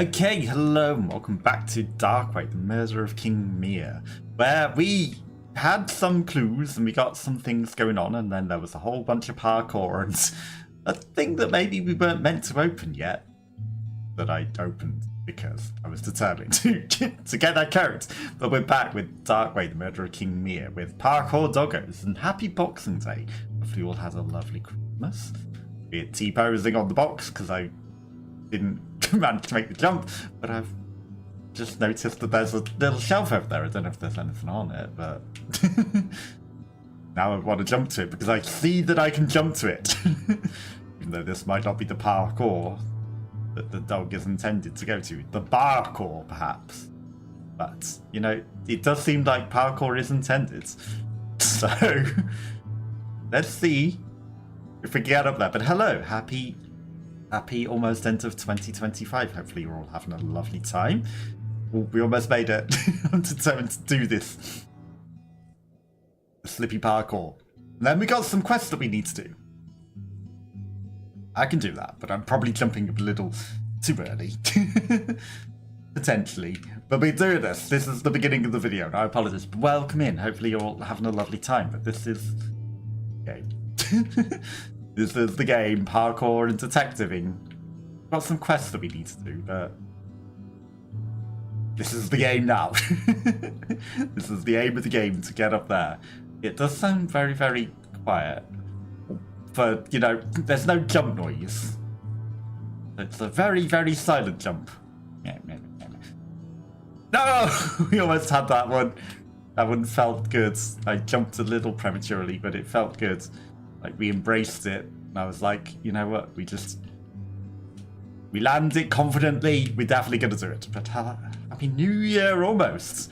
Okay, hello and welcome back to Darkway, the murder of King Mir, where we had some clues and we got some things going on, and then there was a whole bunch of parkour and a thing that maybe we weren't meant to open yet, that I opened because I was determined to get that code. But we're back with Darkway, the murder of King Mir, with parkour doggos, and happy Boxing Day. Hopefully you all had a lovely Christmas. We're T-posing on the box because I didn't manage to make the jump, but I've just noticed that there's a little shelf over there. I don't know if there's anything on it, but now I want to jump to it because I see that I can jump to it. Even though this might not be the parkour that the dog is intended to go to. The barkour, perhaps. But, you know, it does seem like parkour is intended. So, let's see if we get up there. But hello, happy almost end of 2025. Hopefully you're all having a lovely time. Ooh, we almost made it. I'm determined to do this. The slippy parkour. And then we got some quests that we need to do. I can do that, but I'm probably jumping a little too early. Potentially. But we're doing this. This is the beginning of the video, and I apologize. But welcome in. Hopefully you're all having a lovely time. But this is game. This is the game, parkour and detectiving. We've got some quests that we need to do, but this is the game now. This is the aim of the game, to get up there. It does sound very, very quiet. But, you know, there's no jump noise. It's a very, very silent jump. No! We almost had that one. That one felt good. I jumped a little prematurely, but it felt good. Like, we embraced it. And I was like, you know what? We land it confidently. We're definitely going to do it. But happy New Year almost.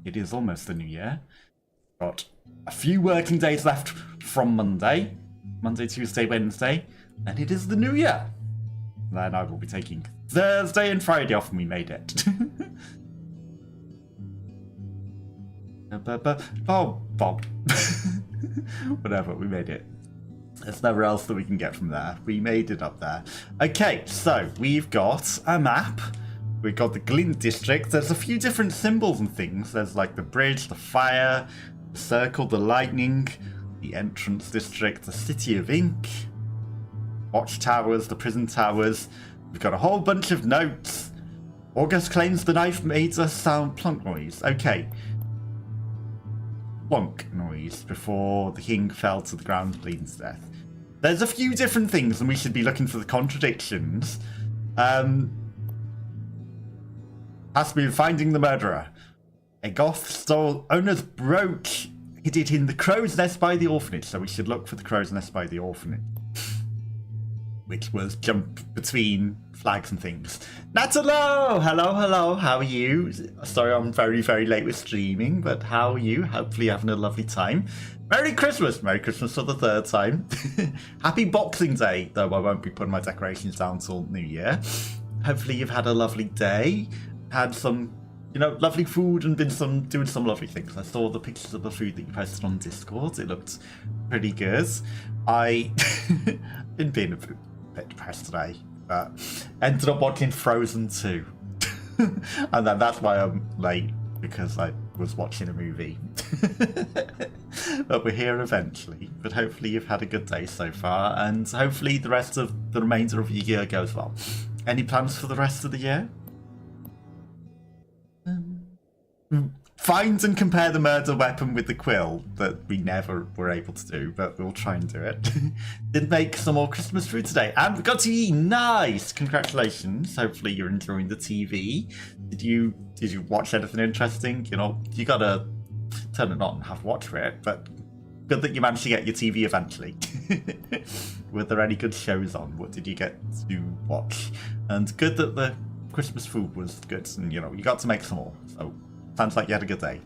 It is almost the New Year. Got a few working days left from Monday. Monday, Tuesday, Wednesday, and it is the New Year. Then I will be taking Thursday and Friday off, and we made it. Bob. Whatever, we made it. There's nowhere else that we can get from there. We made it up there. Okay, so we've got a map. We've got the Glint District. There's a few different symbols and things. There's like the bridge, the fire, the circle, the lightning, the entrance district, the city of ink, watchtowers, the prison towers. We've got a whole bunch of notes. August claims the knife made a sound plunk noise. Okay. Plunk noise before the king fell to the ground bleeding to death. There's a few different things and we should be looking for the contradictions. Has to be finding the murderer. A goth stole owner's brooch. Hid it in the crow's nest by the orphanage, so we should look for the crow's nest by the orphanage. Which was jump between flags and things. Natalo! Hello, how are you? Sorry I'm very, very late with streaming, but how are you? Hopefully you're having a lovely time. Merry Christmas for the third time. Happy Boxing Day, though I won't be putting my decorations down till New Year. Hopefully you've had a lovely day, had some, you know, lovely food and been doing some lovely things. I saw the pictures of the food that you posted on Discord. It looked pretty good. I been being a bit depressed today, but ended up watching Frozen 2. And then that's why I'm late, because I was watching a movie. But we're here eventually. But hopefully you've had a good day so far, and hopefully the rest of the remainder of your year goes well. Any plans for the rest of the year? Find and compare the murder weapon with the quill that we never were able to do, but we'll try and do it. Did make some more Christmas food today, and we got to eat. Nice, congratulations. Hopefully you're enjoying the TV. Did you watch anything interesting? You know, you gotta turn it on and have watch for it, but good that you managed to get your TV eventually. Were there any good shows on? What did you get to watch? And good that the Christmas food was good, and you know, you got to make some more, so sounds like you had a good day.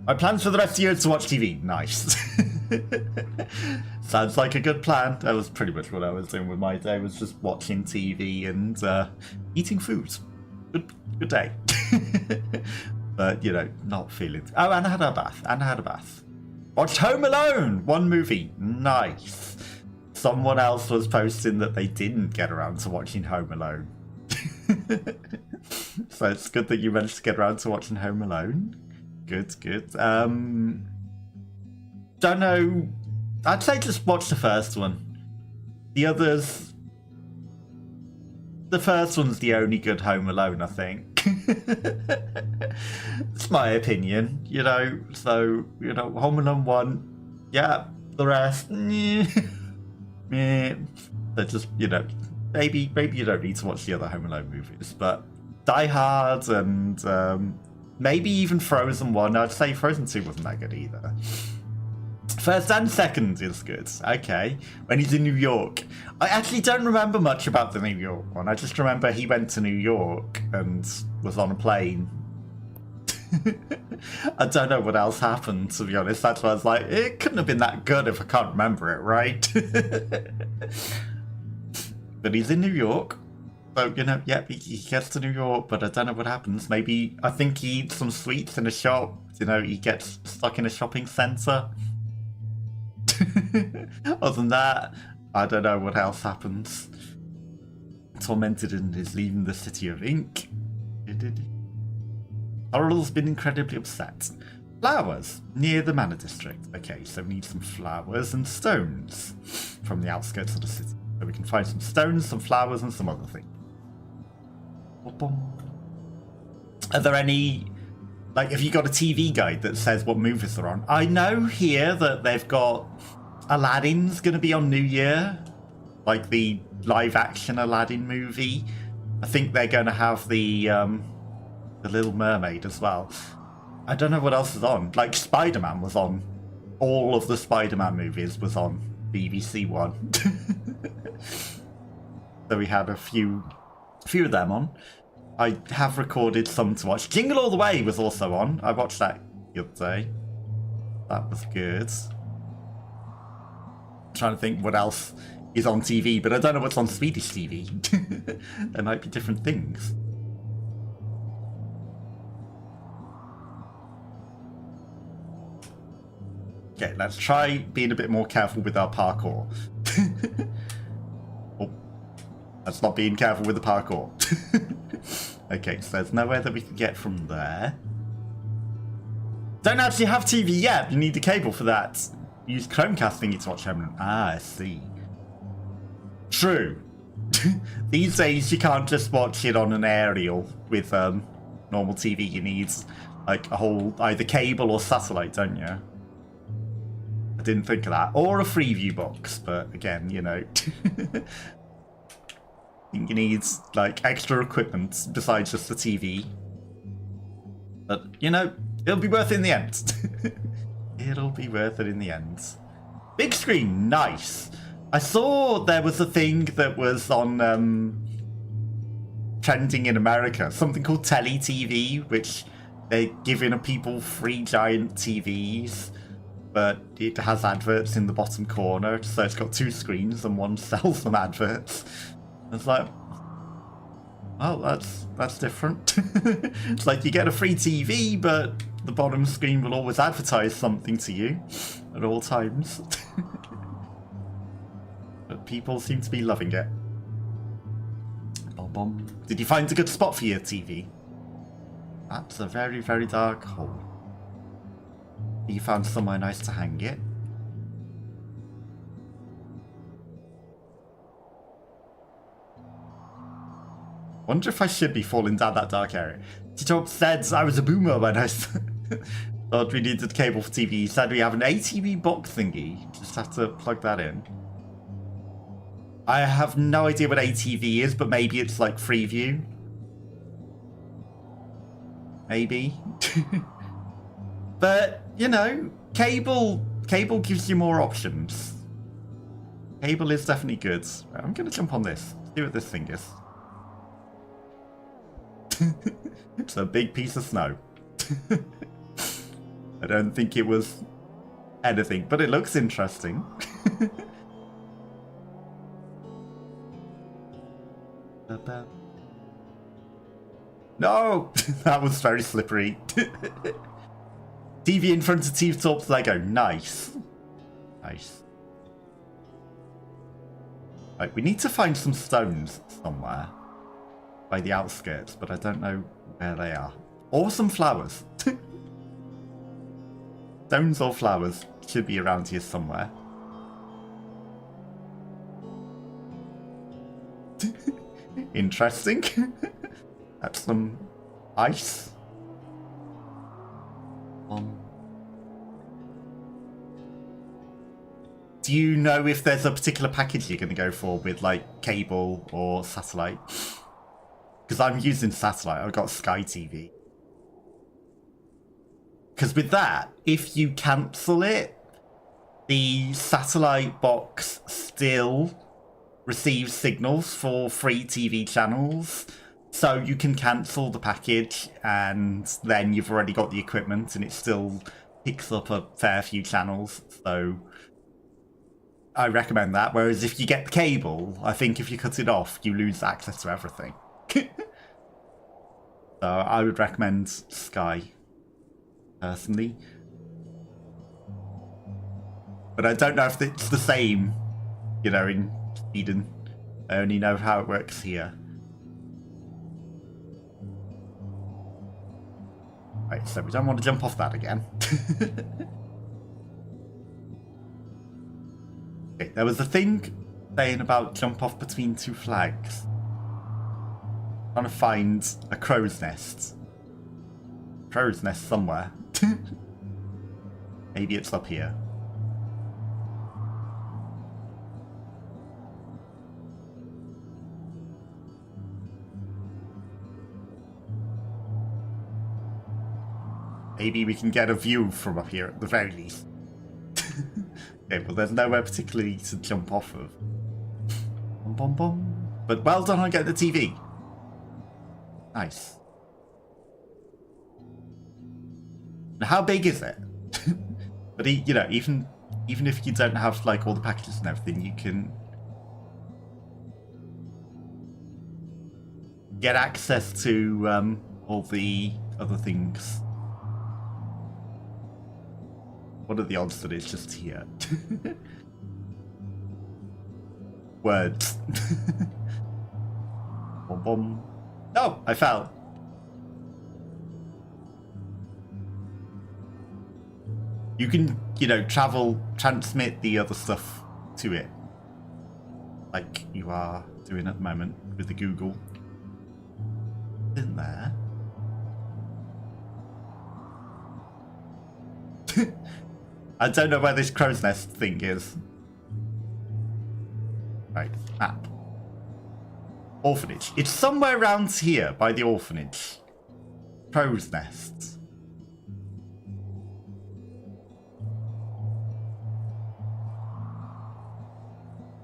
My plans for the rest of the year is to watch TV. Nice. Sounds like a good plan. That was pretty much what I was doing with my day, was just watching TV and eating food. Good day. But, you know, not feeling... Oh, and I had a bath. Watched Home Alone! One movie. Nice. Someone else was posting that they didn't get around to watching Home Alone. So it's good that you managed to get around to watching Home Alone. Good, good. Don't know. I'd say just watch the first one. The others... The first one's the only good Home Alone, I think. It's my opinion, you know. So, you know, Home Alone 1, yeah. The rest, meh. They're just, you know, maybe you don't need to watch the other Home Alone movies, but Die Hard and maybe even Frozen 1. I'd say Frozen 2 wasn't that good either. First and second is good. Okay. When he's in New York. I actually don't remember much about the New York one. I just remember he went to New York and was on a plane. I don't know what else happened, to be honest. That's why I was like, it couldn't have been that good if I can't remember it, right? But he's in New York. So, you know, yeah, he gets to New York, but I don't know what happens. Maybe, I think he eats some sweets in a shop. You know, he gets stuck in a shopping centre. Other than that, I don't know what else happens. Tormented and is leaving the city of ink. Laurel's been incredibly upset. Flowers near the Manor District. Okay, so we need some flowers and stones from the outskirts of the city. So we can find some stones, some flowers, and some other things. Are there any... Like, have you got a TV guide that says what movies are on? I know here that they've got Aladdin's going to be on New Year. Like the live-action Aladdin movie. I think they're going to have the Little Mermaid as well. I don't know what else is on. Like, Spider-Man was on. All of the Spider-Man movies was on BBC One. So we had a few of them on. I have recorded some to watch. Jingle All the Way was also on. I watched that the other day. That was good. I'm trying to think what else is on TV, but I don't know what's on Swedish TV. There might be different things. Okay, let's try being a bit more careful with our parkour. Oh, that's not being careful with the parkour. Okay, so there's nowhere that we can get from there. Don't actually have TV yet. You need the cable for that. Use Chromecast thingy to watch Home Alone. Ah, I see. True. These days you can't just watch it on an aerial with normal TV. You need like a whole either cable or satellite, don't you? I didn't think of that. Or a Freeview box, but again, you know. I think you need like extra equipment besides just the TV. But you know, it'll be worth it in the end. It'll be worth it in the end. Big screen, nice. I saw there was a thing that was on trending in America, something called Tele TV, which they're giving people free giant TVs, but it has adverts in the bottom corner, so it's got two screens and one sells them adverts. It's like, well, that's different. It's like you get a free TV, but the bottom screen will always advertise something to you at all times. But people seem to be loving it. Did you find a good spot for your TV? That's a very, very dark hole. You found somewhere nice to hang it. Wonder if I should be falling down that dark area. Tito said I was a boomer when I thought we needed cable for TV. He said we have an ATV box thingy. Just have to plug that in. I have no idea what ATV is, but maybe it's like Freeview. Maybe. But, you know, cable gives you more options. Cable is definitely good. I'm going to jump on this. See what this thing is. It's a big piece of snow. I don't think it was anything, but it looks interesting. No! That was very slippery. TV in front of T-Top's Lego. Nice. Nice. Right, we need to find some stones somewhere. by the outskirts, but I don't know where they are. Or some flowers. Stones or flowers should be around here somewhere. Interesting. That's some ice. Do you know if there's a particular package you're going to go for with like cable or satellite? Because I'm using satellite. I've got Sky TV. Because with that, if you cancel it, the satellite box still receives signals for free TV channels. So you can cancel the package and then you've already got the equipment and it still picks up a fair few channels. So I recommend that. Whereas if you get the cable, I think if you cut it off, you lose access to everything. So I would recommend Sky, personally. But I don't know if it's the same, you know, in Sweden. I only know how it works here. Right, so we don't want to jump off that again. Okay, there was a thing saying about jump off between two flags. Trying to find a crow's nest. Crow's nest somewhere. Maybe it's up here. Maybe we can get a view from up here at the very least. Okay, well there's nowhere particularly to jump off of. Bum, bum, bum. But well done on getting the TV. Nice. Now, how big is it? But you know, even if you don't have like all the packages and everything, you can get access to all the other things. What are the odds that it's just here? Words. Bom, bom. No, I fell. You can, you know, transmit the other stuff to it. Like you are doing at the moment with the Google. In there. I don't know where this crow's nest thing is. Right, map. Orphanage. It's somewhere around here by the orphanage. Crow's nest.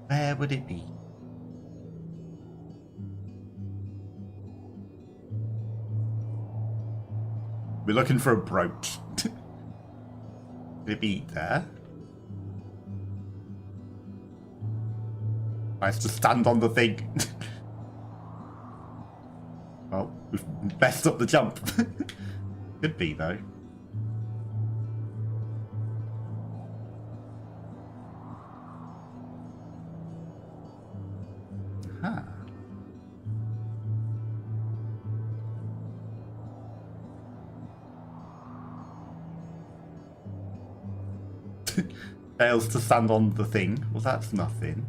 Where would it be? We're looking for a brooch. Could it be there? I have to stand on the thing. Well, we've messed up the jump. Could be, though. Huh. Fails to stand on the thing. Well, that's nothing.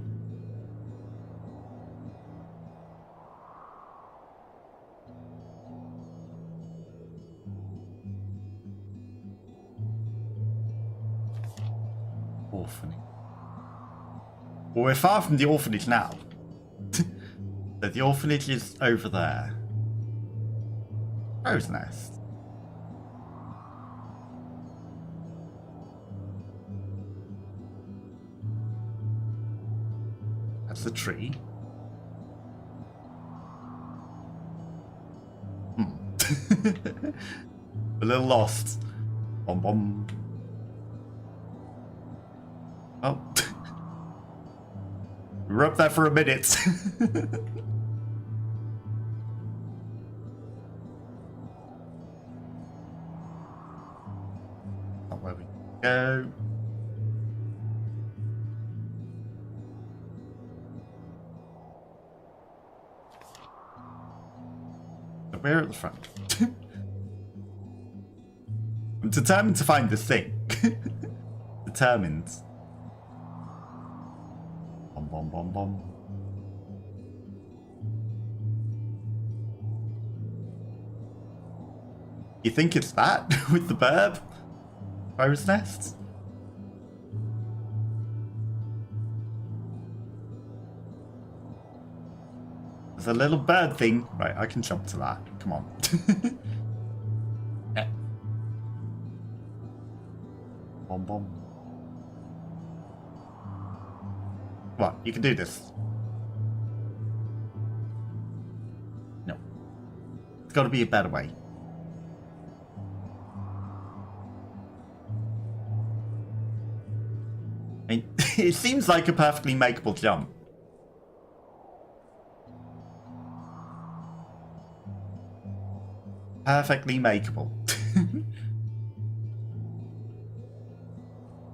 Orphanage. Well, we're far from the orphanage now. So the orphanage is over there. Crow's nest. That's a tree. A little lost. Bom bom. Oh. We were up there for a minute. Not where we go. We're at the front. I'm determined to find this thing. Determined. Bom, bom, bom, bom. You think it's that with the burb? Crow's nest? There's a little bird thing. Right, I can jump to that. Come on. Yeah. Bom, bom. What? You can do this. No. It's got to be a better way. I mean, it seems like a perfectly makeable jump. Perfectly makeable.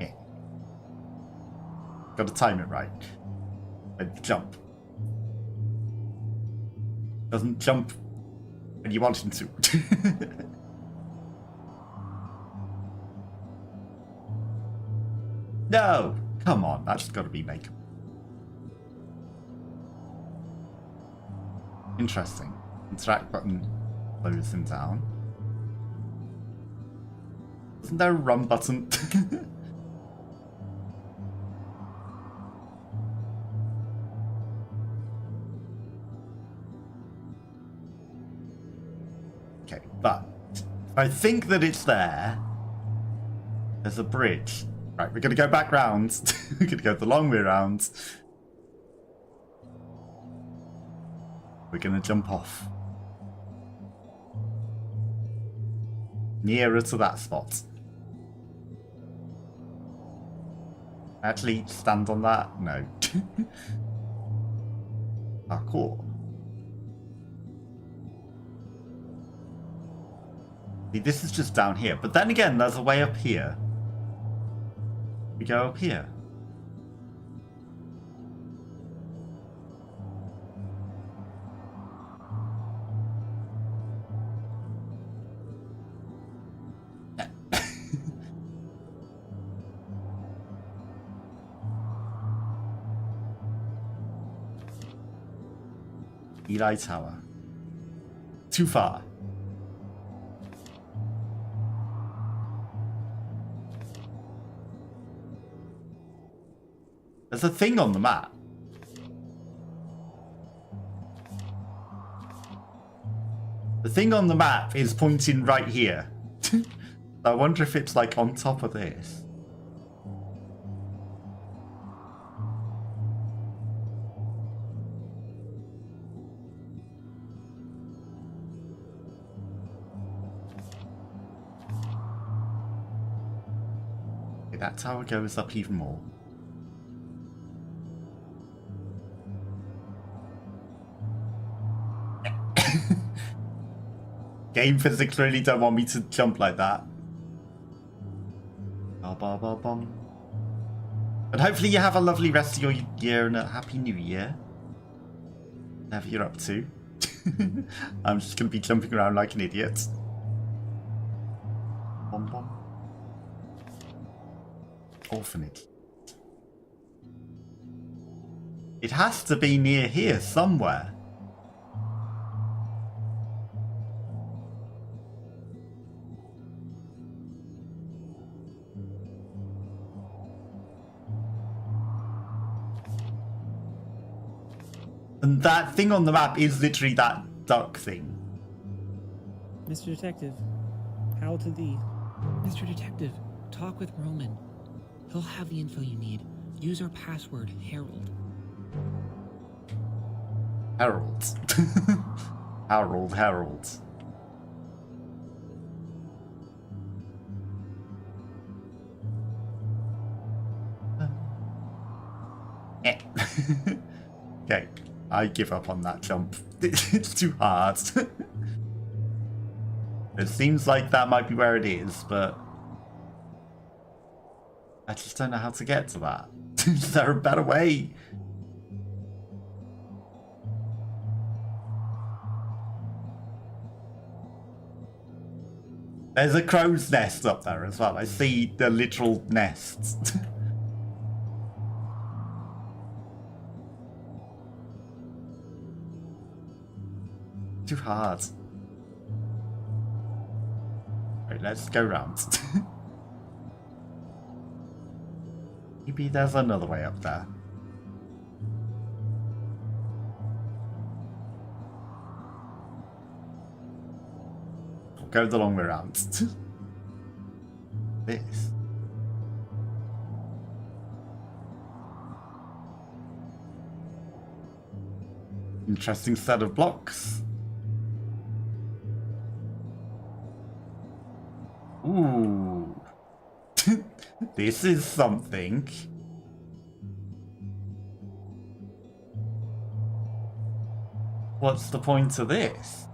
Yeah. Got to time it right. And jump. Doesn't jump when you want him to. No! Come on, that's got to be makeable. Interesting. Interact button slows him down. Isn't there a run button? Okay, but I think that it's there. There's a bridge. Right, we're gonna go back round. We're gonna go the long way round. We're gonna jump off. Nearer to that spot. Actually, stand on that? No. Parkour. See, this is just down here. But then again, there's a way up here. We go up here. Eli Tower. Too far. There's a thing on the map. The thing on the map is pointing right here. I wonder if it's like on top of this. Okay, that tower goes up even more. Game physics really don't want me to jump like that. Ba-ba-ba-bum. But hopefully you have a lovely rest of your year and a happy new year. Whatever you're up to. I'm just going to be jumping around like an idiot. Bom bom. Orphanage. It has to be near here somewhere. And that thing on the map is literally that duck thing. Mr. Detective, how to thee? Mr. Detective, talk with Roman. He'll have the info you need. Use our password, Harold. Harold. Harold. Okay, I give up on that jump. It's too hard. It seems like that might be where it is, but I just don't know how to get to that. Is there a better way? There's a crow's nest up there as well. I see the literal nests. Too hard. Right, let's go round. Maybe there's another way up there. We'll go the long way around. This. Interesting set of blocks. Ooh. This is something. What's the point of this?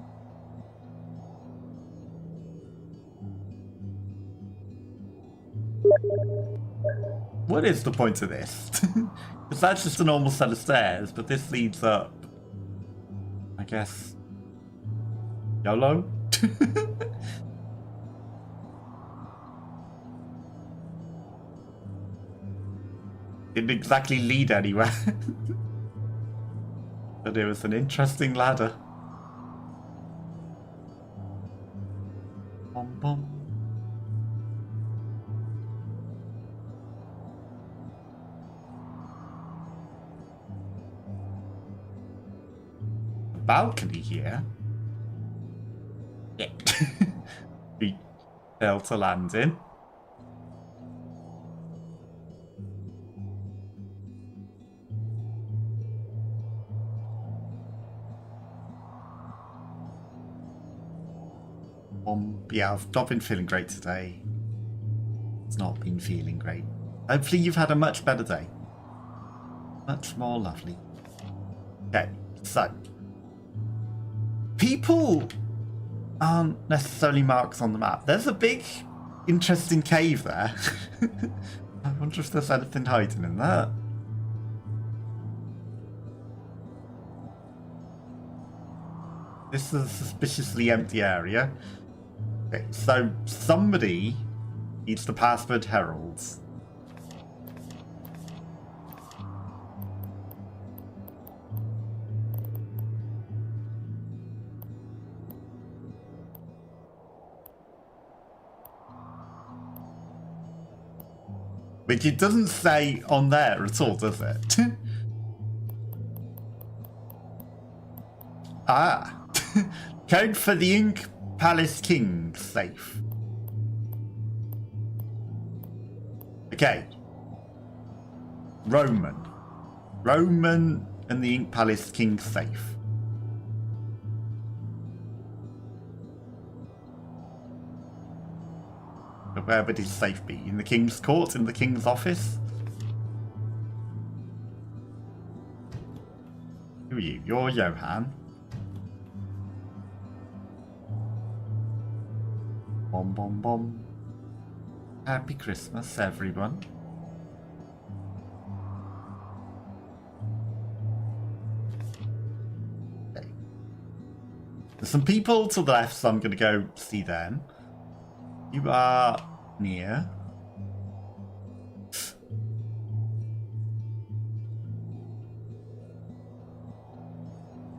What is the point of this? Because that's just a normal set of stairs, but this leads up. I guess. YOLO? Didn't exactly lead anywhere. But it was an interesting ladder. Bum, bum. The balcony here. Yeah. We failed to land in. Yeah, I've not been feeling great today. It's not been feeling great. Hopefully you've had a much better day. Much more lovely. Okay, so. People aren't necessarily marks on the map. There's a big, interesting cave there. I wonder if there's anything hiding in there. This is a suspiciously empty area. Okay, so somebody needs the password heralds. Which it doesn't say on there at all, does it? Ah. Code for the Ink Palace King safe. Okay. Roman and the Ink Palace King safe. But where would his safe be? In the King's court? In the King's office? Who are you? You're Johan. Bom bom bom. Happy Christmas, everyone. Okay. There's some people to the left, so I'm going to go see them. You are near.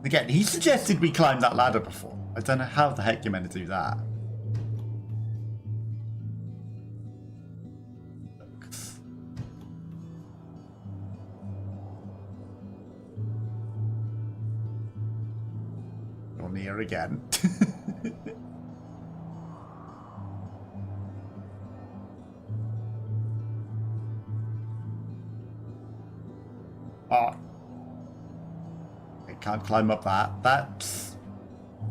Again, he suggested we climb that ladder before. I don't know how the heck you're meant to do that. You're near again. Oh. I can't climb up that. That's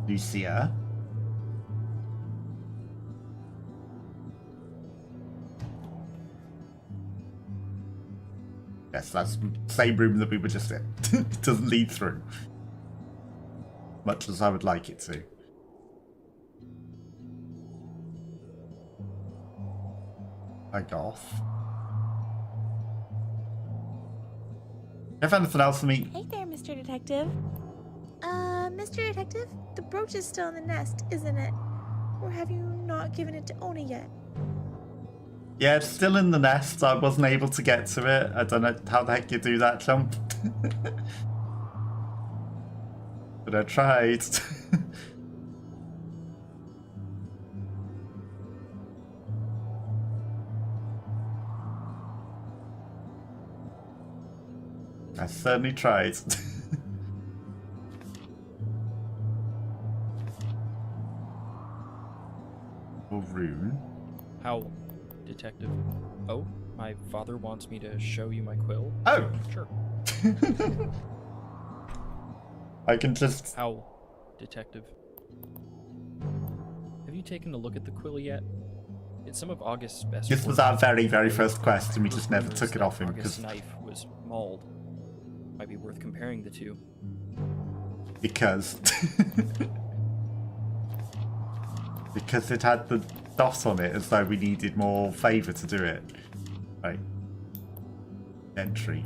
Lucia. Yes, that's the same room that we were just in. It doesn't lead through. Much as I would like it to. Hi, Goth. Have anything else for me? Hey there, Mr. Detective. Mr. Detective? The brooch is still in the nest, isn't it? Or have you not given it to Ona yet? Yeah, it's still in the nest. I wasn't able to get to it. I don't know how the heck you do that jump. But I tried. I certainly tried. Rune. How, Detective? Oh, my father wants me to show you my quill? Oh! Sure. I can just... How, Detective? Have you taken a look at the quill yet? It's some of August's best This was work. our very, very first quest, and we just never Rumors took it that off him, August's because... knife was mauled. Might be worth comparing the two. Because... because it had the dot on it, as though we needed more favour to do it. Right. Entry.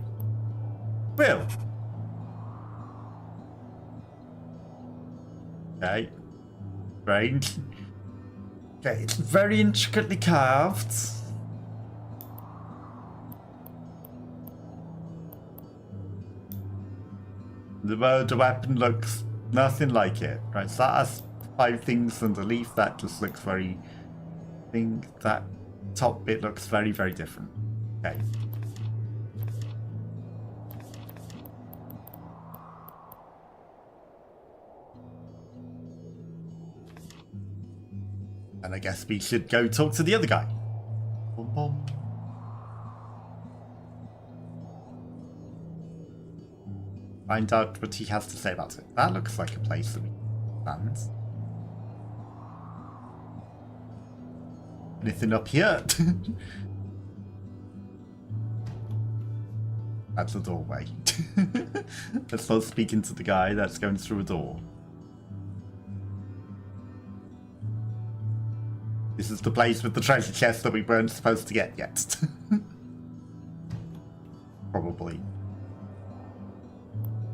Will! Okay. Strange. Okay, it's very intricately carved. The murder weapon looks nothing like it. Right, so that has 5 things underneath. That just looks very... I think that top bit looks very, very different. Okay. And I guess we should go talk to the other guy. Boom, boom. Find out what he has to say about it. That looks like a place that we can stand. Anything up here? That's a doorway. Let's not speak into the guy that's going through a door. This is the place with the treasure chest that we weren't supposed to get yet. Probably.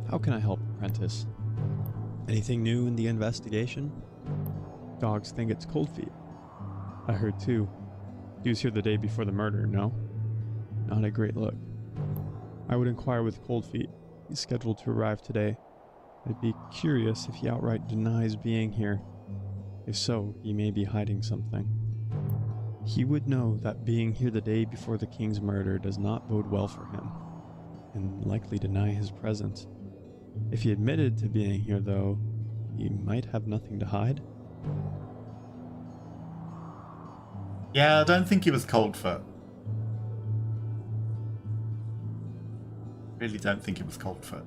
How can I help, Apprentice? Anything new in the investigation? Dogs think it's Cold Feet. I heard too. He was here the day before the murder, no? Not a great look. I would inquire with Cold Feet. He's scheduled to arrive today. I'd be curious if he outright denies being here. If so, he may be hiding something. He would know that being here the day before the king's murder does not bode well for him, and likely deny his presence. If he admitted to being here, though, he might have nothing to hide. Yeah, I don't think he was Coldfoot. Really don't think it was Coldfoot.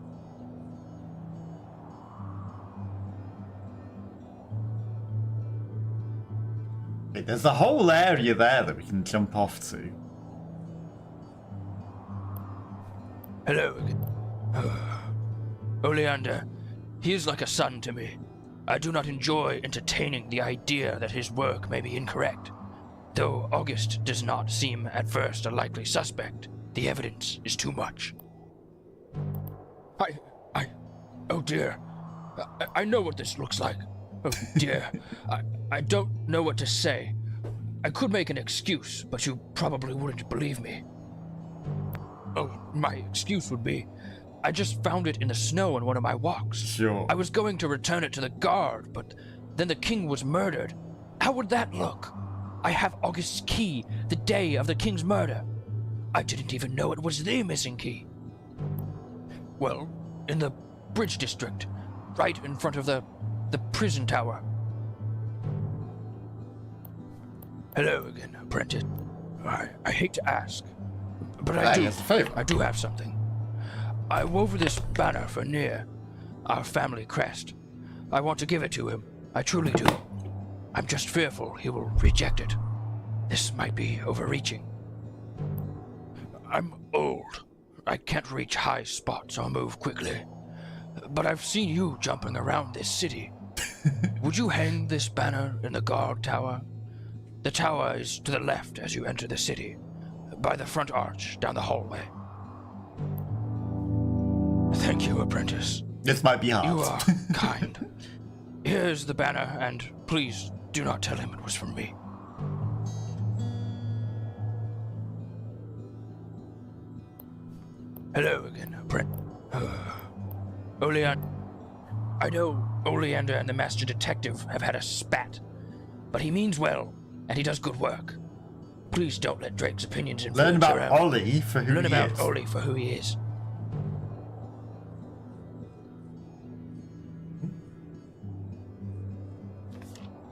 Wait, there's a whole area there that we can jump off to. Hello again. Oleander, he is like a son to me. I do not enjoy entertaining the idea that his work may be incorrect. Though August does not seem at first a likely suspect, the evidence is too much. Oh dear. I know what this looks like. Oh dear. I don't know what to say. I could make an excuse, but you probably wouldn't believe me. Oh, my excuse would be, I just found it in the snow on one of my walks. Sure. I was going to return it to the guard, but then the king was murdered. How would that look? I have August's key the day of the king's murder. I didn't even know it was the missing key. Well, in the bridge district, right in front of the prison tower. Hello again, apprentice. I hate to ask, but I do have something. I wove this banner for Near, our family crest. I want to give it to him. I truly do. I'm just fearful he will reject it. This might be overreaching. I'm old. I can't reach high spots or move quickly. But I've seen you jumping around this city. Would you hang this banner in the guard tower? The tower is to the left as you enter the city, by the front arch down the hallway. Thank you, apprentice. This might be hard. You are kind. Here's the banner, and please Do not tell him it was from me. Hello again, Brent. Oleander. I know Oleander and the Master Detective have had a spat, but he means well, and he does good work. Please don't let Drake's opinions influence Learn about your own. Ollie for who Learn he about is. Ollie for who he is.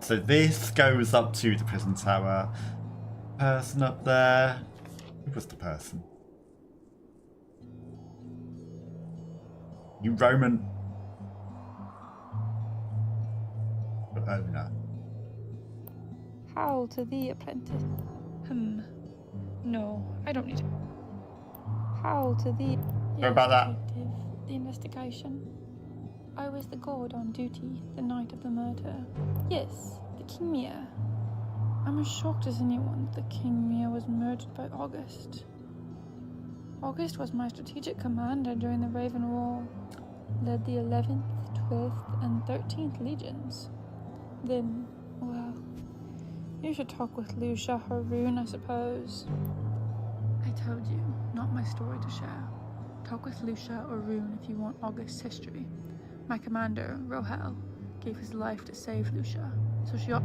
So this goes up to the prison tower. Person up there. Who was the person? You Roman owner. How to thee, apprentice? No, I don't need it. How to thee? Sorry about that. Detective, the investigation. I was the guard on duty the night of the murder. Yes, the King Mir. I'm as shocked as anyone that the King Mir was murdered by August. August was my strategic commander during the Raven War. Led the 11th, 12th, and 13th Legions. Then, well, you should talk with Lucia Haroon, I suppose. I told you, not my story to share. Talk with Lucia or Rune if you want August's history. My commander, Rohel, gave his life to save Lucia, so she ought...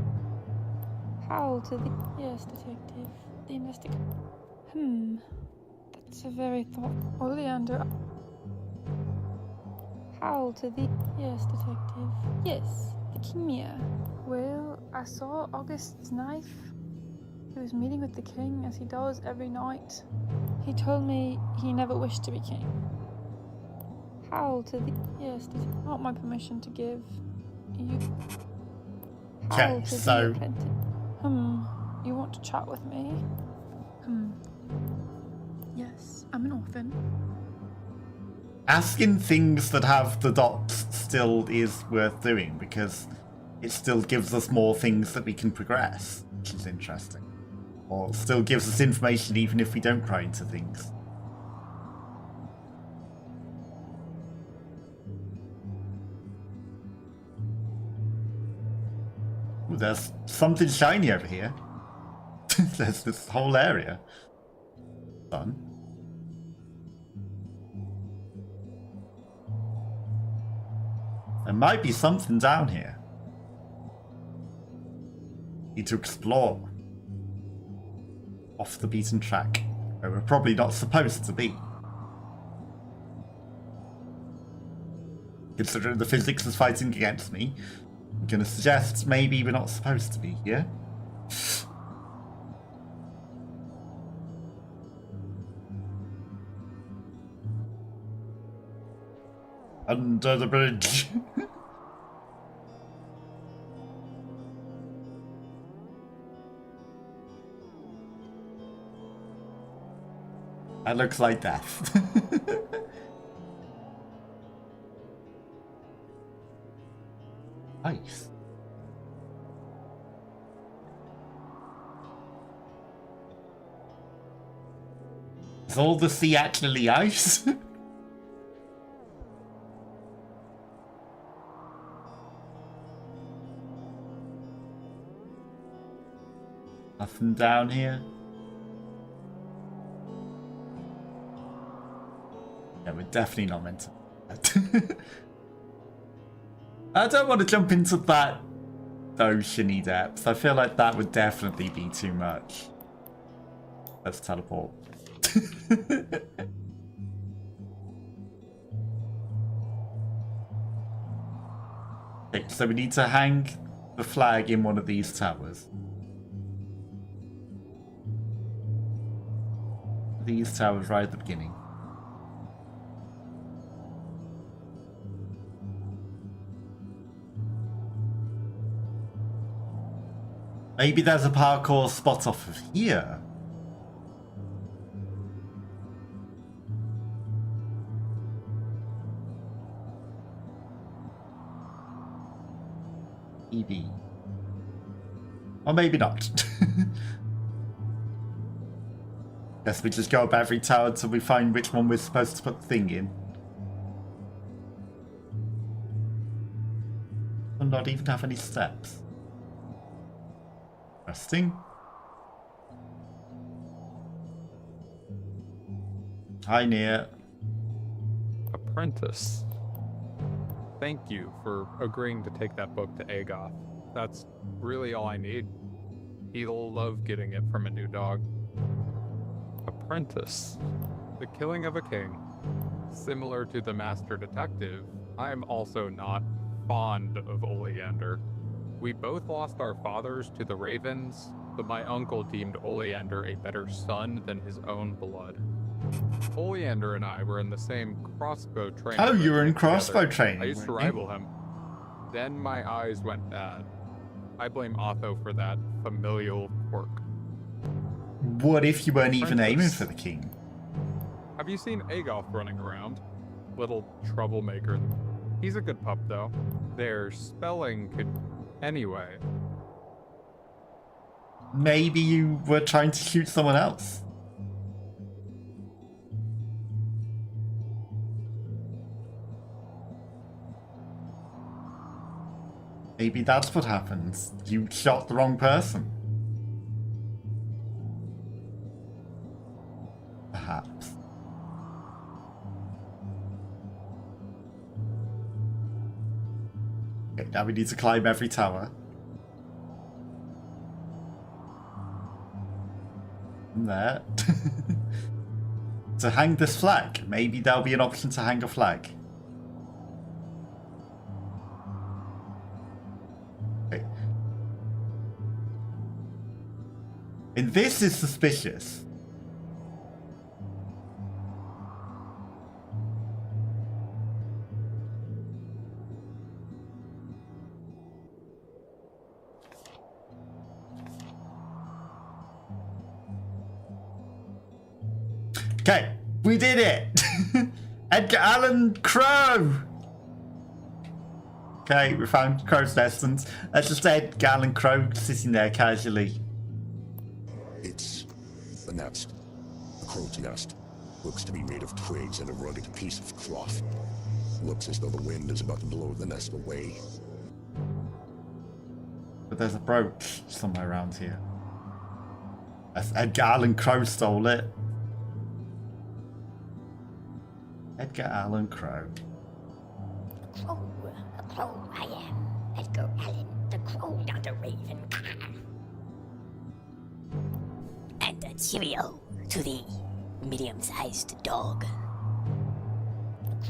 How to the... Yes, detective. The investigation. That's a very thought... Oleander... How to the... Yes, detective. Yes, the King Mir. Well, I saw August's knife. He was meeting with the king, as he does every night. He told me he never wished to be king. How to the... Yes, detective. Not my permission to give. You... How Okay, to so... the apprentice. You want to chat with me? Yes, I'm an orphan. Asking things that have the dots still is worth doing because it still gives us more things that we can progress, which is interesting. Or still gives us information even if we don't cry into things. Ooh, there's something shiny over here. There's this whole area. Fun. There might be something down here. Need to explore. Off the beaten track, where we're probably not supposed to be. Considering the physics is fighting against me, I'm gonna suggest maybe we're not supposed to be here. Under the bridge. That looks like death. Nice. Is all the sea actually ice? Nothing down here. Yeah, we're definitely not meant to. I don't want to jump into that oceany depth. I feel like that would definitely be too much. Let's teleport. Okay, so we need to hang the flag in one of these towers. These towers right at the beginning. Maybe there's a parkour spot off of here. EB. Or maybe not. Guess we just go up every tower until we find which one we're supposed to put the thing in. Will not even have any steps. Resting. Hi, Nia. Apprentice. Thank you for agreeing to take that book to Agoth. That's really all I need. He'll love getting it from a new dog. Apprentice. The killing of a king. Similar to the master detective, I am also not fond of Oleander. We both lost our fathers to the ravens, but my uncle deemed Oleander a better son than his own blood. Oleander and I were in the same crossbow training. Oh, you were in together. crossbow training. I used to rival him. Then my eyes went bad. I blame Otho for that familial quirk. What if you weren't even Apprentice. aiming for the king? Have you seen Agoth running around? Little troublemaker. He's a good pup, though. Their spelling could... Anyway. Maybe you were trying to shoot someone else. Maybe that's what happens. You shot the wrong person. Perhaps. Okay, now we need to climb every tower. And there. To hang this flag. Maybe there'll be an option to hang a flag. Okay. And this is suspicious. Okay, we did it! Edgar Allan Crow! Okay, we found Crow's Distance. That's just Edgar Allan Crow sitting there casually. It's the nest. The crow's nest. Looks to be made of twigs and a rugged piece of cloth. Looks as though the wind is about to blow the nest away. But there's a brooch somewhere around here. That's Edgar Allan Crow stole it. Edgar Allan Crow. A crow I am. Edgar Allan, the crow, not the raven. And a cheerio to the medium-sized dog.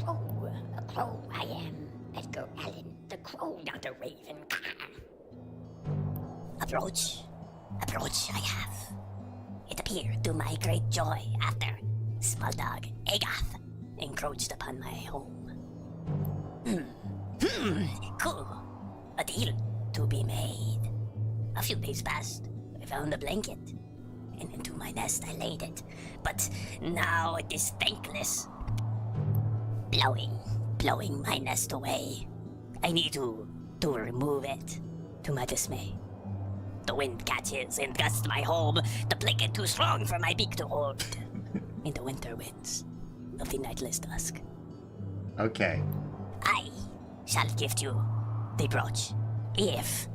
A crow I am. Edgar Allan, the crow, not the raven. Approach I have. It appeared to my great joy after small dog Agoth encroached upon my home. Cool. A deal to be made. A few days passed. I found a blanket, and into my nest I laid it. But now it is thankless. Blowing my nest away. I need to remove it, to my dismay. The wind catches and gusts my home. The blanket too strong for my beak to hold. In the winter winds of the nightless dusk. Okay. I shall gift you the brooch, if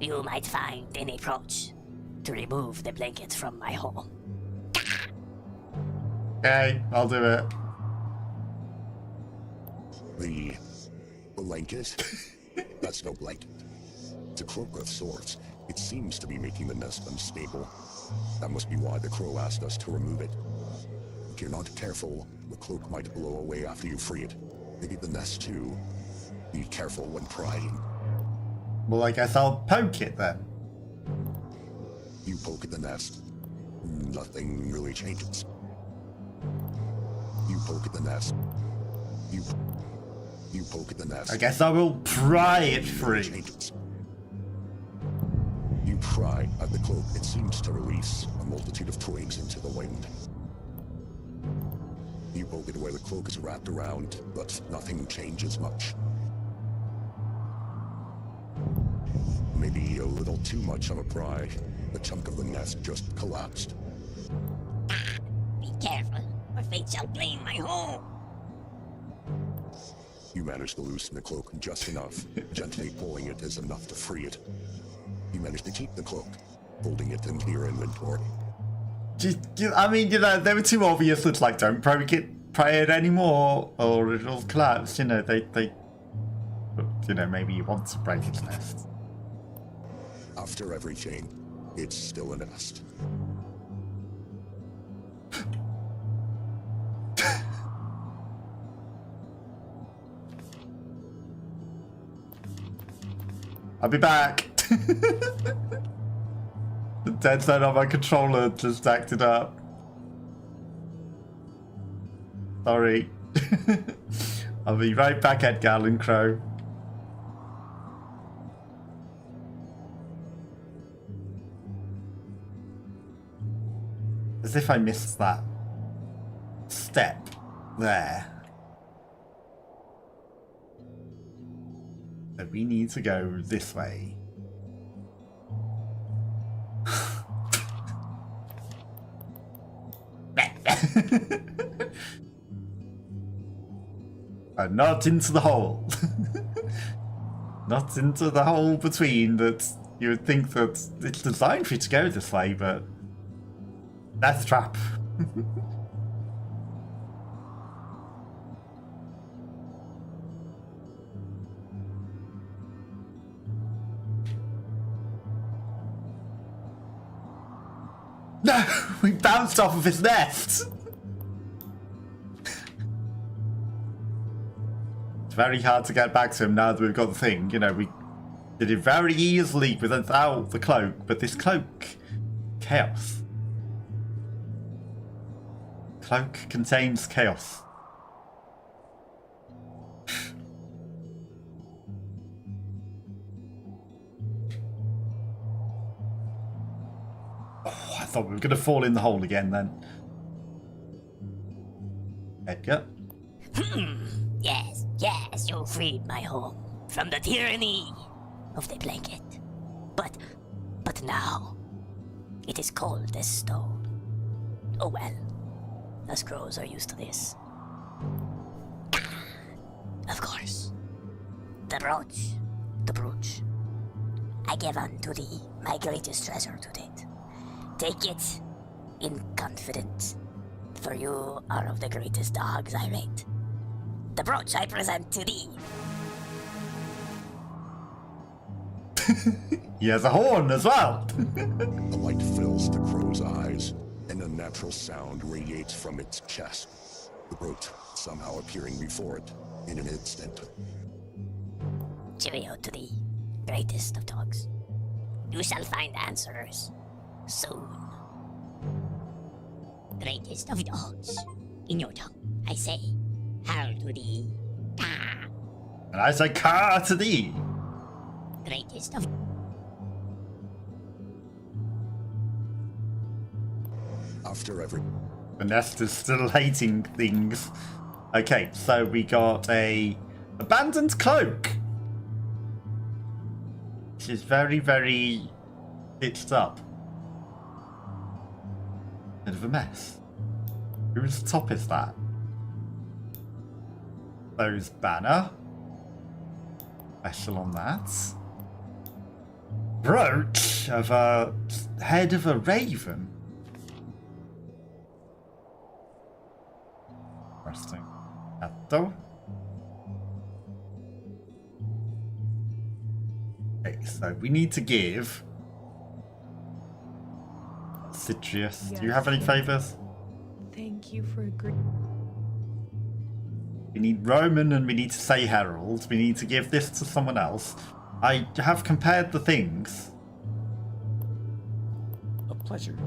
you might find an approach to remove the blankets from my home. Okay, I'll do it. The blanket? That's no blanket. It's a cloak of sorts. It seems to be making the nest unstable. That must be why the crow asked us to remove it. If you're not careful, the cloak might blow away after you free it. Maybe the nest too. Be careful when prying. Well, I guess I'll poke it then. You poke at the nest, nothing really changes. You poke at the nest. You poke at the nest. I guess I will pry it free. Changes. You pry at the cloak. It seems to release a multitude of twigs into the wind. You poke it where the cloak is wrapped around, but nothing changes much. Maybe a little too much of a pry. The chunk of the nest just collapsed. Be careful, or fate shall claim my home. You manage to loosen the cloak just enough. Gently pulling it is enough to free it. You manage to keep the cloak. holding it in your inventory. I mean, you know, they were too obvious. It's like, don't pray it anymore, or it'll collapse. You know, you know, maybe you want to break its nest. After everything, it's still a nest. I'll be back. The dead zone on my controller just acted up. Sorry. I'll be right back, Edgar and Crow. As if I missed that step there. So we need to go this way. And not into the hole. Not into the hole between that you would think that it's designed for you to go this way, but death trap. No! We bounced off of his nest! It's very hard to get back to him now that we've got the thing. You know, we did it very easily without the cloak, but this cloak... chaos. Cloak contains chaos. Oh, I thought we were going to fall in the hole again then. Edgar? Yes, you freed my home from the tyranny of the blanket. But now, it is cold as stone. Oh well, us crows are used to this. Of course. The brooch. I give unto thee my greatest treasure to date. Take it in confidence, for you are of the greatest dogs I rate. The brooch I present to thee. He has a horn as well. The light fills the crow's eyes, and a natural sound radiates from its chest. The brooch somehow appearing before it in an instant. Cheerio to thee, greatest of dogs. You shall find answers soon. Greatest of dogs, in your tongue, I say, how to thee, ka. And I say ka to thee. Greatest of... After every... The nest is still hating things. Okay, so we got a abandoned cloak. Which is very, very stitched up. Bit of a mess. Whose top is that? Those banner. Special on that. Brooch of a head of a raven. Interesting. Atto. Okay, so we need to give Citrus. Yes. Do you have any favors? Thank you for agreeing. We need Roman and we need to say Herald. We need to give this to someone else. I have compared the things. A pleasure.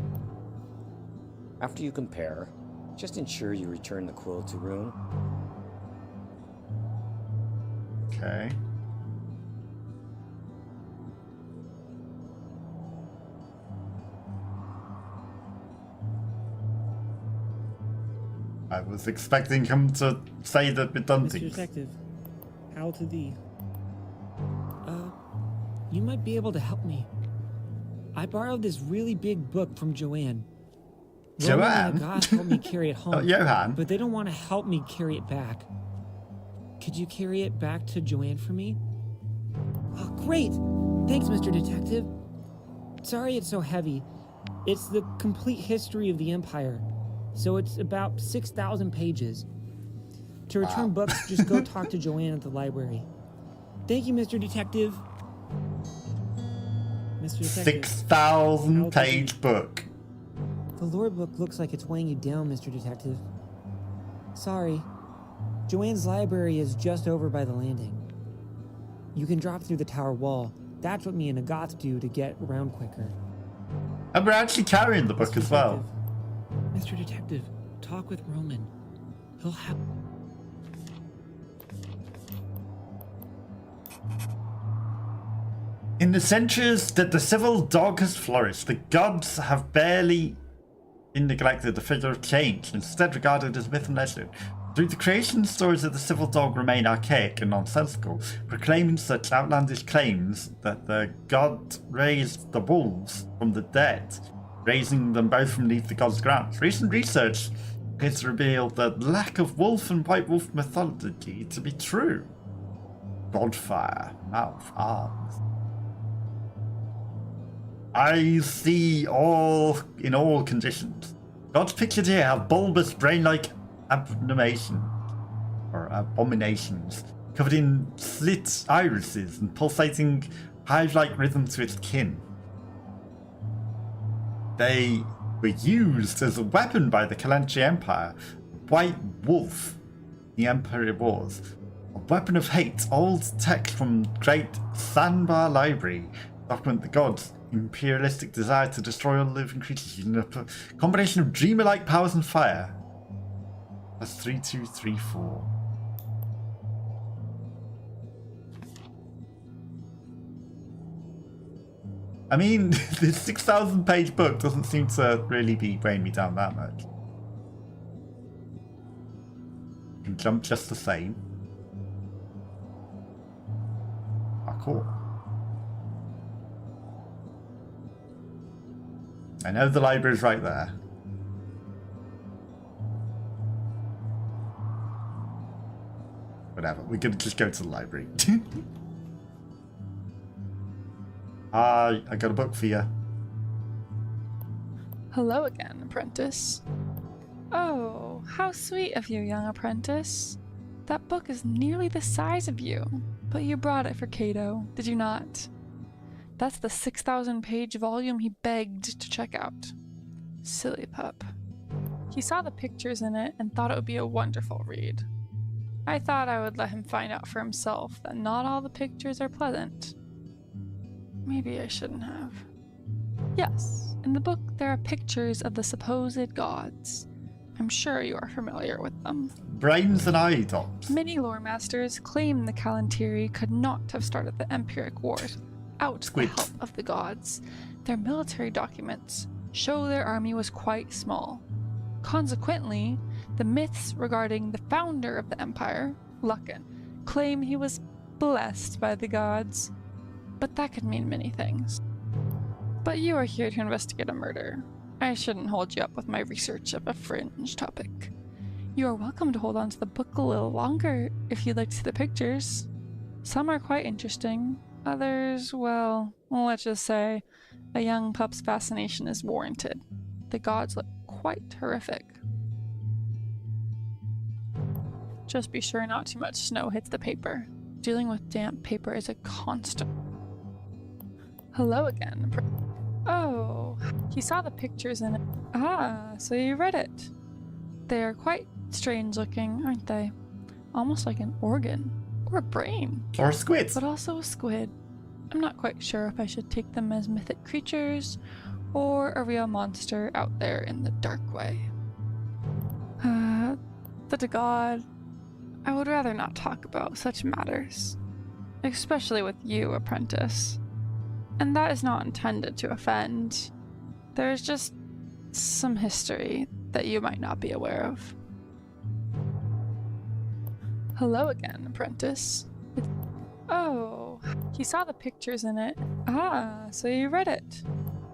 After you compare, just ensure you return the quill to Rune. Okay. I was expecting him to say that we've done Mr. things. Detective, how to thee? You might be able to help me. I borrowed this really big book from Joanne. Roman and the goth helped me carry it home. Oh, Johan. But they don't want to help me carry it back. Could you carry it back to Joanne for me? Oh, great! Thanks, Mr. Detective. Sorry it's so heavy. It's the complete history of the Empire. So it's about 6,000 pages. To return books, just go talk to Joanne at the library. Thank you, Mr. Detective. Mr. Detective. 6,000 page book. The lore book looks like it's weighing you down, Mr. Detective. Sorry. Joanne's library is just over by the landing. You can drop through the tower wall. That's what me and Agath do to get around quicker. And we're actually carrying the book as well. Mr. Detective, talk with Roman. He'll have... In the centuries that the civil dog has flourished, the gods have barely neglected the figure of change, instead regarded as myth and legend. Through the creation stories of the civil dog remain archaic and nonsensical, proclaiming such outlandish claims that the god raised the wolves from the dead, raising them both from beneath the god's grounds. Recent research has revealed the lack of wolf and white wolf mythology to be true. Godfire, mouth, arms. I see all in all conditions. Gods pictured here have bulbous brain-like abominations, covered in slit irises and pulsating hive-like rhythm to its kin. They were used as a weapon by the Kalanchi Empire. White Wolf, the Emperor Wars, a weapon of hate. Old text from Great Sandbar Library document the gods' imperialistic desire to destroy all living creatures using a combination of dreamer-like powers and fire. That's 3234. I mean, this 6,000 page book doesn't seem to really be weighing me down that much. You can jump just the same. Parkour. I know the library's right there. Whatever, we're gonna just go to the library. Hi, I got a book for you. Hello again, apprentice. Oh, how sweet of you, young apprentice. That book is nearly the size of you, but you brought it for Cato, did you not? That's the 6,000 page volume he begged to check out. Silly pup. He saw the pictures in it and thought it would be a wonderful read. I thought I would let him find out for himself that not all the pictures are pleasant. Maybe I shouldn't have. Yes, in the book there are pictures of the supposed gods. I'm sure you are familiar with them. Brains and eye dots. Many lore masters claim the Kalantiri could not have started the Empiric Wars without the help of the gods. Their military documents show their army was quite small. Consequently, the myths regarding the founder of the empire, Lucan, claim he was blessed by the gods. But that could mean many things. But you are here to investigate a murder. I shouldn't hold you up with my research of a fringe topic. You are welcome to hold on to the book a little longer if you'd like to see the pictures. Some are quite interesting. Others, well, let's just say a young pup's fascination is warranted. The gods look quite horrific. Just be sure not too much snow hits the paper. Dealing with damp paper is a constant. Hello again. Oh, you saw the pictures in it. Ah, so you read it. They are quite strange looking, aren't they? Almost like an organ. Or a brain. Or a squid. But also a squid. I'm not quite sure if I should take them as mythic creatures or a real monster out there in the Darkway. But to God, I would rather not talk about such matters. Especially with you, apprentice. And that is not intended to offend. There is just some history that you might not be aware of. Hello again, apprentice. Oh, you saw the pictures in it. Ah, so you read it.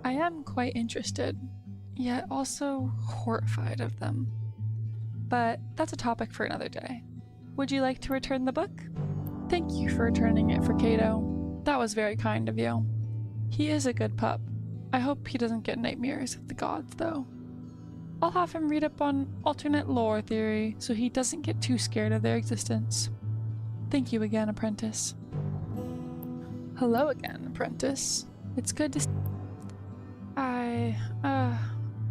I am quite interested, yet also horrified of them. But that's a topic for another day. Would you like to return the book? Thank you for returning it for Cato. That was very kind of you. He is a good pup. I hope he doesn't get nightmares of the gods, though. I'll have him read up on alternate lore theory so he doesn't get too scared of their existence. Thank you again, apprentice. Hello again, apprentice. It's good to I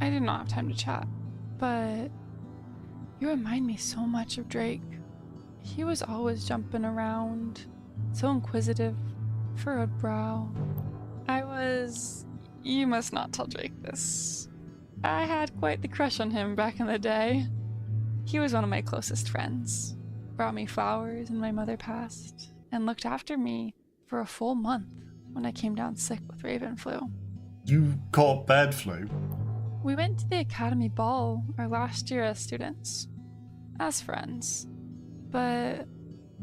did not have time to chat, but you remind me so much of Drake. He was always jumping around, so inquisitive, furrowed brow. You must not tell Drake this. I had quite the crush on him back in the day. He was one of my closest friends. Brought me flowers when my mother passed, and looked after me for a full month when I came down sick with raven flu. You caught bird flu? We went to the academy ball our last year as students, as friends, but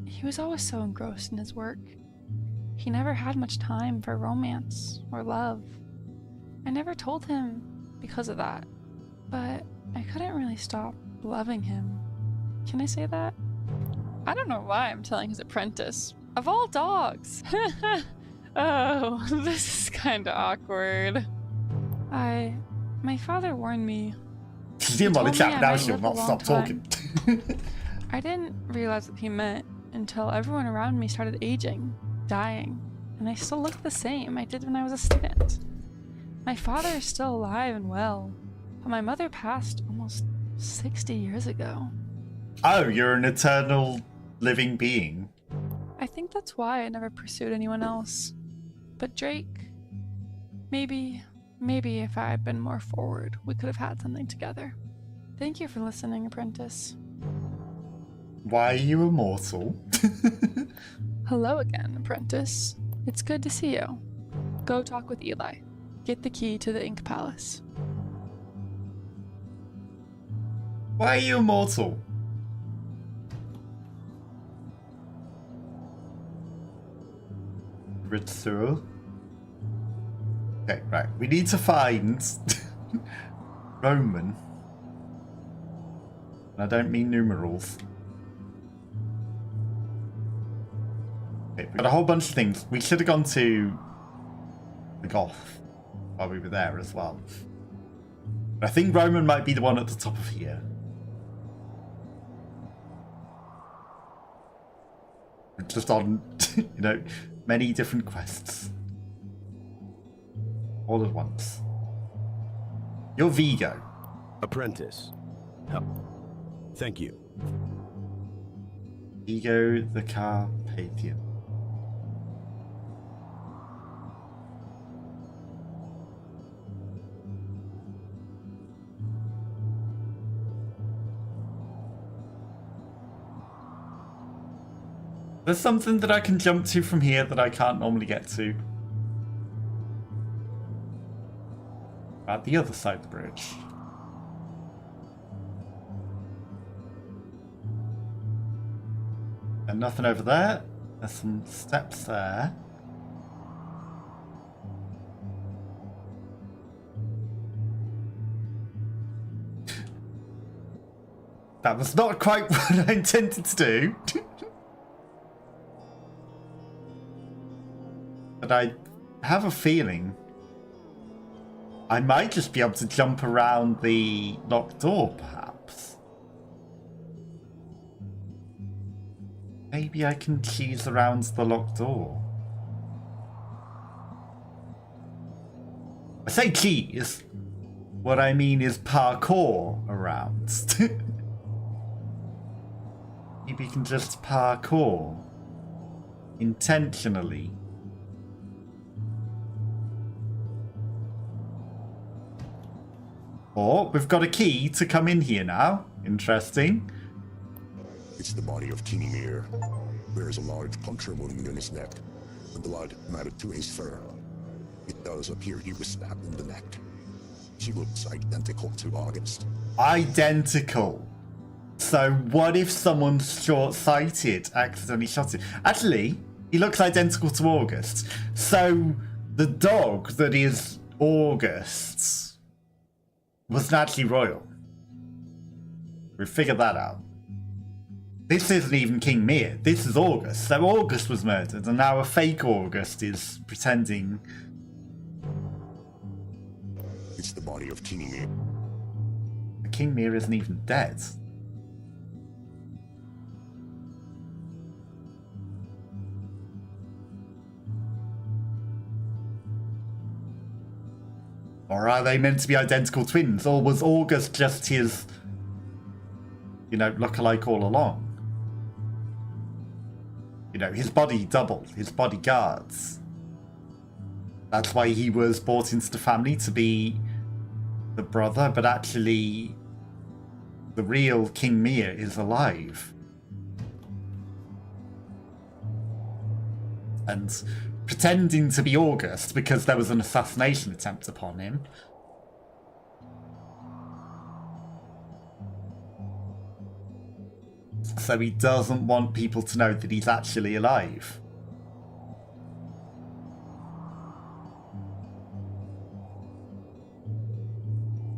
he was always so engrossed in his work. He never had much time for romance or love. I never told him because of that, but I couldn't really stop loving him. Can I say that? I don't know why I'm telling his apprentice. Of all dogs! Oh, this is kinda awkward. My father warned me. She's in by the chat now, she'll not stop talking. I didn't realize what he meant until everyone around me started aging, dying, and I still looked the same I did when I was a student. My father is still alive and well, but my mother passed almost 60 years ago. Oh, you're an eternal living being. I think that's why I never pursued anyone else. But Drake, maybe if I had been more forward, we could have had something together. Thank you for listening, apprentice. Why are you immortal? Hello again, apprentice. It's good to see you. Go talk with Eli. Get the key to the Ink Palace. Why are you immortal? Ritsu. Okay, right. We need to find Roman. And I don't mean numerals. Okay, we've got a whole bunch of things. We should have gone to the Goth while we were there as well. But I think Roman might be the one at the top of here. We're just on, many different quests. All at once. You're Vigo. Apprentice. Thank you. Vigo the Carpathian. There's something that I can jump to from here that I can't normally get to. At the other side of the bridge. And nothing over there. There's some steps there. That was not quite what I intended to do. But I have a feeling I might just be able to jump around the locked door, perhaps. Maybe I can cheese around the locked door. I say cheese. What I mean is parkour around. Maybe you can just parkour intentionally. Oh, we've got a key to come in here now. Interesting. It's the body of King Ymir. There's a large puncture wound in his neck. The blood matted to his fur. It does appear he was stabbed in the neck. She looks identical to August. Identical. So what if someone's short-sighted accidentally shot him? Actually, he looks identical to August. So the dog that is August's wasn't actually royal. We figured that out. This isn't even King Mir. This is August. So August was murdered, and now a fake August is pretending It's the body of King Mir. King Mir isn't even dead. Or are they meant to be identical twins? Or was August just his, you know, lookalike all along? You know, his body doubled, his bodyguards. That's why he was brought into the family to be the brother, but actually the real King Mir is alive. And pretending to be August because there was an assassination attempt upon him. So he doesn't want people to know that he's actually alive.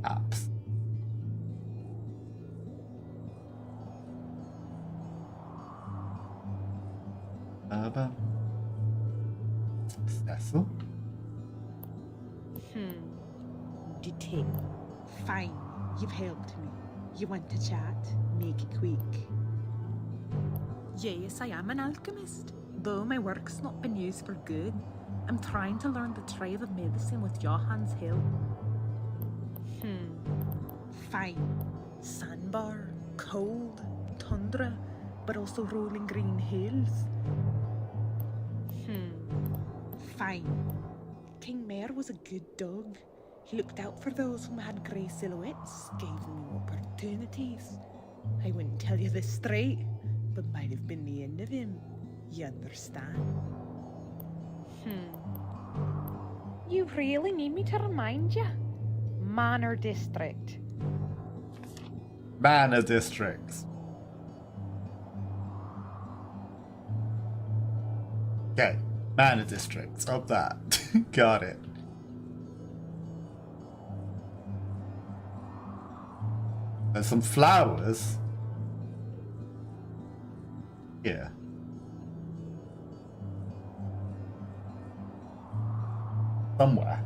Apps. Cecil? Detect. Fine. You've helped me. You want to chat? Make it quick. Yes, I am an alchemist. Though my work's not been used for good, I'm trying to learn the trade of medicine with Johan's help. Fine. Sandbar, cold, tundra, but also rolling green hills. Fine. King Mir was a good dog. He looked out for those whom had grey silhouettes, gave them opportunities. I wouldn't tell you this straight, but might have been the end of him. You understand? You really need me to remind you? Manor District. Manor District. Okay, Manor District. Up that. Got it. There's some flowers. Yeah. Somewhere.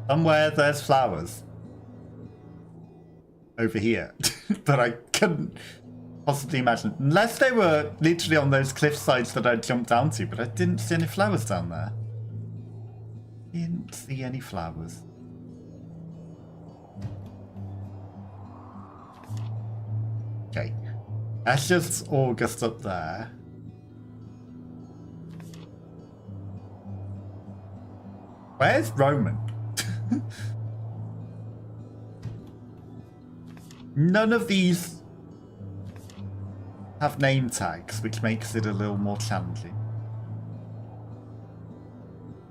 Somewhere there's flowers. Over here. But I couldn't possibly imagine. Unless they were literally on those cliff sides that I jumped down to, but I didn't see any flowers down there. Didn't see any flowers. Okay. That's just August up there. Where's Roman? None of these have name tags, which makes it a little more challenging.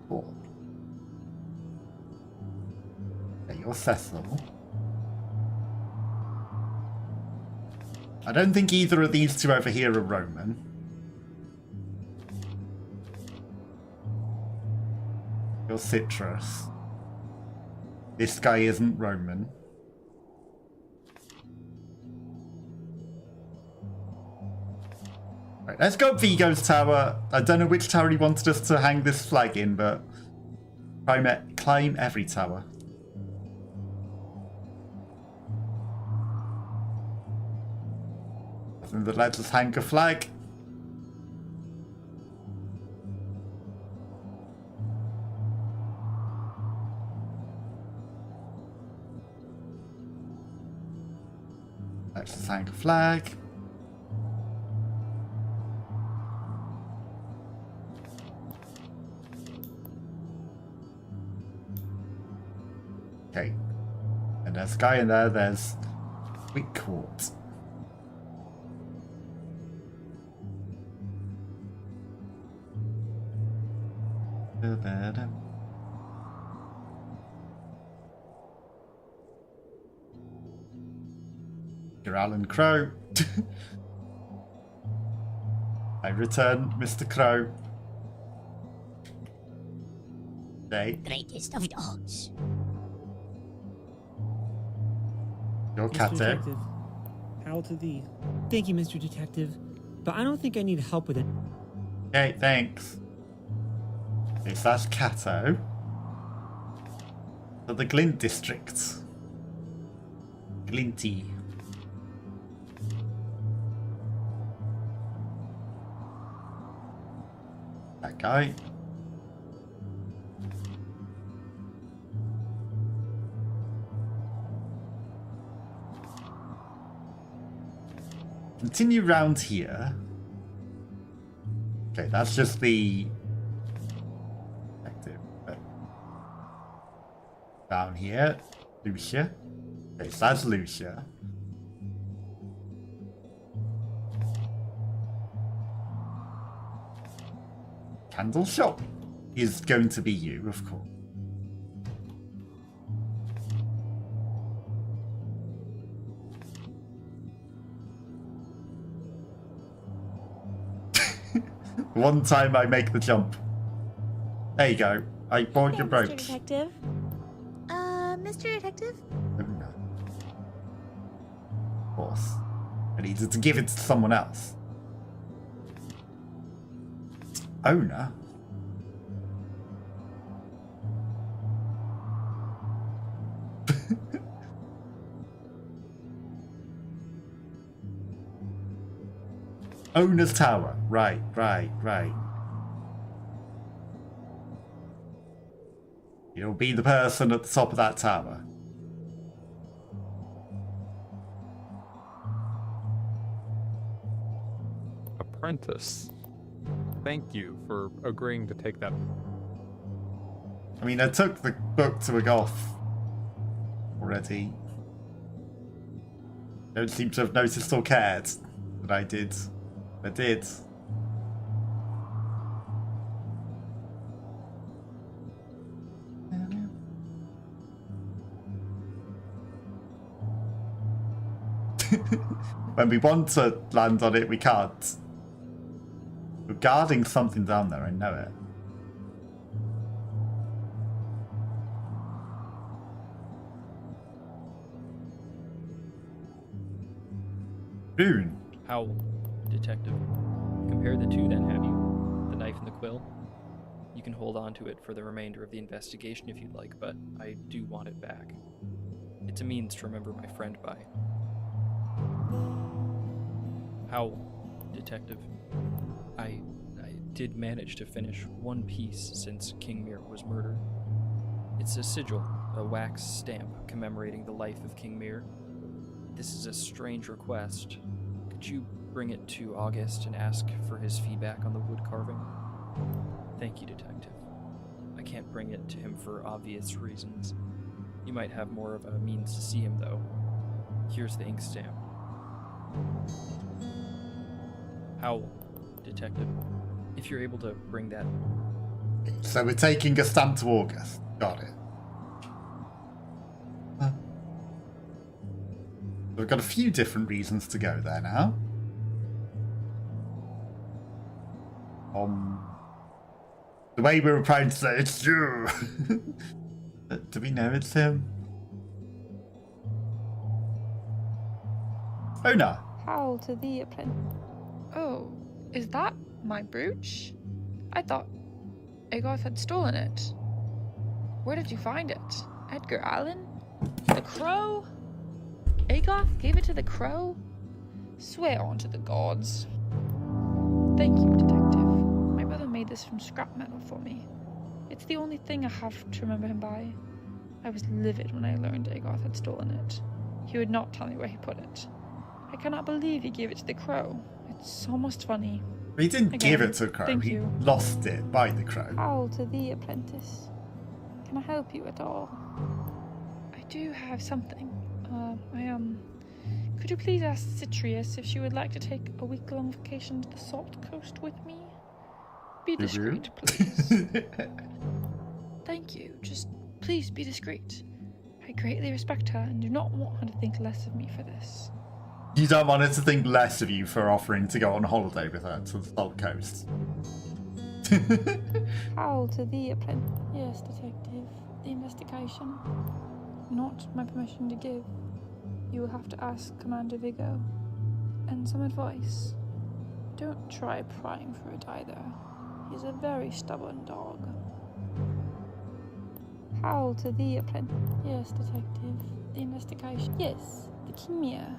Cool. Okay, you're Cecil. I don't think either of these two over here are Roman. You're Citrus. This guy isn't Roman. Right, let's go up Vigo's tower. I don't know which tower he wanted us to hang this flag in, but climb every tower. Nothing that lets us hang a flag. Let's just hang a flag. Okay. And there's a guy in there, there's weak quartz. You're Alan Crow. I return, Mr. Crow. Day. Greatest of dogs. Your cat there. Detective, how How to thee. Thank you, Mr. Detective, but I don't think I need help with it. Okay, thanks. Okay, so that's Cato. So the Glint District. Glinty. That guy. Continue round here. Okay, that's just the detective. Down here, Lucia. Okay, so that's Lucia. Candle shop is going to be you, of course. One time I make the jump. There you go. I bought your brooch. Mr. Detective. Mr. Detective? Oh, no. Of course. I needed to give it to someone else. Owner? Owner's Tower. Right. You'll be the person at the top of that tower. Apprentice. Thank you for agreeing to take that. I mean, I took the book to a goth already. Don't seem to have noticed or cared that I did. I did. When we want to land on it, we can't. We're guarding something down there, I know it. Boone. How, Detective? Compare the two then, have you? The knife and the quill? You can hold on to it for the remainder of the investigation if you'd like, but I do want it back. It's a means to remember my friend by. How, Detective? I did manage to finish one piece since King Mir was murdered. It's a sigil, a wax stamp commemorating the life of King Mir. This is a strange request. Could you bring it to August and ask for his feedback on the wood carving? Thank you, Detective. I can't bring it to him for obvious reasons. You might have more of a means to see him, though. Here's the ink stamp. How, Detective? If you're able to bring that... So we're taking a stamp to August. Got it. We've got a few different reasons to go there now. The way we were trying to say it's you. Do we know it's him? Oh no. How to thee, apprentice. Oh, is that my brooch? I thought Agoth had stolen it. Where did you find it? Edgar Allan? The crow? Agoth gave it to the crow? Swear on to the gods. Thank you, Detective. My brother made this from scrap metal for me. It's the only thing I have to remember him by. I was livid when I learned Agoth had stolen it. He would not tell me where he put it. I cannot believe he gave it to the crow. It's almost funny. He didn't give it to the crow. He lost it by the crow. How to thee, apprentice. Can I help you at all? I do have something. Could you please ask Citrius if she would like to take a week-long vacation to the Salt Coast with me? Be discreet, please. Thank you. Just please be discreet. I greatly respect her and do not want her to think less of me for this. You don't want her to think less of you for offering to go on holiday with her to the Salt Coast. How to thee, apprentice? Yes, detective. The investigation. Not my permission to give. You will have to ask Commander Vigo. and some advice. Don't try prying for it either. He's a very stubborn dog. Howl to the apprentice. Yes, detective. The investigation. Yes, the Kimia.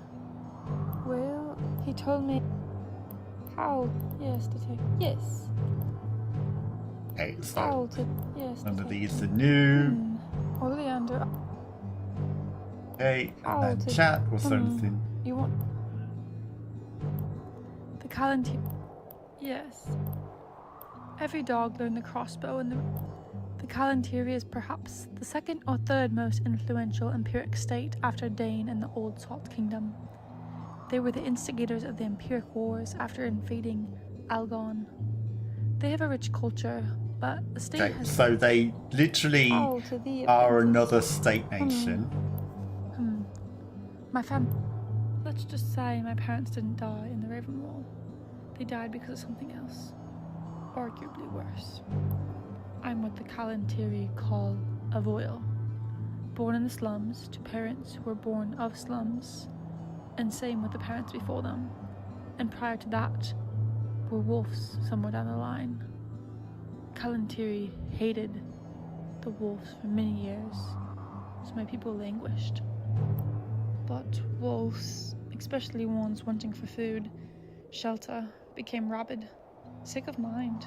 Well, he told me. Howl. Yes, detective. Yes. Okay, Howl so to. Yes, none of detective. these are new. Oleander. Okay, Howl and then to. chat or something. You want. The Callantir. Yes. Every dog learned the crossbow and the Calantiri is perhaps the second or third most influential empiric state after Dane and the Old Salt Kingdom. They were the instigators of the empiric wars after invading Algon. They have a rich culture, but the state Okay, has... so they literally Howl to the are apprentice. another state nation. My Let's just say my parents didn't die in the Raven Wall. They died because of something else. Arguably worse. I'm what the Calantiri call a voyal. Born in the slums to parents who were born of slums, and same with the parents before them. And prior to that, were wolves somewhere down the line. Calantiri hated the wolves for many years, so my people languished. But wolves, especially ones wanting for food, shelter, became rabid, sick of mind.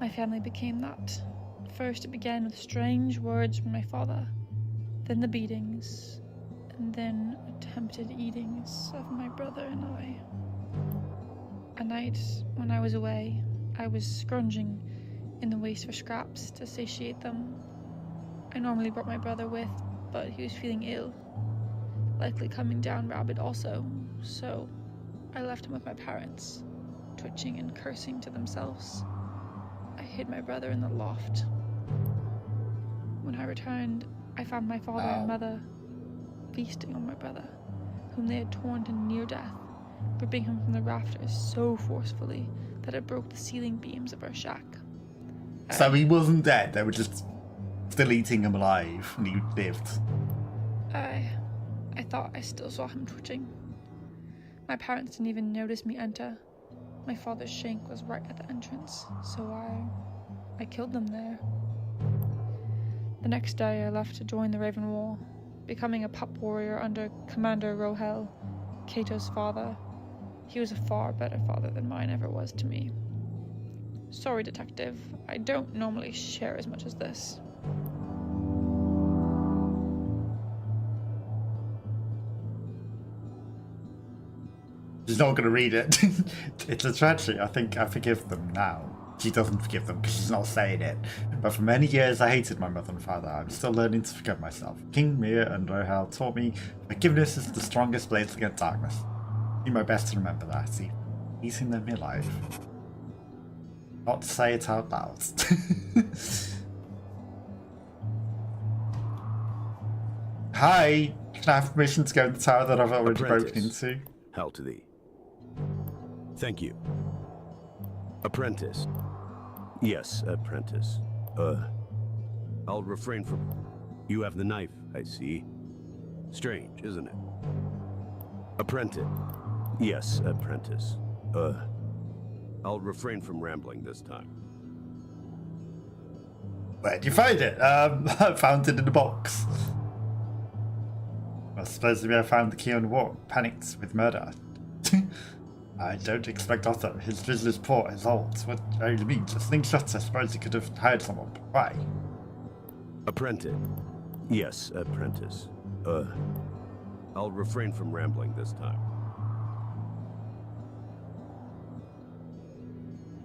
My family became that. First it began with strange words from my father, then the beatings, and then attempted eatings of my brother and I. A night when I was away, I was scrounging in the waste for scraps to satiate them. I normally brought my brother with, but he was feeling ill, likely coming down rabid also, so I left him with my parents, twitching and cursing to themselves. I hid my brother in the loft. When I returned, I found my father and mother feasting on my brother, whom they had torn to near death, ripping him from the rafters so forcefully that it broke the ceiling beams of our shack. So he wasn't dead, they were just still eating him alive, and he lived. I thought I still saw him twitching. My parents didn't even notice me enter. My father's shank was right at the entrance, so I killed them there. The next day I left to join the Raven Wall, becoming a pup warrior under Commander Rohel, Cato's father. He was a far better father than mine ever was to me. Sorry, detective, I don't normally share as much as this. She's not going to read it. It's a tragedy. I think I forgive them now. She doesn't forgive them because she's not saying it. But for many years I hated my mother and father. I'm still learning to forgive myself. King Mir and Rohel taught me forgiveness is the strongest blade against darkness. Do my best to remember that. See, eating them alive. Not to say it out loud. Hi! Can I have permission to go in the tower that I've already broken into? Hell to thee. Thank you. Apprentice. Yes, apprentice. I'll refrain from... You have the knife, I see. Strange, isn't it? Apprentice. Yes, apprentice. I'll refrain from rambling this time. Where'd you find it? I found it in a box. Well, supposedly I found the key on the wall. Panicked with murder. I don't expect Otto. His business poor, his old. What do you mean? Just slingshot, I suppose he could have hired someone. But why? Apprentice. Yes, apprentice. I'll refrain from rambling this time.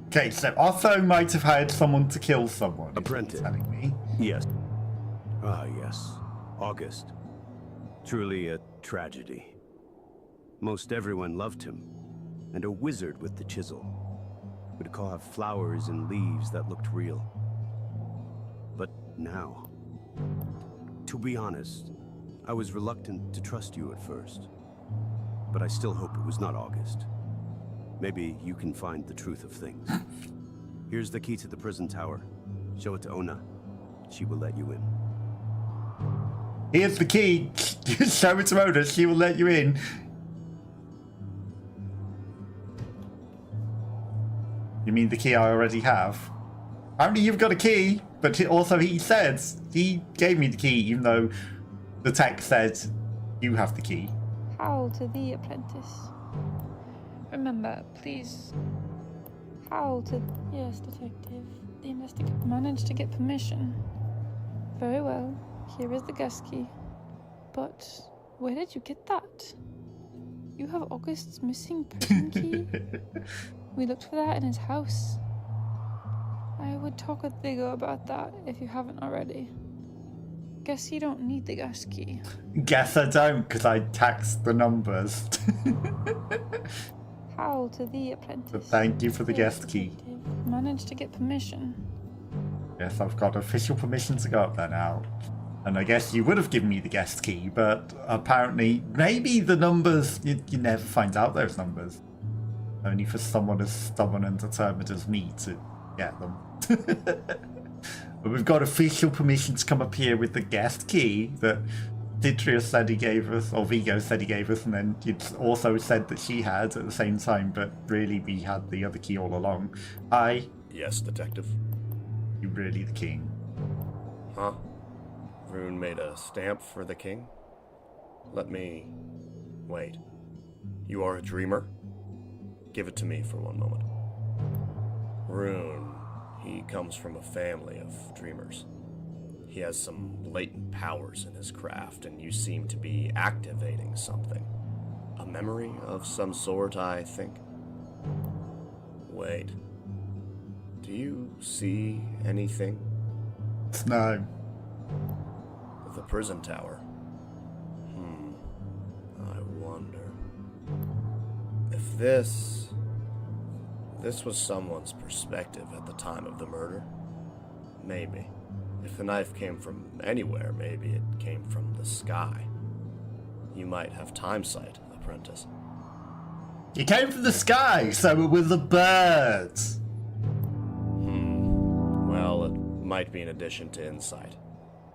Okay, so Otto might have hired someone to kill someone. Apprentice. Telling me. Yes. Ah, yes. August. Truly a tragedy. Most everyone loved him, and a wizard with the chisel. Would carve flowers and leaves that looked real. But now, to be honest, I was reluctant to trust you at first. But I still hope it was not August. Maybe you can find the truth of things. Here's the key to the prison tower. Show it to Ona. She will let you in. Here's the key. Show it to Ona. She will let you in. mean the key I already have? Apparently you've got a key, but also he says he gave me the key, even though the text said you have the key. Howl to thee, apprentice. Remember, please. Howl to... Yes, detective. The investigator managed to get permission. Very well. Here is the guest key. But where did you get that? You have August's missing prison key? We looked for that in his house. I would talk with Doggo about that if you haven't already. Guess you don't need the guest key. Guess I don't, because I taxed the numbers. Howl to thee, apprentice. But thank you for the guest key. Managed to get permission. Yes, I've got official permission to go up there now. And I guess you would have given me the guest key, but apparently, maybe the numbers, you never find out those numbers. Only for someone as stubborn and determined as me to get them. But we've got official permission to come up here with the guest key that Ditria said he gave us, or Vigo said he gave us, and then it's also said that she had at the same time, but really we had the other key all along. Yes, detective. You really the king? Huh? Rune made a stamp for the king? Let me... Wait. You are a dreamer? Give it to me for one moment. Rune, he comes from a family of dreamers. He has some latent powers in his craft, and you seem to be activating something. A memory of some sort, I think. Wait. Do you see anything? No. The prison tower. I wonder. If this was someone's perspective at the time of the murder, maybe. If the knife came from anywhere, maybe it came from the sky. You might have time sight, apprentice. It came from the sky, so it was a bird. Well, it might be an addition to insight.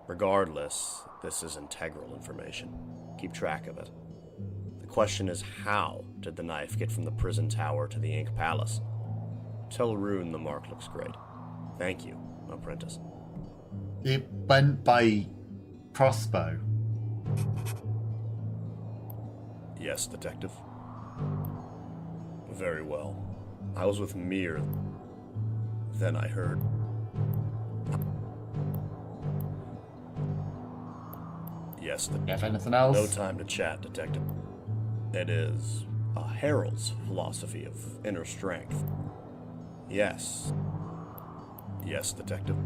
Regardless, this is integral information. Keep track of it. The question is, how did the knife get from the prison tower to the Ink Palace? Tell Rune the mark looks great. Thank you, apprentice. It went by crossbow. Yes, detective. Very well. I was with Mir. Then I heard... Yes, you have anything else? No time to chat, detective. It is a herald's philosophy of inner strength. Yes. Yes, detective.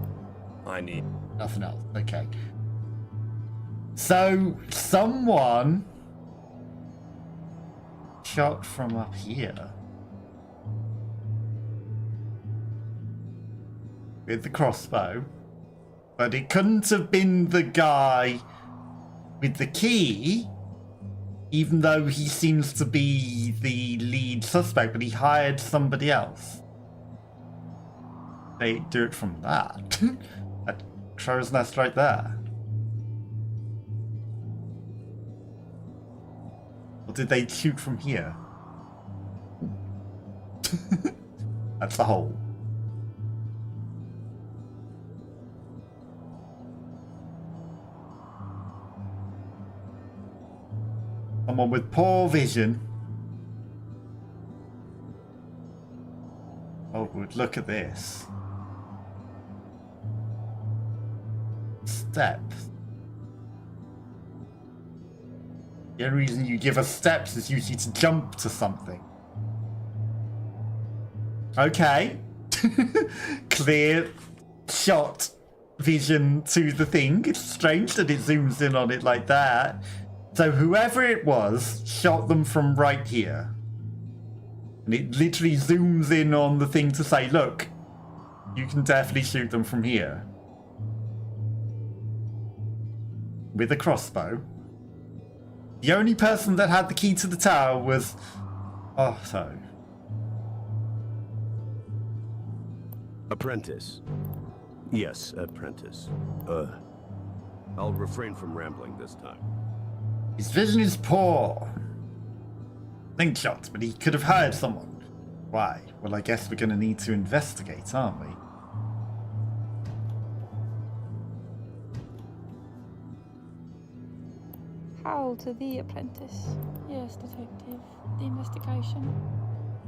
I need... Nothing else. Okay. So, someone shot from up here with the crossbow, but it couldn't have been the guy with the key, even though he seems to be the lead suspect, but he hired somebody else. They do it from that. That crow's nest right there. Or did they shoot from here? That's the hole. Someone with poor vision. Oh, good. Look at this. Steps. The only reason you give us steps is usually to jump to something. Okay. Clear shot vision to the thing. It's strange that it zooms in on it like that. So whoever it was shot them from right here. And it literally zooms in on the thing to say, look, you can definitely shoot them from here. With a crossbow. The only person that had the key to the tower was... Oh, so... Apprentice. Yes, apprentice. I'll refrain from rambling this time. His vision is poor. Think shots, but he could have hired someone. Why? Well, I guess we're going to need to investigate, aren't we? How to the apprentice? Yes, detective. The investigation.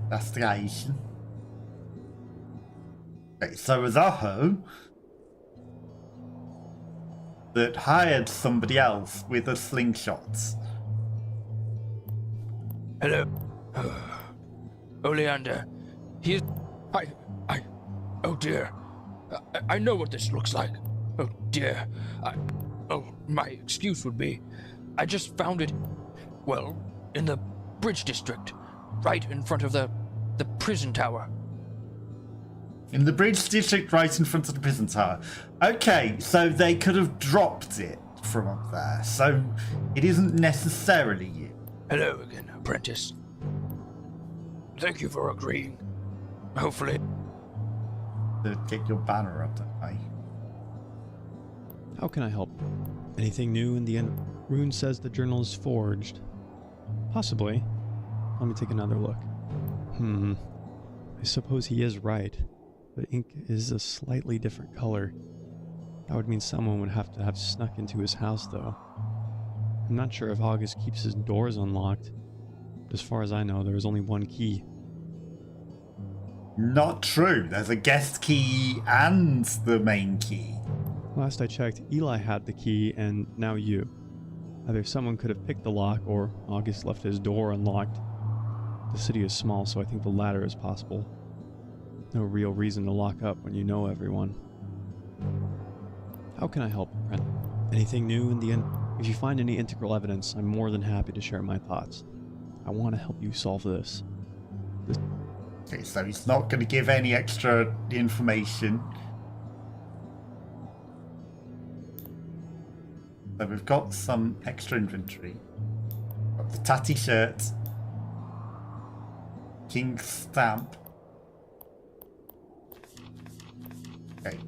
Investigation. Okay, so was Aho that hired somebody else with a slingshot. Hello. Oleander. He is... Oh dear. I know what this looks like. Oh dear. My excuse would be, I just found it, well, in the bridge district, right in front of the prison tower. In the bridge district right in front of the prison tower. Okay, so they could have dropped it from up there, so it isn't necessarily you. Hello again, apprentice. Thank you for agreeing. Hopefully... To get your banner up, don't I? How can I help? Anything new in the end? Rune says the journal is forged. Possibly. Let me take another look. I suppose he is right. The ink is a slightly different color. That would mean someone would have to have snuck into his house, though. I'm not sure if August keeps his doors unlocked. But as far as I know, there is only one key. Not true. There's a guest key and the main key. Last I checked, Eli had the key, and now you. Either someone could have picked the lock, or August left his door unlocked. The city is small, so I think the latter is possible. No real reason to lock up when you know everyone. How can I help, Brent? Anything new in the end? If you find any integral evidence, I'm more than happy to share my thoughts. I want to help you solve this. Okay, so he's not going to give any extra information. So we've got some extra inventory. Got the tatty shirt. King's stamp. Okay.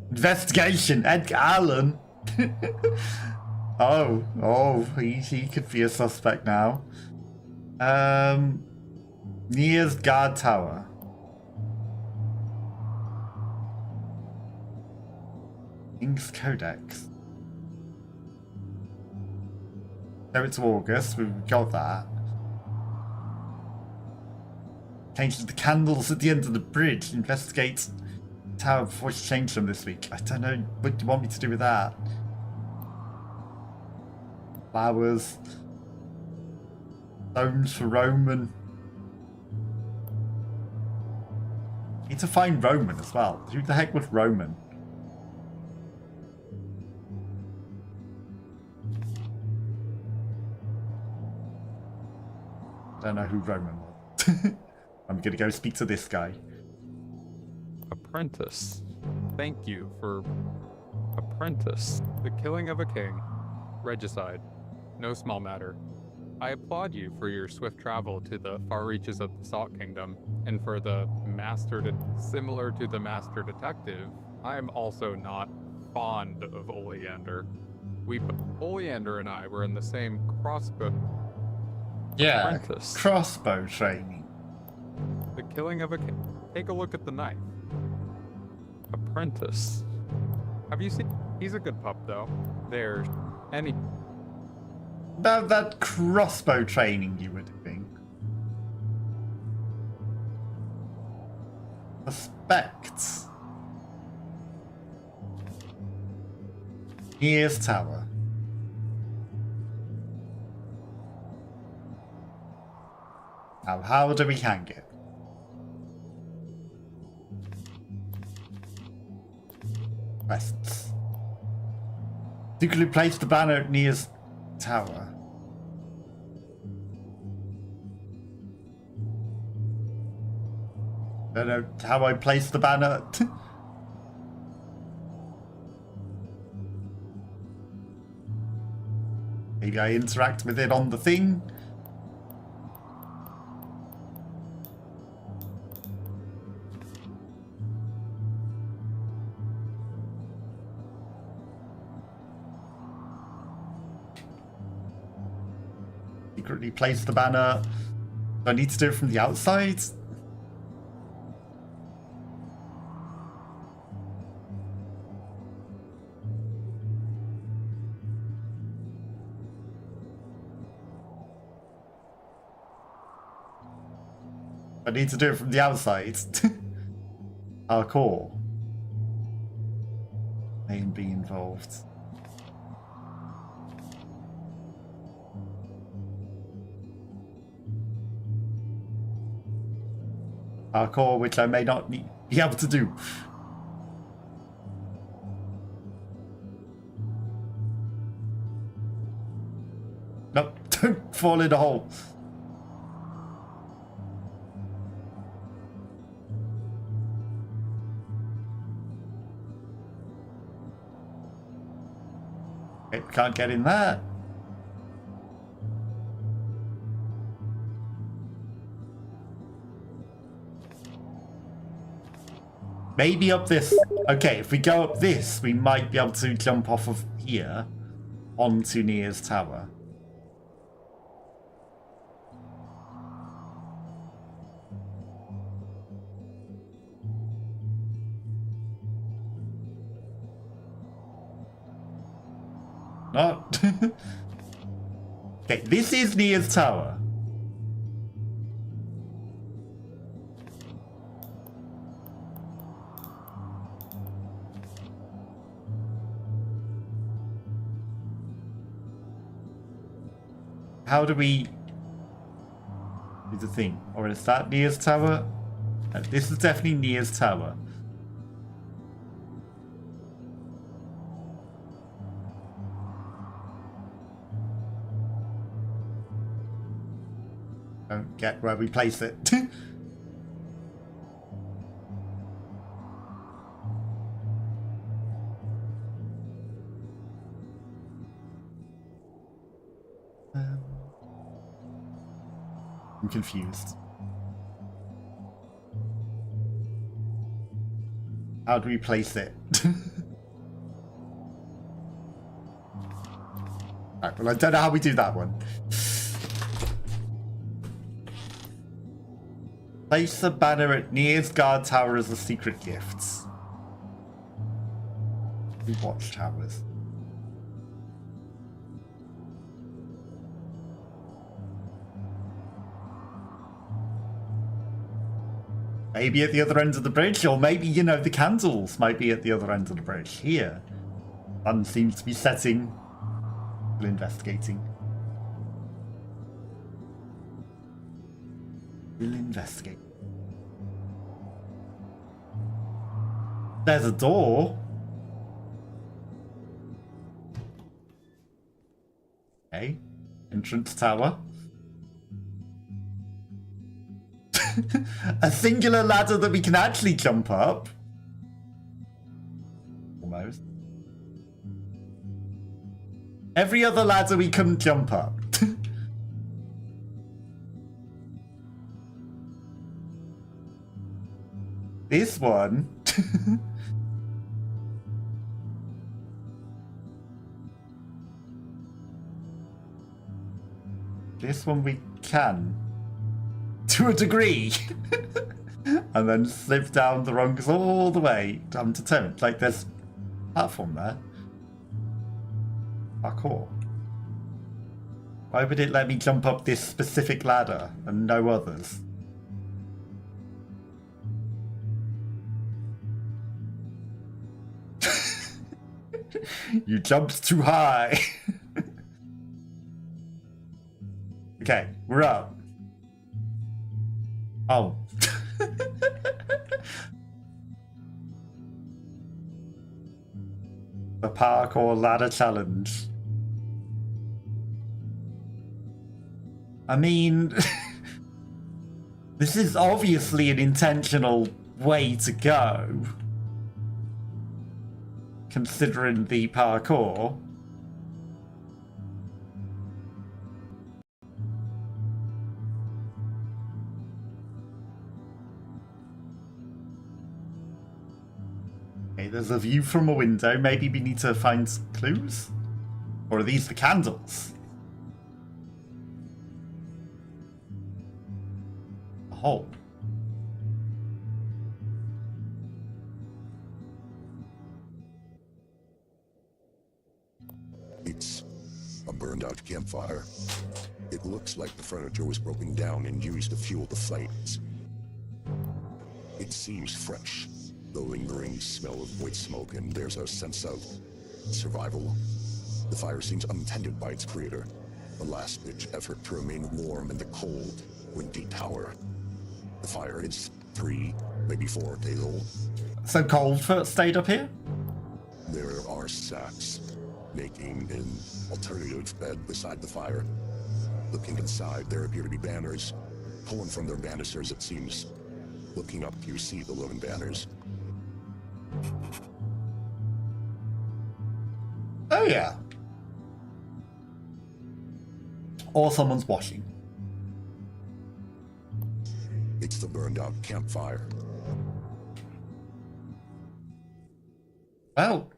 Investigation! Edgar Allen! he could be a suspect now. Nia's guard tower. King's Codex. So it's August, we've got that. Changes the candles at the end of the bridge. Investigate tower before she changed them this week. I don't know, what do you want me to do with that? Flowers. Stones for Roman. Need to find Roman as well. Who the heck was Roman? I don't know who Roman was. I'm gonna go speak to this guy. Apprentice. Thank you for... Apprentice. The killing of a king. Regicide. No small matter. I applaud you for your swift travel to the far reaches of the Salt Kingdom, and for the similar to the Master Detective, I am also not fond of Oleander. Oleander and I were in the same crossbow... Yeah, apprentice. Crossbow training. The killing of a king. Take a look at the knife. Apprentice. Have you seen... He's a good pup, though. There's any... About that crossbow training you were doing. Suspects. Here's tower. Now, how do we hang it? Quests. Secretly place the banner at Nia's tower. Don't know how I place the banner. Maybe I interact with it on the thing. Secretly place the banner. Do I need to do it from the outside? I need to do it from the outside. Parkour. A and B involved. Parkour, which I may not be able to do. Nope, don't fall in a hole. Okay, can't get in there. Maybe up this. Okay, if we go up this, we might be able to jump off of here onto Nia's tower. No. Okay, this is Nia's tower. How do we do the thing? Or is that Nia's tower? This is definitely Nia's tower. Don't get where we place it. I'm confused. How do we place it? Right, well, I don't know how we do that one. Place a banner at Nia's guard tower as a secret gift. We watchtowers. Maybe at the other end of the bridge, or maybe, you know, the candles might be at the other end of the bridge. Here. Sun seems to be setting. Still investigating. We'll investigate. There's a door. Okay. Entrance tower. A singular ladder that we can actually jump up. Almost. Every other ladder we couldn't jump up. This one. This one we can. To a degree. And then slip down the rungs all the way. I'm determined. Like, there's a platform there. Parkour. Why would it let me jump up this specific ladder and no others? You jumped too high. Okay, we're up. Oh. The parkour ladder challenge. I mean, this is obviously an intentional way to go, considering the parkour. Okay, there's a view from a window. Maybe we need to find clues? Or are these the candles? A hole. It's a burned out campfire. It looks like the furniture was broken down and used to fuel the flames. It seems fresh. The lingering smell of wood smoke, and there's a sense of survival. The fire seems untended by its creator. A last-ditch effort to remain warm in the cold, windy tower. The fire is 3, maybe 4 days old. So culprit stayed up here? There are sacks, making an alternative bed beside the fire. Looking inside, there appear to be banners. Pulling from their banisters, it seems. Looking up, you see the lone banners. Oh yeah. Or someone's washing. It's the burned out campfire. Well,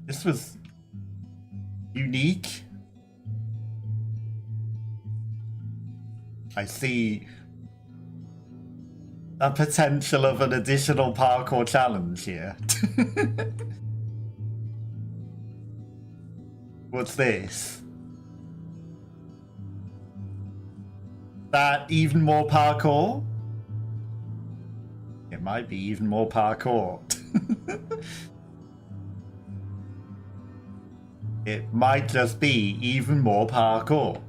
this was unique. I see a potential of an additional parkour challenge here. What's this? That even more parkour? It might be even more parkour. It might just be even more parkour.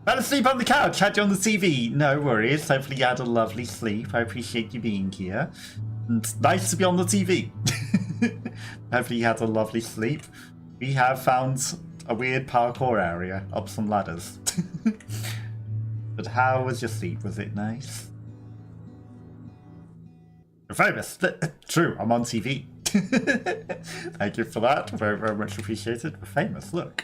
Better sleep on the couch, had you on the TV. No worries, hopefully you had a lovely sleep. I appreciate you being here. And nice to be on the TV. Hopefully you had a lovely sleep. We have found a weird parkour area, up some ladders. But how was your sleep? Was it nice? You're famous. True, I'm on TV. Thank you for that. Very, very much appreciated. We're famous, look.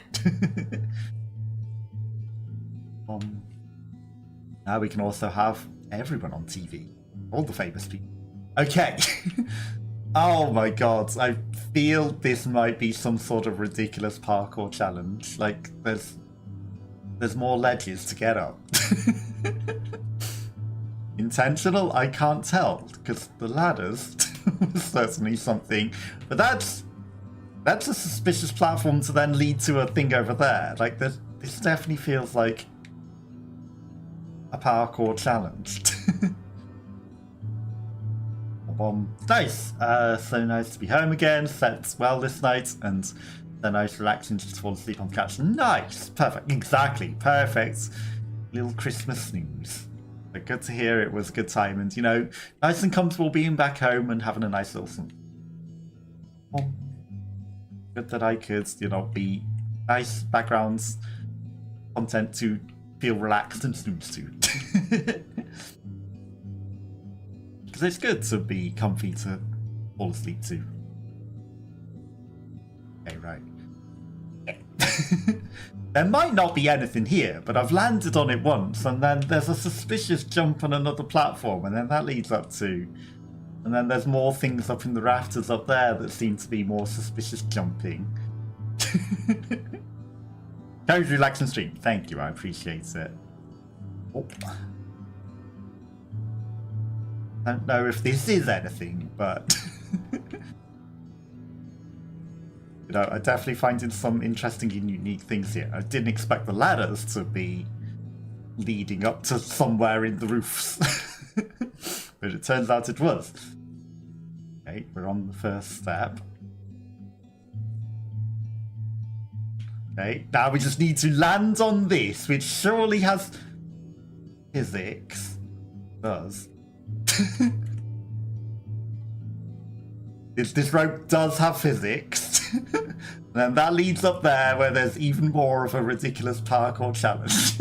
Now we can also have everyone on TV. All the famous people. Okay. Oh my god. I feel this might be some sort of ridiculous parkour challenge. Like, there's more ledges to get up. Intentional? I can't tell, because the ladders was certainly something. But that's a suspicious platform to then lead to a thing over there. Like, this definitely feels like a parkour challenge. Nice. So nice to be home again. Slept well this night, and then nice relaxing just to fall asleep on the couch. Nice. Perfect. Exactly. Perfect. Little Christmas snooze. But good to hear it was a good time, and, you know, nice and comfortable being back home and having a nice little snooze. Good that I could, you know, be nice background content to feel relaxed and snooze to. Because it's good to be comfy to fall asleep to. Okay, right. There might not be anything here, but I've landed on it once, and then there's a suspicious jump on another platform, and then that leads up to... And then there's more things up in the rafters up there that seem to be more suspicious jumping. Don't relax and stream. Thank you, I appreciate it. Oh. I don't know if this is anything, but... You know, I definitely finding some interesting and unique things here. I didn't expect the ladders to be leading up to somewhere in the roofs. But it turns out it was. Okay, we're on the first step. Okay, now we just need to land on this, which surely has physics. It does. This rope does have physics. And that leads up there where there's even more of a ridiculous parkour challenge.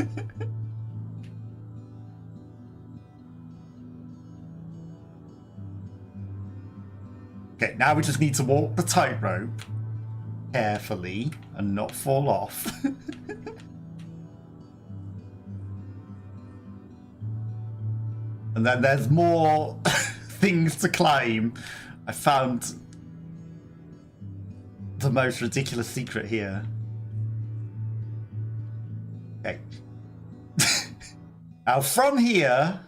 Okay, now we just need to walk the tightrope carefully and not fall off. And then there's more things to climb. I found the most ridiculous secret here. Okay. Now from here,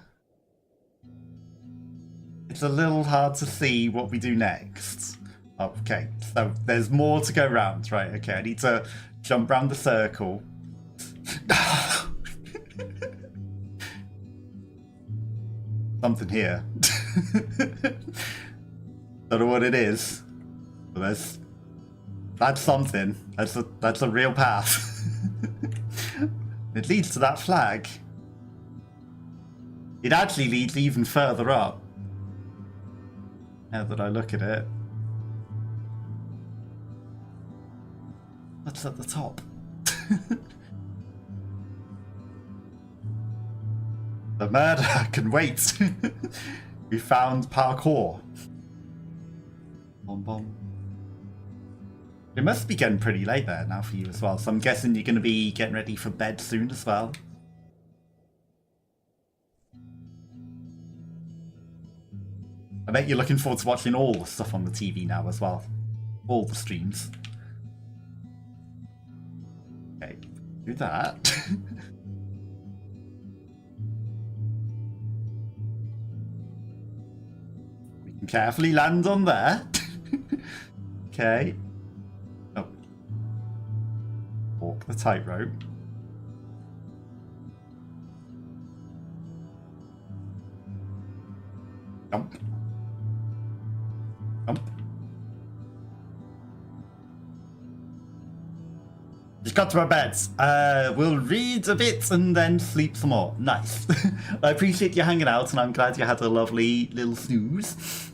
it's a little hard to see what we do next. Okay, so there's more to go round, right? Okay, I need to jump round the circle. something here. Don't know what it is, but that's something. That's a real path. It leads to that flag. It actually leads even further up. Now that I look at it. What's at the top? The murder can wait. We found parkour. Bom bom. It must be getting pretty late there now for you as well, so I'm guessing you're going to be getting ready for bed soon as well. I bet you're looking forward to watching all the stuff on the TV now as well. All the streams. Okay, do that. We can carefully land on there. Okay. Oh. Walk the tightrope. Jump. Jump. Just got to our beds. We'll read a bit and then sleep some more. Nice. I appreciate you hanging out, and I'm glad you had a lovely little snooze.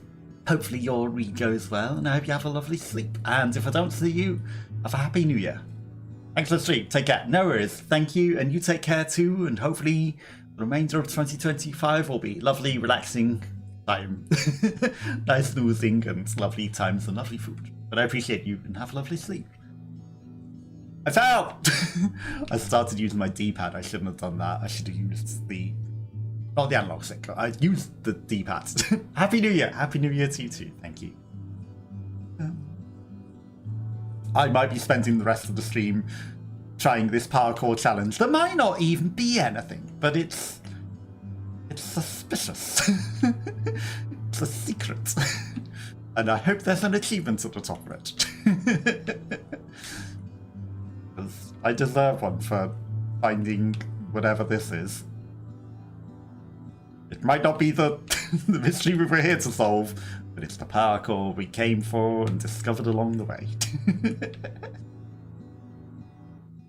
Hopefully your read goes well, and I hope you have a lovely sleep. And if I don't see you, have a happy new year. Thanks for the stream. Take care. No worries. Thank you, and you take care too, and hopefully the remainder of 2025 will be lovely, relaxing time. Nice snoozing and lovely times and lovely food. But I appreciate you, and have a lovely sleep. I fell! I started using my D-pad. I shouldn't have done that. I should have used the... not the analog stick. I used the D-pad. Happy New Year! Happy New Year to you too. Thank you. I might be spending the rest of the stream trying this parkour challenge. There might not even be anything, but it's suspicious. It's a secret. And I hope there's an achievement at the top of it. I deserve one for finding whatever this is. It might not be the mystery we were here to solve, but it's the parkour we came for and discovered along the way.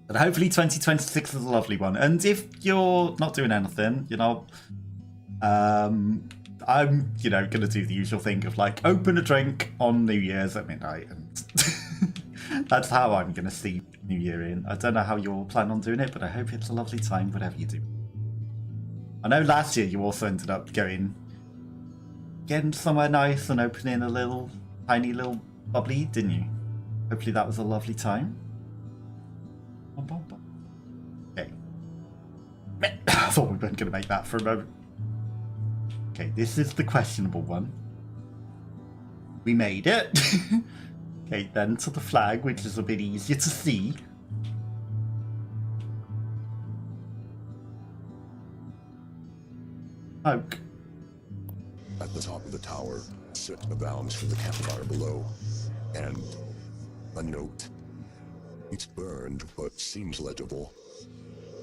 But hopefully 2026 is a lovely one. And if you're not doing anything, you know, I'm, you know, going to do the usual thing of like open a drink on New Year's at midnight, and that's how I'm going to see New Year in. I don't know how you'll plan on doing it, but I hope it's a lovely time, whatever you do. I know last year you also ended up getting somewhere nice and opening a tiny little bubbly, didn't you? Hopefully that was a lovely time. Okay. I thought we weren't going to make that for a moment. Okay, this is the questionable one. We made it. Okay, then to the flag, which is a bit easier to see. Oak. At the top of the tower, sit the bounds for the campfire below, and a note. It's burned, but seems legible.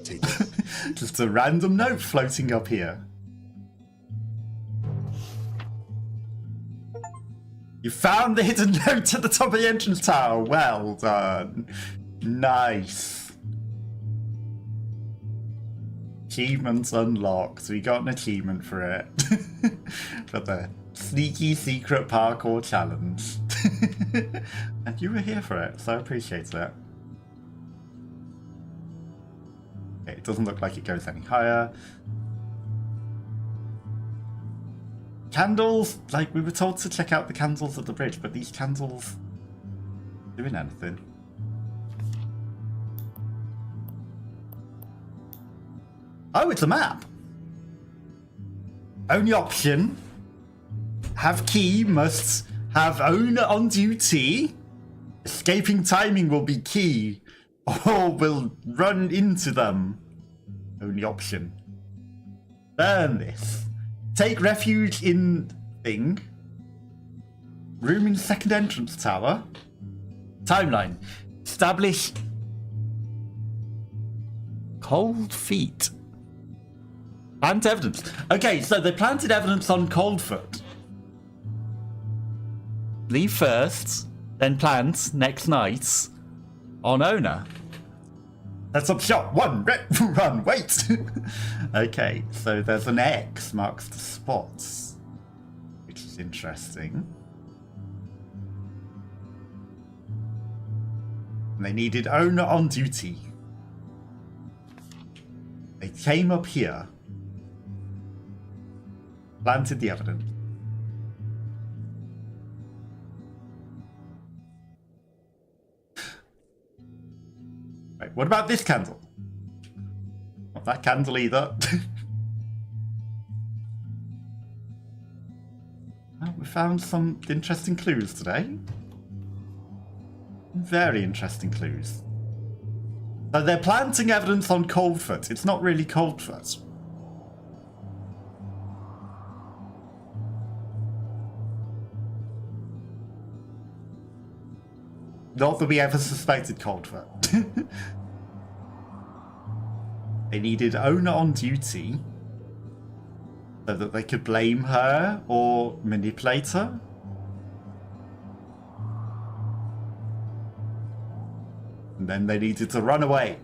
Take it. Just a random note floating up here. You found the hidden note at the top of the entrance tower. Well done. Nice. Achievements unlocked. We got an achievement for it. For the sneaky secret parkour challenge. And you were here for it, so I appreciate it. Okay, it doesn't look like it goes any higher. Candles, like we were told to check out the candles at the bridge, but these candles aren't doing anything. Oh, it's a map. Only option. Have key, must have owner on duty. Escaping timing will be key, or will run into them. Only option. Burn this. Take refuge in thing. Room in second entrance tower. Timeline. Establish cold feet. Plant evidence. Okay, so they planted evidence on Coldfoot. Leave first, then plant next night on owner. That's up shot. Run, wait. Okay, so there's an X marks the spots, which is interesting. And they needed owner on duty. They came up here, planted the evidence. Right, what about this candle? Not that candle either. Well, we found some interesting clues today. Very interesting clues. So they're planting evidence on Coldfoot. It's not really Coldfoot. Not that we ever suspected Coldfoot. They needed owner on duty so that they could blame her or manipulate her. And then they needed to run away.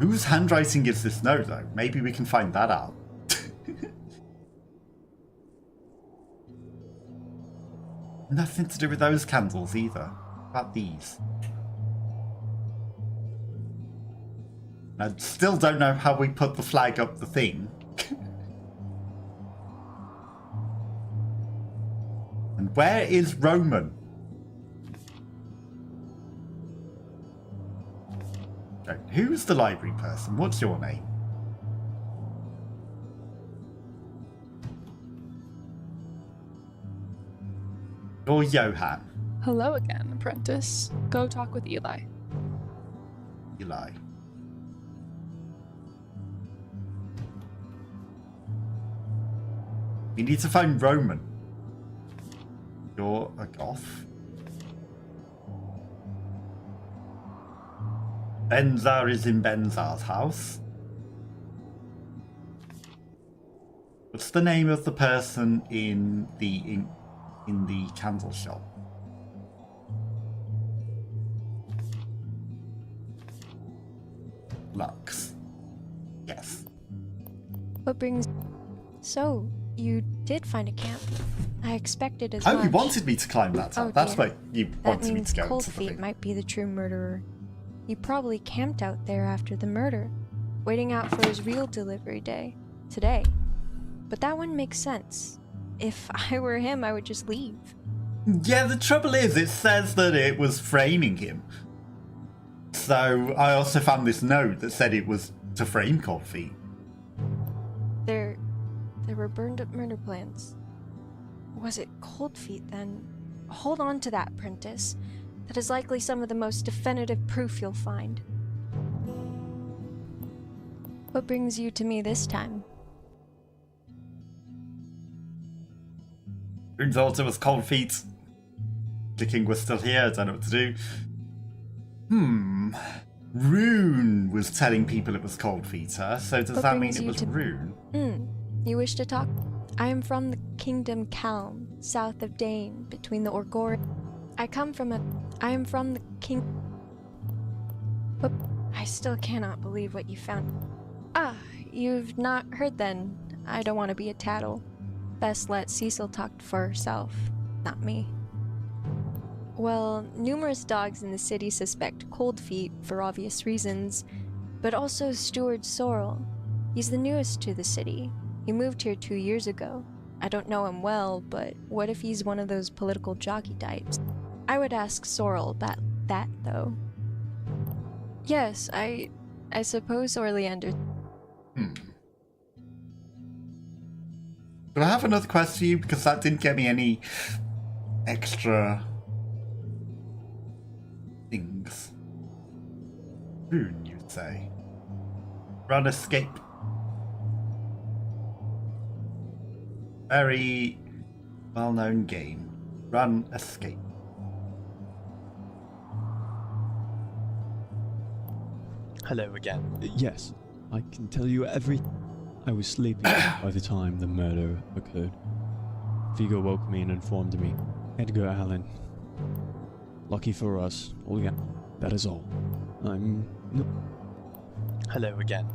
Whose handwriting is this note, though? Maybe we can find that out. Nothing to do with those candles either. What about these? I still don't know how we put the flag up the thing. And where is Roman? Okay, who's the library person? What's your name? Or Johan. Hello again, apprentice. Go talk with Eli. Eli. We need to find Roman. You're a goth. Benzar is in Benzar's house. What's the name of the person in the candle shop? Lux. Yes. What brings... So, you did find a camp. I expected as much. Oh, you wanted me to climb that tower. That's why you wanted me to go Cold to the Feet thing. might be the true murderer. He probably camped out there after the murder, waiting out for his real delivery day, today. But that wouldn't make sense. If I were him, I would just leave. Yeah, the trouble is, it says that it was framing him. So I also found this note that said it was to frame Cold Feet. There were burned up murder plans. Was it Cold Feet then? Hold on to that, Prentice. That is likely some of the most definitive proof you'll find. What brings you to me this time? Rune's altar was Cold Feet. The king was still here, I don't know what to do. Rune was telling people it was Cold Feet, huh? So does that mean it was Rune? You wish to talk? I am from the Kingdom Calm, south of Dane, between the Orgor. I am from the King... But I still cannot believe what you found. Ah, you've not heard then. I don't want to be a tattle. Best let Cecil talk for herself, not me. Well, numerous dogs in the city suspect Cold Feet for obvious reasons, but also Steward Sorrel. He's the newest to the city. He moved here 2 years ago. I don't know him well, but what if he's one of those political jockey types? I would ask Sorrel about that, though. Yes, I suppose Orleander... Do I have another quest for you? Because that didn't get me any extra things. Rune, you'd say. Run, escape. Very well-known game. Run, escape. Hello again. Yes, I can tell you everything. I was sleeping by the time the murder occurred. Vigo woke me and informed me. Edgar Allan. Lucky for us, that is all. Hello again.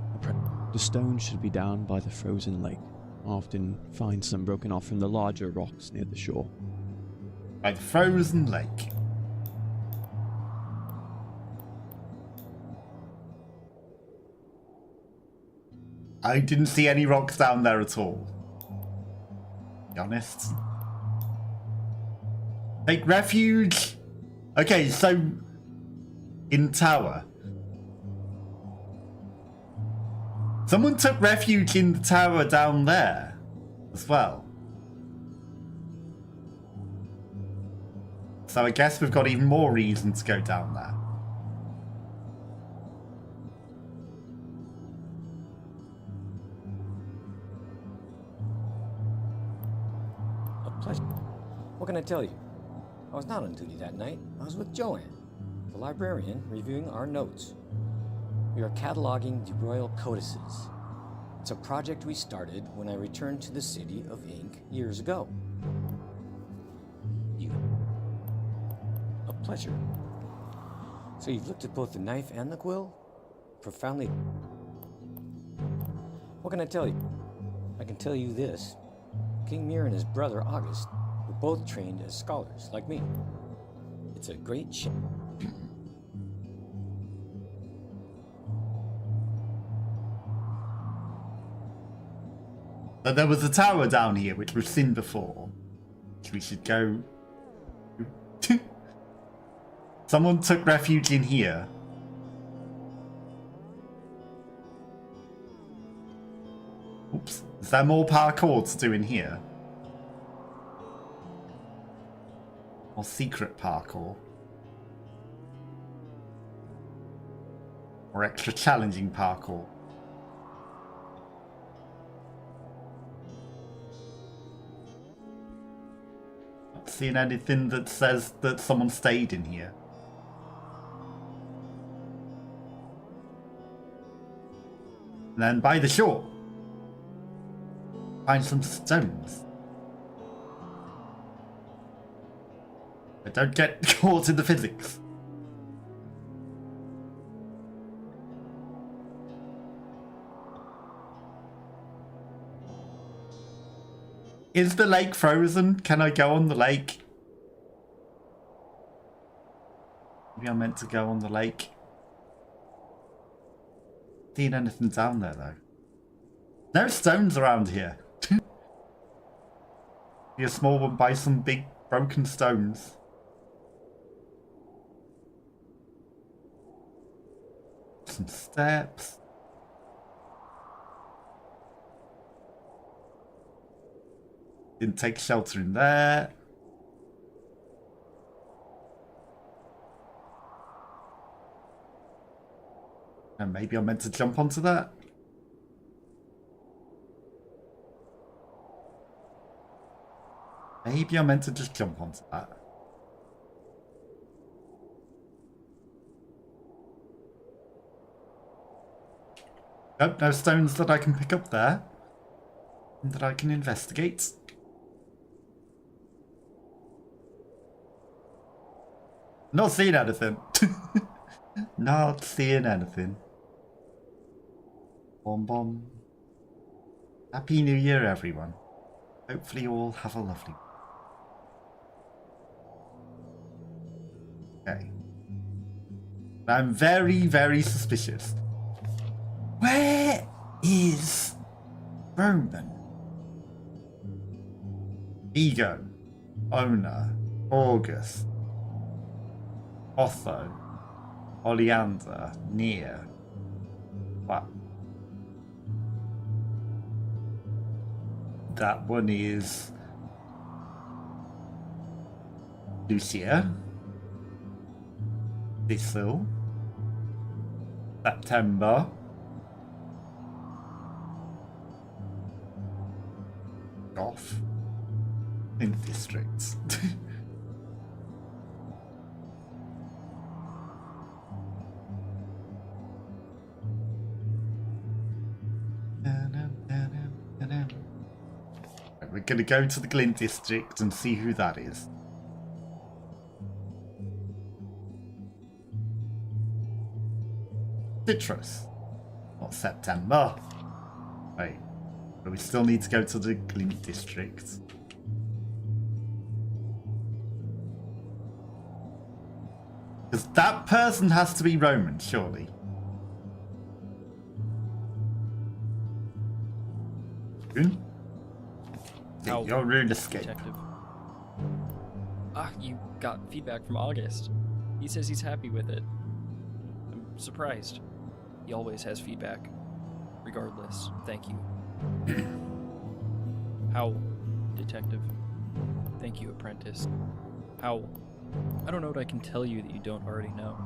The stone should be down by the frozen lake. Often find some broken off from the larger rocks near the shore. By the frozen lake. I didn't see any rocks down there at all. To be honest. Take refuge. Okay, so in tower. Someone took refuge in the tower down there as well. So I guess we've got even more reason to go down there. A pleasure. What can I tell you? I was not on duty that night. I was with Joanne, the librarian, reviewing our notes. We are cataloging the royal codices. It's a project we started when I returned to the city of Ink years ago. A pleasure. So you've looked at both the knife and the quill? Profoundly. What can I tell you? I can tell you this. King Mir and his brother August were both trained as scholars, like me. It's a great shame. But there was a tower down here which we've seen before. Which we should go. Someone took refuge in here. Oops. Is there more parkour to do in here? Or secret parkour? Or extra challenging parkour? Not seeing anything that says that someone stayed in here. And then by the shore, find some stones. But don't get caught in the physics. Is the lake frozen? Can I go on the lake? Maybe I'm meant to go on the lake. Seen anything down there though? No stones around here. Be a small one by some big broken stones. Some steps. Didn't take shelter in there. And maybe I'm meant to jump onto that. Maybe I'm meant to just jump onto that. Nope, no stones that I can pick up there. That I can investigate. Not seeing anything. Not seeing anything. Bomb bomb. Happy New Year, everyone. Hopefully you all have a lovely one. Okay. I'm very, very suspicious. Where is Roman? Ego. Owner. August. Otho. Oleander. Nia. What? That one is Lucia. Thistle. September. Goth. In districts. going to go to the Glint district and see who that is. Citrus. Not September. Wait. But we still need to go to the Glint district. Because that person has to be Roman, surely. Rune? Your rune escape. Detective. Ah, you got feedback from August. He says he's happy with it. I'm surprised. He always has feedback. Regardless, thank you. How, Detective? Thank you, Apprentice. How? I don't know what I can tell you that you don't already know.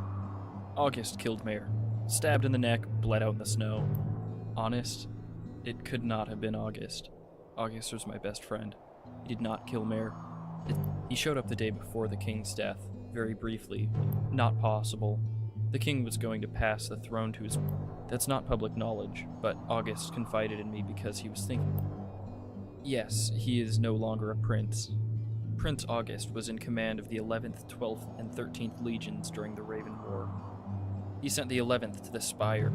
August killed Mayor. Stabbed in the neck, bled out in the snow. Honest, it could not have been August. August was my best friend. He did not kill Mayor. He showed up the day before the king's death, very briefly. Not possible. The king was going to pass the throne to his... That's not public knowledge, but August confided in me because he was thinking... Yes, he is no longer a prince. Prince August was in command of the 11th, 12th, and 13th legions during the Raven War. He sent the 11th to the Spire.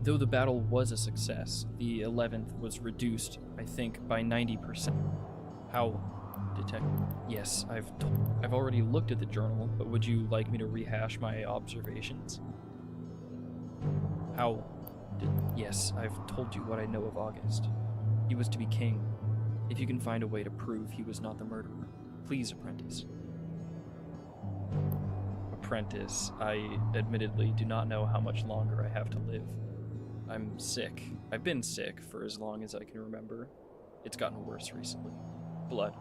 Though the battle was a success, the 11th was reduced, I think, by 90%. How, Detective? Yes, I've already looked at the journal, but would you like me to rehash my observations? How? Yes, I've told you what I know of August. He was to be king. If you can find a way to prove he was not the murderer, please, Apprentice. Apprentice, I admittedly do not know how much longer I have to live. I'm sick. I've been sick for as long as I can remember. It's gotten worse recently. Blood.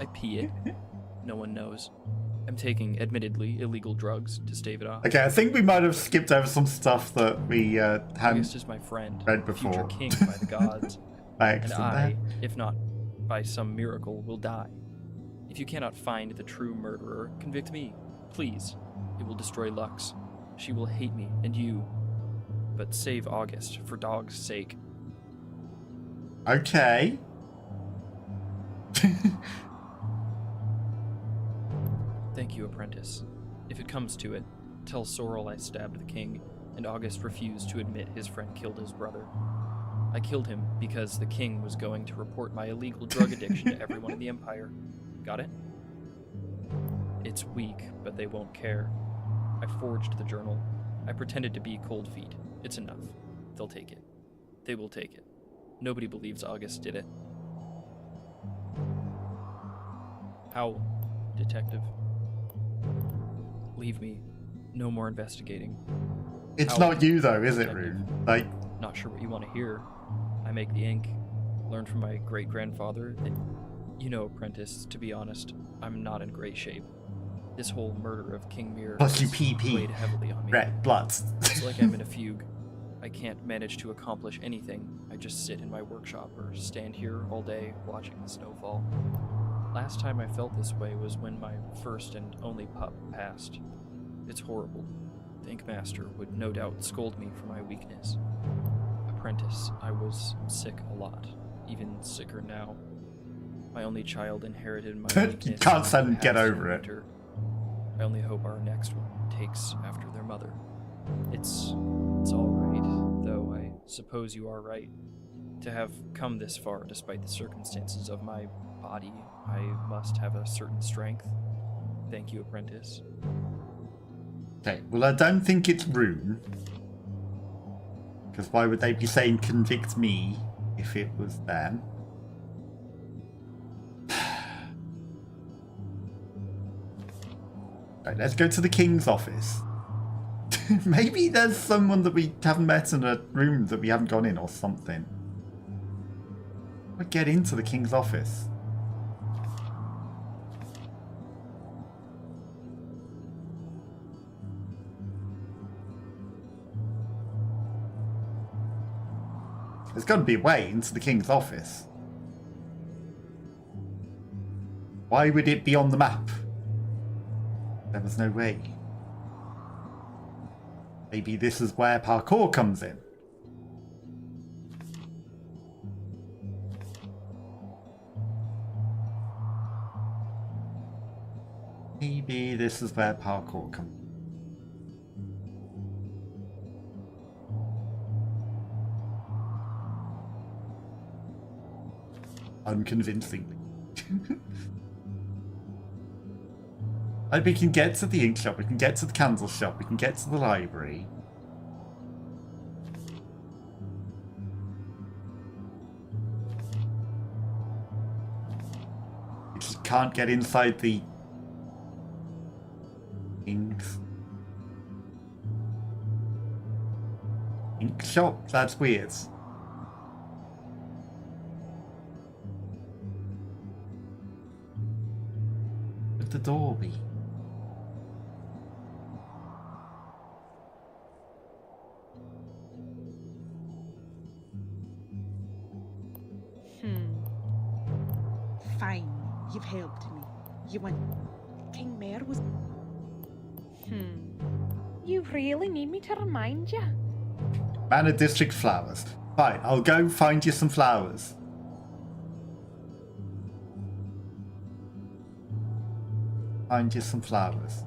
I pee it. No one knows. I'm taking, admittedly, illegal drugs to stave it off. Okay, I think we might have skipped over some stuff that we hadn't August is my friend, read before. future king by the gods. And I, if not by some miracle, will die. If you cannot find the true murderer, convict me, please. It will destroy Lux. She will hate me, and you. But save August, for Dog's sake. Okay. Thank you, Apprentice. If it comes to it, tell Sorrel I stabbed the king, and August refused to admit his friend killed his brother. I killed him because the king was going to report my illegal drug addiction to everyone in the Empire. Got it? It's weak, but they won't care. I forged the journal. I pretended to be Cold Feet. It's enough. They'll take it. They will take it. Nobody believes August did it. How, Detective? Leave me. No more investigating. It's How, not you though, is it, Detective? Rune? Like, not sure what you want to hear. I make the ink. Learned from my great-grandfather that, you know, Apprentice, to be honest, I'm not in great shape. This whole murder of King Mir plus you weighed heavily on me. red blood. It's like I'm in a fugue. I can't manage to accomplish anything. I just sit in my workshop or stand here all day watching the snowfall. Last time I felt this way was when my first and only pup passed. It's horrible. The Ink Master would no doubt scold me for my weakness. Apprentice, I was sick a lot, even sicker now. My only child inherited my weakness. You can't send him get over it. winter. I only hope our next one takes after their mother. It's all right, though I suppose you are right. To have come this far despite the circumstances of my body, I must have a certain strength. Thank you, Apprentice. Okay, well I don't think it's Rune. Because why would they be saying convict me if it was them? Right, let's go to the king's office. Maybe there's someone that we haven't met in a room that we haven't gone in or something. We'll get into the king's office. There's got to be a way into the king's office. Why would it be on the map? There was no way. Maybe this is where parkour comes in. Maybe this is where parkour comes. Unconvincingly. Like, we can get to the ink shop, we can get to the candle shop, we can get to the library. We just can't get inside the ink shop. That's weird. Would the door be? Fine, you've helped me. You win. King Mayor was... You really need me to remind you? Manor District flowers. Fine, I'll go find you some flowers. Find you some flowers.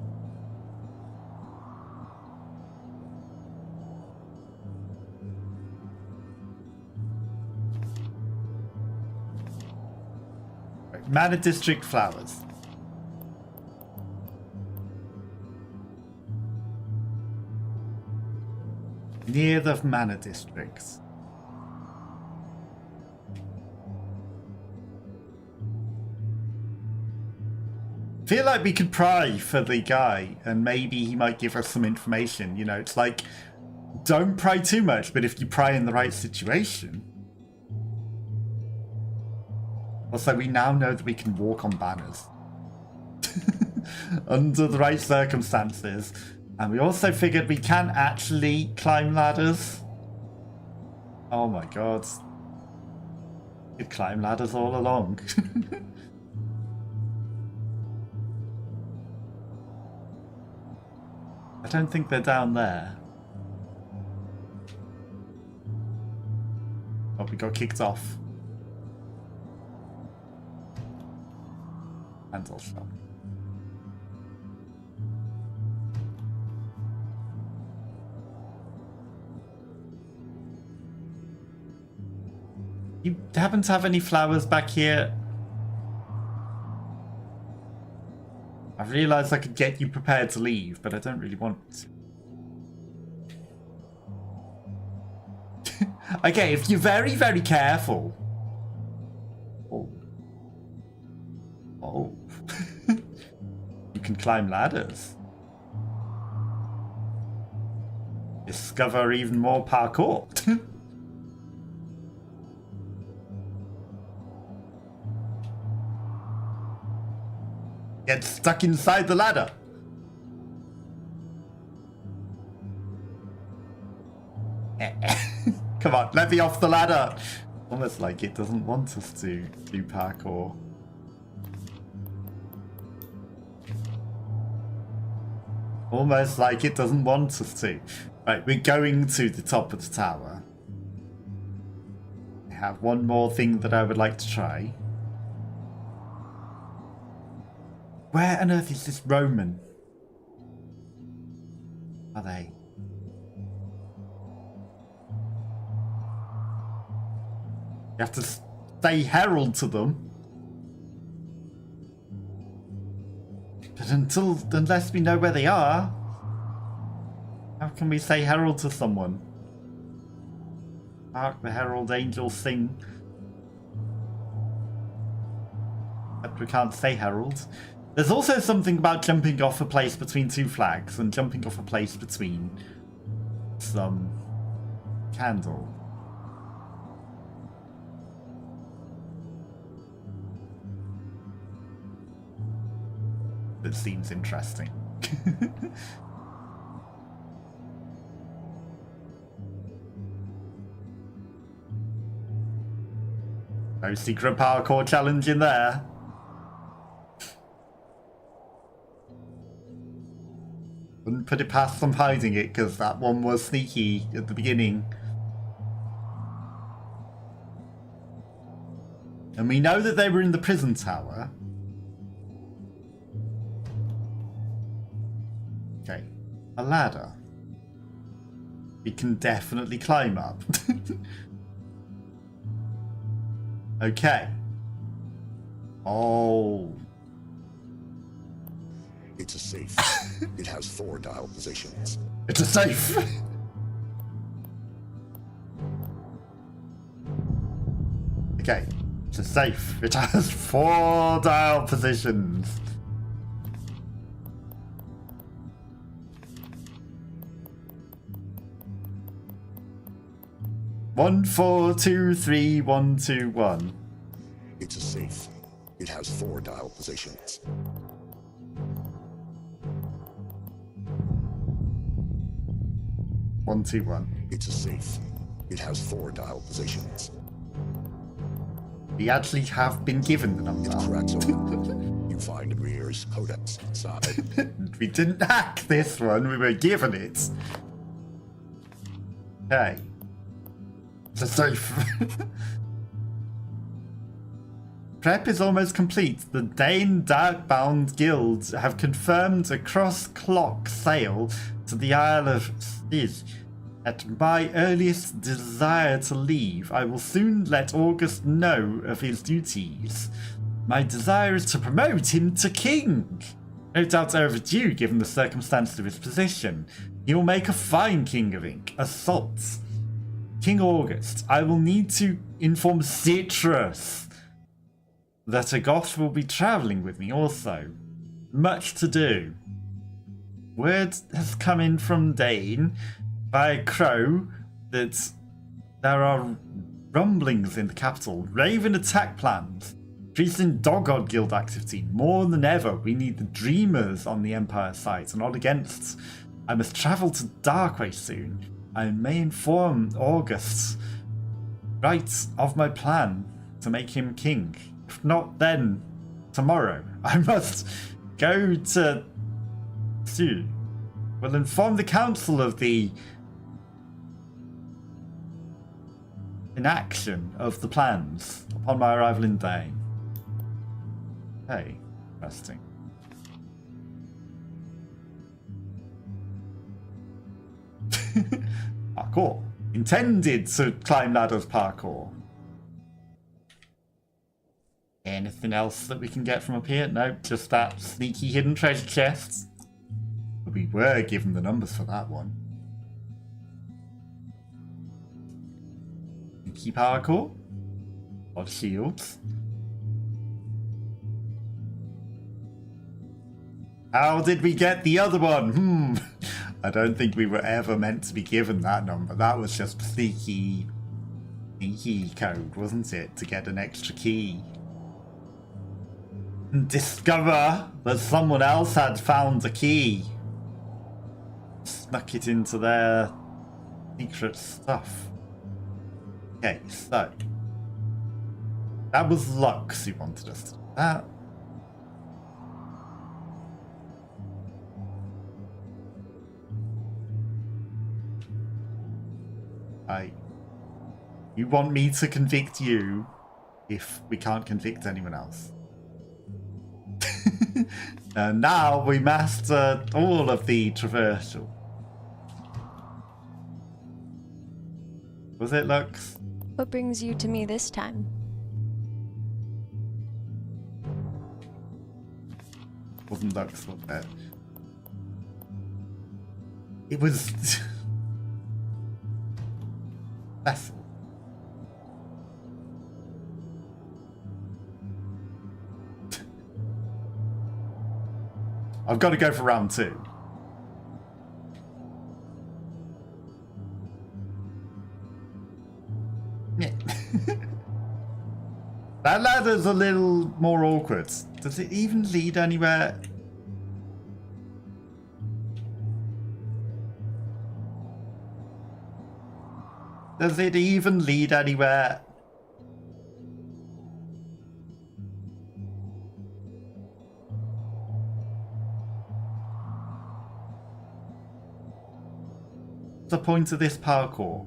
Right, Manor District flowers. Near the Manor Districts. Feel like we could pry for the guy and maybe he might give us some information. You know, it's like, don't pry too much, but if you pry in the right situation. Also, we now know that we can walk on banners under the right circumstances. And we also figured we can actually climb ladders. Oh my god. We could climb ladders all along. I don't think they're down there. Oh, we got kicked off. Handle shop. You happen to have any flowers back here? I realised I could get you prepared to leave, but I don't really want to. Okay, if you're very, very careful. Oh. Oh. You can climb ladders. Discover even more parkour. Get stuck inside the ladder. Come on, let me off the ladder. Almost like it doesn't want us to do parkour. Almost like it doesn't want us to. Right, we're going to the top of the tower. I have one more thing that I would like to try. Where on earth is this Roman? Are they? You have to say herald to them. But unless we know where they are, how can we say herald to someone? Hark the herald angels sing. But we can't say herald. There's also something about jumping off a place between two flags and jumping off a place between some candle. That seems interesting. No secret parkour challenge in there. Wouldn't put it past them hiding it, because that one was sneaky at the beginning. And we know that they were in the prison tower. Okay, a ladder. We can definitely climb up. Okay. Oh. It's a safe. It has 4 dial positions. It's a safe. Okay, it's a safe. It has 4 dial positions. One, 4, 2, 3, 1, 2, 1. It's a safe. It has 4 dial positions. One, 2, 1. It's a safe. It has 4 dial positions. We actually have been given the number. It cracks open. You find Greer's codex inside. We didn't hack this one, we were given it. Okay. It's a safe. Prep is almost complete. The Dane Darkbound Guilds have confirmed a cross-clock sail to the Isle of Stitch. At my earliest desire to leave, I will soon let August know of his duties. My desire is to promote him to king. No doubt overdue given the circumstances of his position. He will make a fine king of ink. Assault. King August, I will need to inform Citrus that a Goth will be travelling with me also. Much to do. Word has come in from Dane by a crow that there are rumblings in the capital. Raven attack plans. Increasing Doggo Guild activity. More than ever, we need the Dreamers on the Empire site and not against. I must travel to Darkway soon. I may inform August right of my plan to make him king. If not, then tomorrow I must go to Sue. Will inform the council of the inaction of the plans upon my arrival in Dane. Hey, interesting. Parkour. Intended to climb ladders parkour. Anything else that we can get from up here? No, just that sneaky hidden treasure chest. But we were given the numbers for that one. Sneaky parkour. Odd shields. How did we get the other one? I don't think we were ever meant to be given that number. That was just sneaky code, wasn't it? To get an extra key. And discover that someone else had found a key. Snuck it into their secret stuff. Okay, so. That was Lux who wanted us to do that. You want me to convict you if we can't convict anyone else. And now we master all of the traversal. Was it Lux? What brings you to me this time? Wasn't Lux, was it? It was... Vessel. I've got to go for round 2. Yeah. That ladder's a little more awkward. Does it even lead anywhere? Does it even lead anywhere? What's the point of this parkour?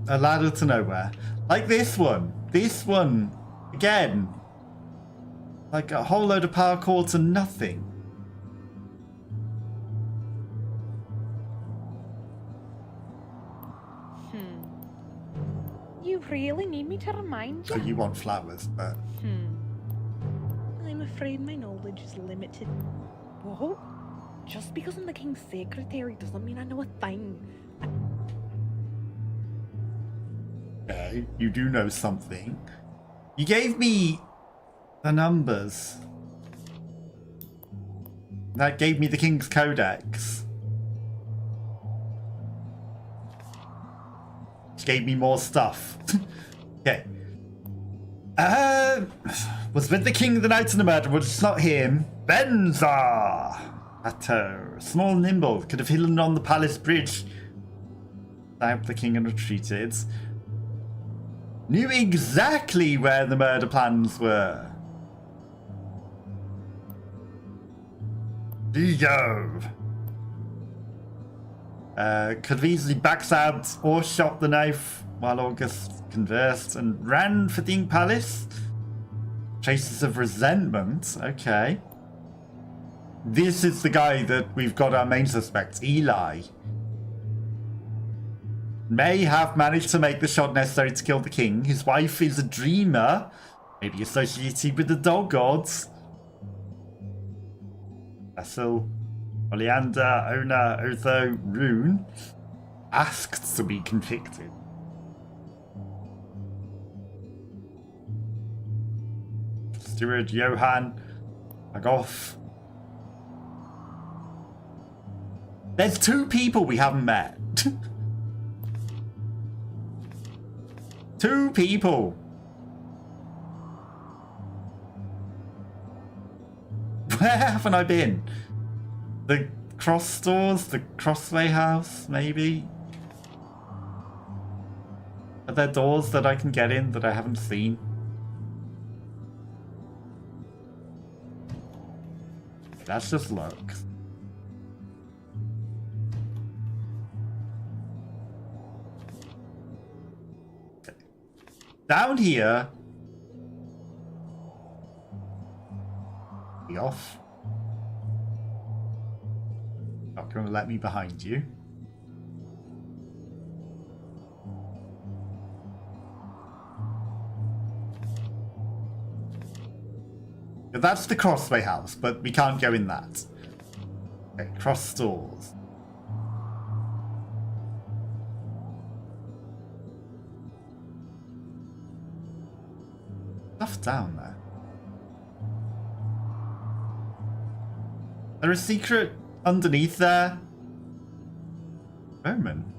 a ladder to nowhere. Like this one. This one. Again. Like a whole load of parkour to nothing. You really need me to remind you? So you want flowers, but... I'm afraid my knowledge is limited. What? Just because I'm the king's secretary doesn't mean I know a thing. Okay, you do know something. You gave me the numbers. That gave me the King's Codex. Which gave me more stuff. Okay. Was with the king the night of the murder, but it's not him. Benza! Atto. Small nimble. Could have hidden on the palace bridge. Stabbed the king and retreated. Knew exactly where the murder plans were. Doggo. Could have easily backstabbed or shot the knife while August conversed and ran for the palace. Traces of resentment. Okay. This is the guy that we've got our main suspect, Eli. May have managed to make the shot necessary to kill the king. His wife is a dreamer, maybe associated with the dog gods. Vessel, Oleander, Ona, Otho, Rune, asked to be convicted. Steward, Johann, Agoff. There's 2 people we haven't met. 2 people. Where haven't I been? The cross stores? The Crossway house, maybe? Are there doors that I can get in that I haven't seen? That's just luck. Down here. Be off. Not going to let me behind you. That's the Crossway house, but we can't go in that. Okay, cross stores. Stuff down there. There is a secret underneath there. Roman.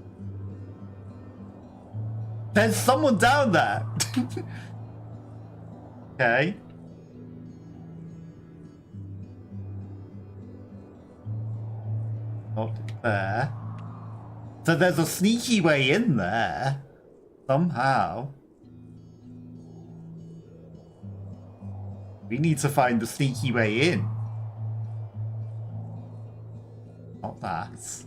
There's someone down there. Okay. Not there. So there's a sneaky way in there. Somehow. We need to find the sneaky way in. Not that.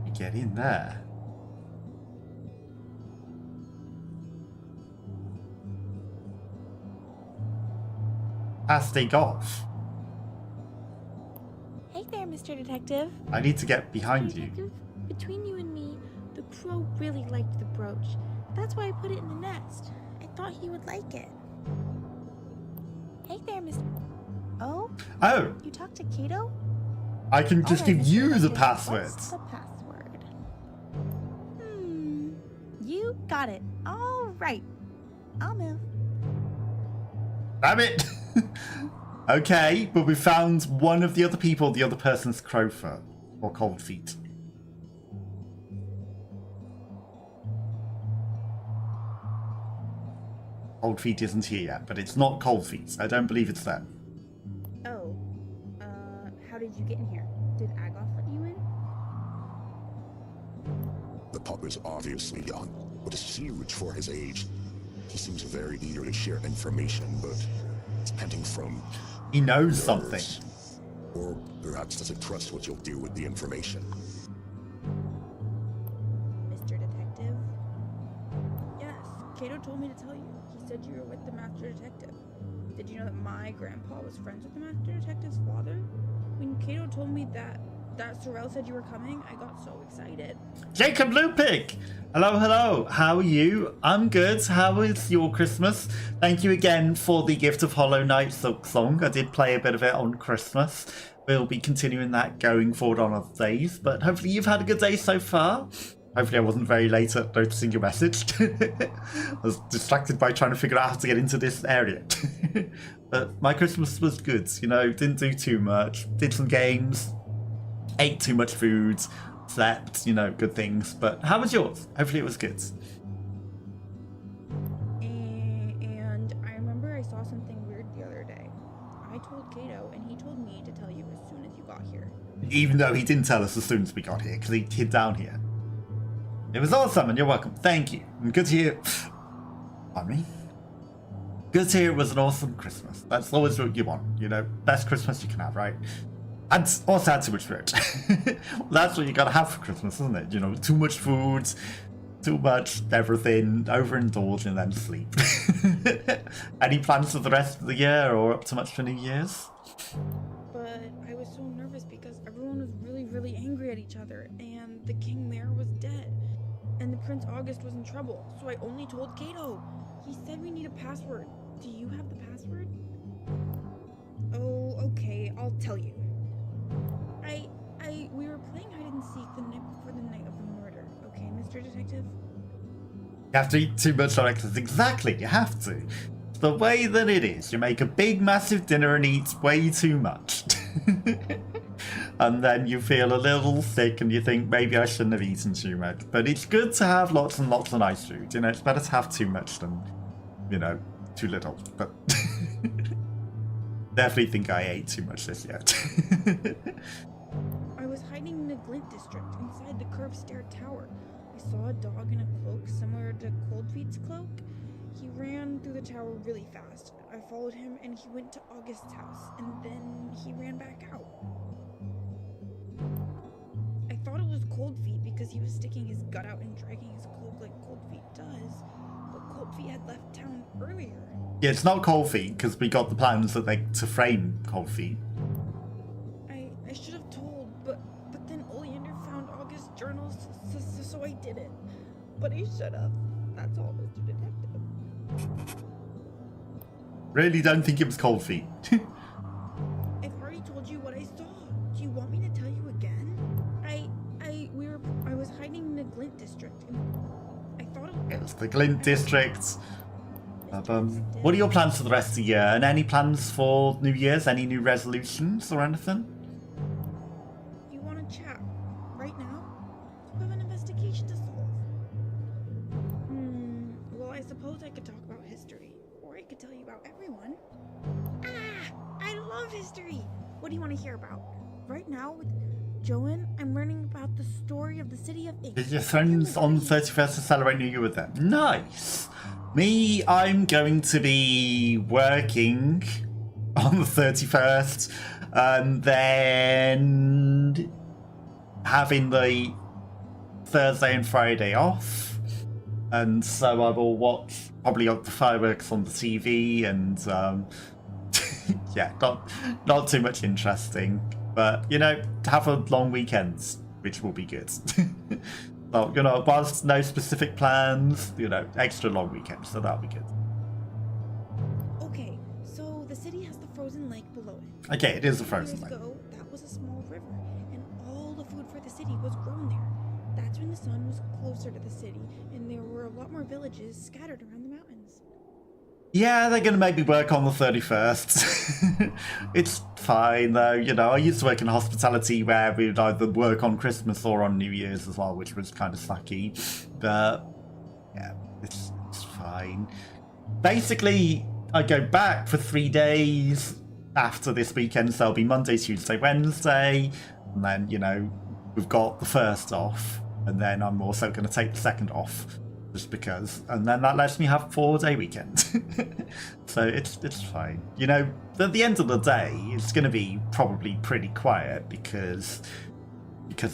We get in there. Take off. Hey there, Mr. Detective. I need to get behind Mr. you. Detective, between you and me, the crow really liked the brooch. That's why I put it in the nest. I thought he would like it. Hey there, Mr. Oh? Oh. You talked to Kato? I can just give you the password. What's the password? You got it. All right. I'll move. Damn it. Okay, but we found one of the other people, the other person's crowfoot or cold feet. Cold feet isn't here yet, but it's not cold feet. I don't believe it's them. Oh. How did you get in here? Did Agoff let you in? The pup is obviously young, but is huge for his age. He seems very eager to share information, but it's panting from... He knows something. Or perhaps doesn't trust what you'll do with the information. Mr. Detective? Yes, Cato told me to tell you. He said you were with the Master Detective. Did you know that my grandpa was friends with the Master Detective's father? When Cato told me that Sorrel said you were coming, I got so excited. Jacob Lupik! Hello, hello. How are you? I'm good. How was your Christmas? Thank you again for the gift of Hollow Knight Silk Song. I did play a bit of it on Christmas. We'll be continuing that going forward on other days, but hopefully you've had a good day so far. Hopefully I wasn't very late at noticing your message. I was distracted by trying to figure out how to get into this area. But my Christmas was good, you know, didn't do too much. Did some games, ate too much food, slept, you know, good things. But how was yours? Hopefully it was good. And I remember I saw something weird the other day. I told Cato, and he told me to tell you as soon as you got here. Even though he didn't tell us as soon as we got here, because he hid down here. It was awesome, and you're welcome. Thank you. And good to hear... Pardon me? Good to hear it was an awesome Christmas. That's always what you want, you know? Best Christmas you can have, right? And also had too much food. That's what you gotta have for Christmas, isn't it? You know, too much food, too much everything, overindulge, and then sleep. Any plans for the rest of the year, or up to much for New Year's? But I was so nervous because everyone was really angry at each other, and the King Mayor was dead. And the Prince August was in trouble, so I only told Cato. He said we need a password. Do you have the password? Oh, okay, I'll tell you. We were playing hide and seek the night before the night of the murder, okay, Mr. Detective? You have to eat too much on it. Exactly, you have to. It's the way that it is. You make a big, massive dinner and eat way too much. And then you feel a little sick and you think, maybe I shouldn't have eaten too much. But it's good to have lots and lots of nice food. You know, it's better to have too much than, you know, too little. But definitely think I ate too much this year. I was hiding in the Glint district inside the curved stair tower. I saw a dog in a cloak similar to Coldfeet's cloak. He ran through the tower really fast. I followed him and he went to August's house, and then he ran back out. I thought it was Coldfeet because he was sticking his gut out and dragging his cloak like Coldfeet does, but Coldfeet had left town earlier. Yeah, it's not Cold Feet, because we got the plans that to frame Cold Feet. I should have told, but then Oleander found August's journals, so I didn't. But I should have. That's all, Mr. Detective. Really don't think it was Cold Feet. I've already told you what I saw. Do you want me to tell you again? I was hiding in the Glint district. I thought it was the Glint district. What are your plans for the rest of the year? And any plans for New Year's? Any new resolutions or anything? You want to chat right now? You have an investigation to solve. Well, I suppose I could talk about history, or I could tell you about everyone. I love history. What do you want to hear about? Right now, with Joanne, I'm learning about the story of the city of Ink. Is your friends on the 31st to celebrate New Year with them? Nice! Me, I'm going to be working on the 31st, and then having the Thursday and Friday off. And so I will watch probably the fireworks on the TV, and yeah, not too much interesting. But, you know, have a long weekend, which will be good. Well, you know, whilst no specific plans, you know, extra long weekend, so that'll be good. Okay, so the city has the frozen lake below it. Okay, it is a frozen lake. Years ago, that was a small river, and all the food for the city was grown there. That's when the sun was closer to the city, and there were a lot more villages scattered around the mountains. Yeah, they're going to make me work on the 31st. It's fine, though. You know, I used to work in hospitality where we'd either work on Christmas or on New Year's as well, which was kind of sucky. But, yeah, it's fine. Basically, I go back for 3 days after this weekend, so it'll be Monday, Tuesday, Wednesday. And then, you know, we've got the first off. And then I'm also going to take the second off. just because, and then that lets me have 4-day weekend. So it's fine. You know, at the end of the day, it's going to be probably pretty quiet because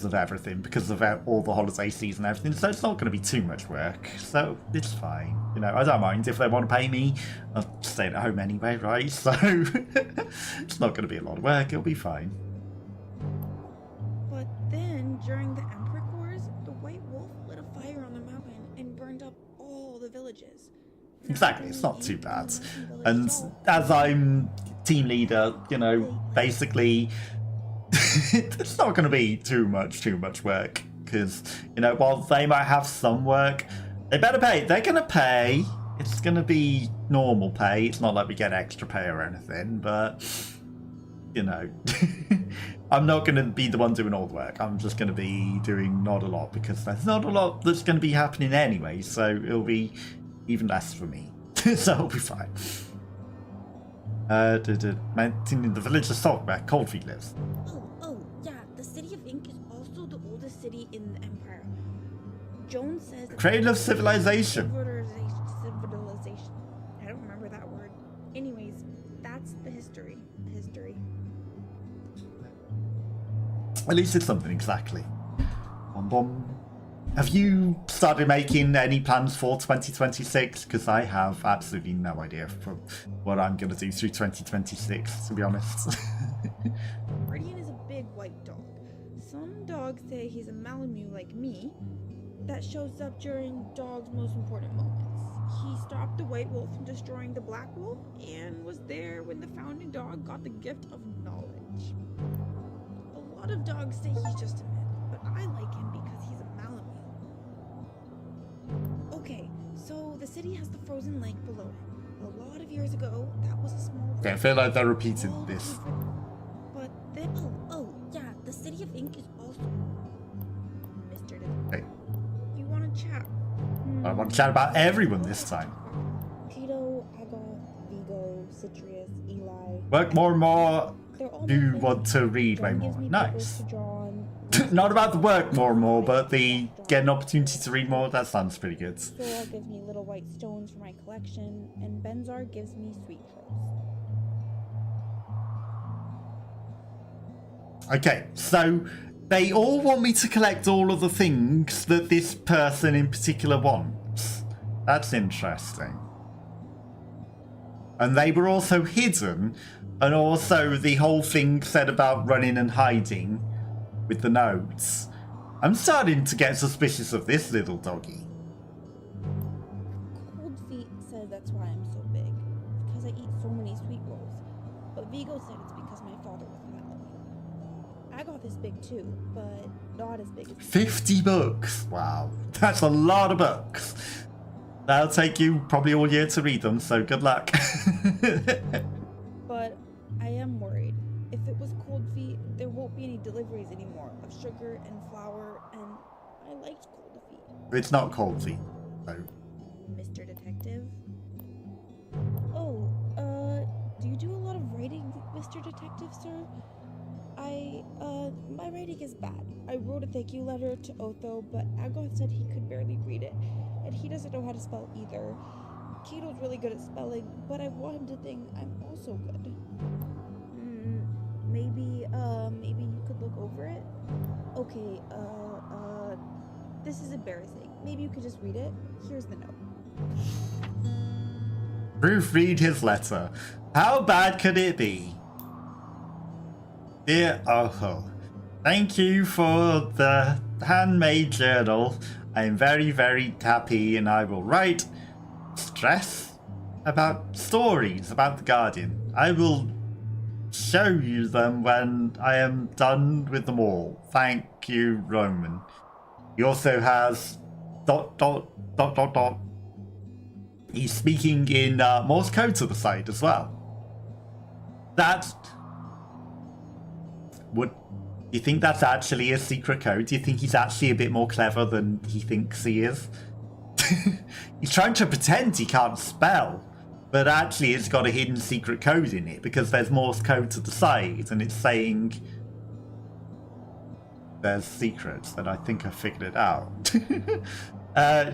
of everything, because of all the holiday season and everything. So it's not going to be too much work. So it's fine. You know, I don't mind if they want to pay me. I'm staying at home anyway, right? So it's not going to be a lot of work. It'll be fine. But then, during the Emperor Wars, the White Wolf lit a fire on the mountain and burned up all the villages. Exactly, it's not too bad. And as I'm team leader, you know, basically, it's not going to be too much work. Because, you know, while they might have some work, they better pay. They're going to pay. It's going to be normal pay. It's not like we get extra pay or anything, but, you know, I'm not going to be the one doing all the work. I'm just going to be doing not a lot, because there's not a lot that's going to be happening anyway, so it'll be even less for me. So it'll be fine. Mountain in the village of Salt, where Coldfeet lives. Oh, yeah, the city of Ink is also the oldest city in the Empire. Jones says... The cradle of civilization. Civilization. I don't remember that word. Anyways, that's the history. At least it's something, exactly. Have you started making any plans for 2026? Because I have absolutely no idea for what I'm going to do through 2026, to be honest. Guardian is a big white dog. Some dogs say he's a Malamute like me that shows up during dog's most important moments. He stopped the white wolf from destroying the black wolf and was there when the founding dog got the gift of knowledge. A lot of dogs say he's just a myth, but I like him because he's a Malamute. Okay, so the city has the frozen lake below it. A lot of years ago, that was a small... Okay, I feel like they're repeating this. But then... Oh, yeah, the city of Ink is also... Mr. Hey. You want to chat? I want to chat about everyone this time. Keto, Agoth, Vigo, Citrius, Eli... Work more and more. Do want to read way more. Nice. Not about the work more and more, but the get an opportunity to read more. That sounds pretty good. Sora gives me little white stones for my collection, and Benzar gives me sweet pearls. Okay, so they all want me to collect all of the things that this person in particular wants. That's interesting. And they were also hidden, and also the whole thing said about running and hiding with the notes. I'm starting to get suspicious of this little doggy. Cold Feet says that's why I'm so big, because I eat so many sweet rolls. But Vigo said it's because my father was a Malamute. I got this big too, but not as big as 50 books! Wow, that's a lot of books. That'll take you probably all year to read them, so good luck. But I am worried. If it was Cold Feet, there won't be any deliveries anymore of sugar and flour, and I liked Cold Feet. It's not Cold Feet, though. Mr. Detective? Oh, do you do a lot of writing, Mr. Detective, sir? My writing is bad. I wrote a thank you letter to Otho, but Agoth said he could barely read it, and he doesn't know how to spell either. Kato's really good at spelling, but I want him to think I'm also good. Maybe you could look over it? Okay, this is embarrassing. Maybe you could just read it? Here's the note. Proofread his letter. How bad could it be? Dear Oho, thank you for the handmade journal. I am very, very happy, and I will write stress about stories about the Guardian. I will show you them when I am done with them all. Thank you, Roman. He also has ... He's speaking in Morse code to the side as well. That's... Do you think that's actually a secret code? Do you think he's actually a bit more clever than he thinks he is? He's trying to pretend he can't spell, but actually it's got a hidden secret code in it because there's Morse code to the side and it's saying there's secrets, and I think I figured it out.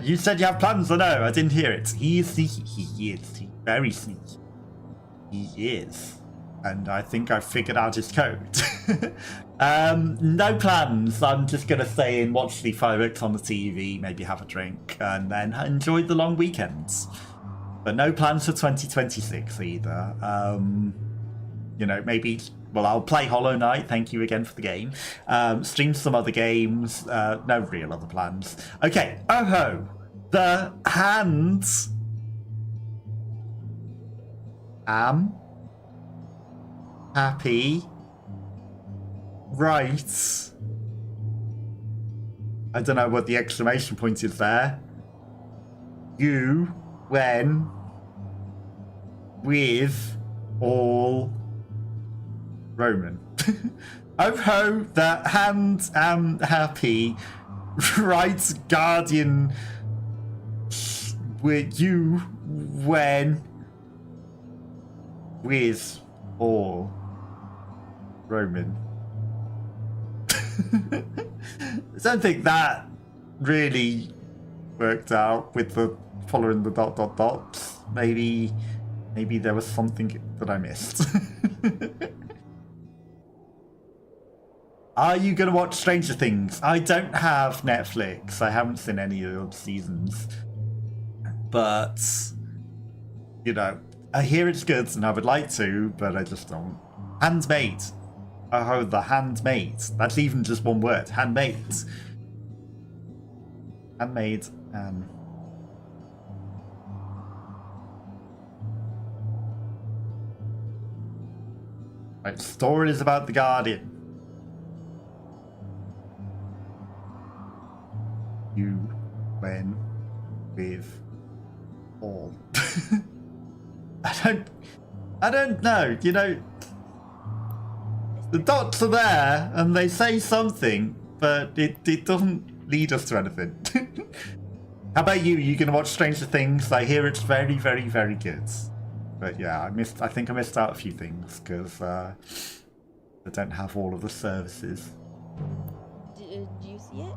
You said you have plans, or no? I didn't hear it. He is sneaky. He is. He's very sneaky. He is. And I think I've figured out his code. No plans. I'm just going to stay and watch the fireworks on the TV, maybe have a drink, and then enjoy the long weekends. But no plans for 2026 either. You know, maybe... Well, I'll play Hollow Knight. Thank you again for the game. Stream some other games. No real other plans. Okay. Oh ho! The hands. Am happy. Right. I don't know what the exclamation point is there. You, when, with, all, Roman. Oh ho, the hand am happy. Right, guardian. With you, when, with, all, Roman. I don't think that really worked out with the following the ... Maybe there was something that I missed. Are you going to watch Stranger Things? I don't have Netflix. I haven't seen any of the seasons. But, you know, I hear it's good and I would like to, but I just don't. Handmade. Oh, the handmade. That's even just one word. Handmade. Handmade. Right, story is about the Guardian. You, when, with, all. I don't know. You know, the dots are there and they say something, but it doesn't lead us to anything. How about you? You gonna watch Stranger Things? I hear it's very, very, very good. But yeah, I think I missed out a few things because I don't have all of the services. Did you see it?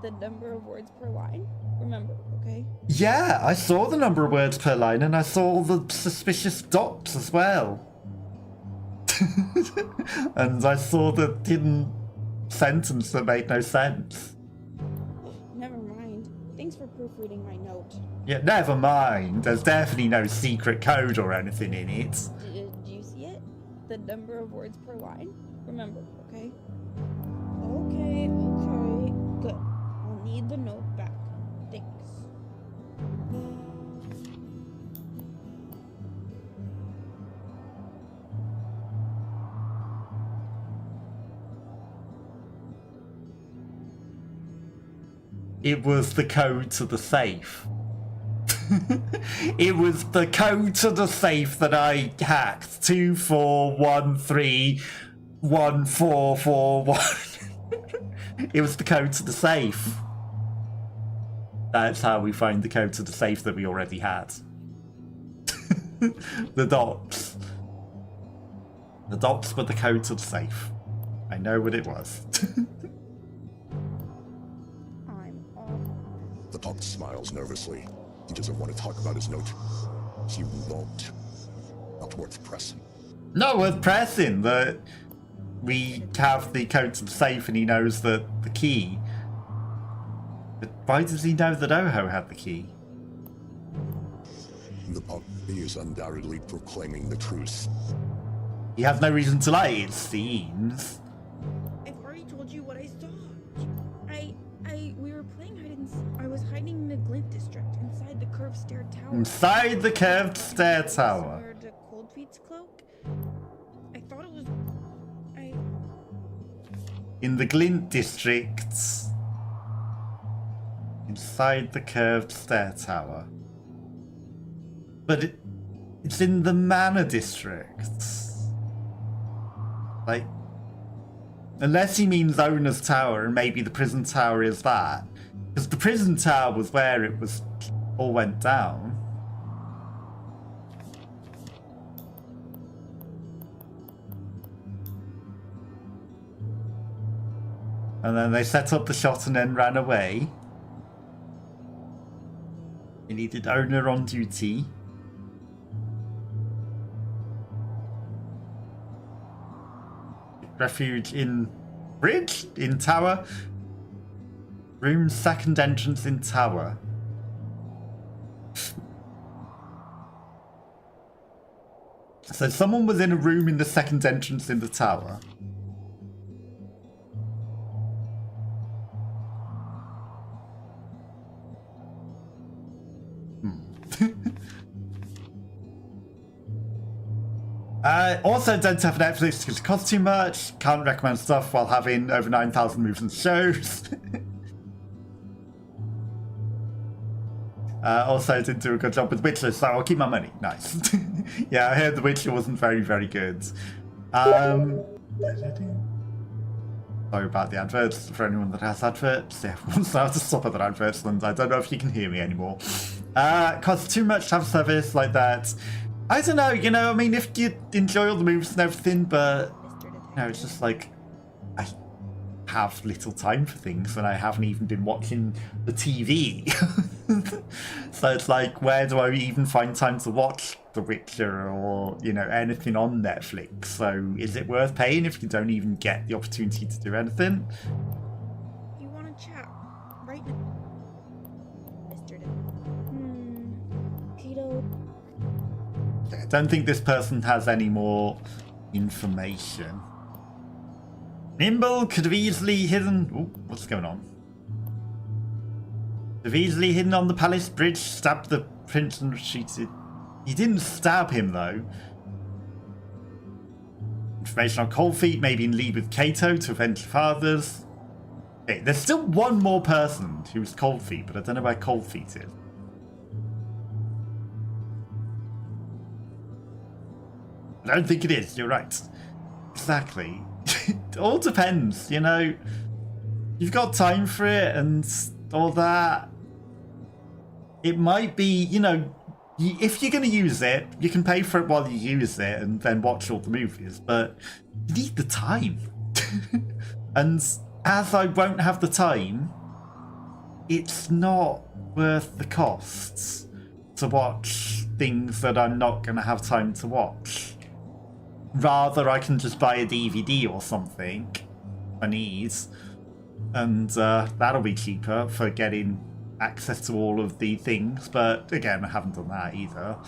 The number of words per line? Remember, okay? Yeah, I saw the number of words per line and I saw all the suspicious dots as well. And I saw the hidden sentence that made no sense. Never mind. Thanks for proofreading my note. Yeah, never mind. There's definitely no secret code or anything in it. Did you see it? The number of words per line? Remember, okay? Okay. Good. I'll need the note back. Thanks. It was the code to the safe. It was the code to the safe that I hacked. 24131441. It was the code to the safe. That's how we find the code to the safe that we already had. The dots. The dots were the code to the safe. I know what it was. The dog smiles nervously. He doesn't want to talk about his note. He won't. Not worth pressing. Not worth pressing. We have the code to the safe and he knows the key. But why does he know that Oho had the key? The puppy is undoubtedly proclaiming the truth. He has no reason to lie, it seems. I've already told you what I saw. We were playing hide and I was hiding in the glint district inside the curved stair tower. Inside the curved stair tower. Similar to Coldfeet's cloak. I thought it was. In the glint district. Inside the curved stair tower. But it's in the manor district. Like, unless he means owner's tower, and maybe the prison tower is that. Because the prison tower was where it was all went down. And then they set up the shot and then ran away. We needed owner on duty. Refuge in bridge? In tower? Room second entrance in tower. So someone was in a room in the second entrance in the tower. Also don't have Netflix because it costs too much. Can't recommend stuff while having over 9,000 moves and shows. Also didn't do a good job with Witcher, so I'll keep my money. Nice. Yeah, I heard The Witcher wasn't very, very good. Sorry about the adverts for anyone that has adverts. Yeah, we'll start to stop at the adverts, and I don't know if you can hear me anymore. Costs too much to have service like that. I don't know, you know, I mean, if you enjoy all the moves and everything, but, you know, it's just like, I have little time for things, and I haven't even been watching the TV. So it's like, where do I even find time to watch The Witcher or, you know, anything on Netflix? So is it worth paying if you don't even get the opportunity to do anything? You want to chat right now? Keto. I don't think this person has any more information. Nimble could have easily hidden... Oh, what's going on? Could have easily hidden on the palace bridge, stabbed the prince and retreated. He didn't stab him, though. Information on Cold Feet, maybe in league with Cato to avenge fathers. Okay, there's still one more person who's Cold Feet, but I don't know where Cold Feet is. I don't think it is, you're right. Exactly. It all depends, you know. You've got time for it and all that. It might be, you know, if you're going to use it, you can pay for it while you use it and then watch all the movies, but you need the time. And as I won't have the time, it's not worth the costs to watch things that I'm not going to have time to watch. Rather, I can just buy a DVD or something I need, and that'll be cheaper for getting access to all of the things, but again, I haven't done that either.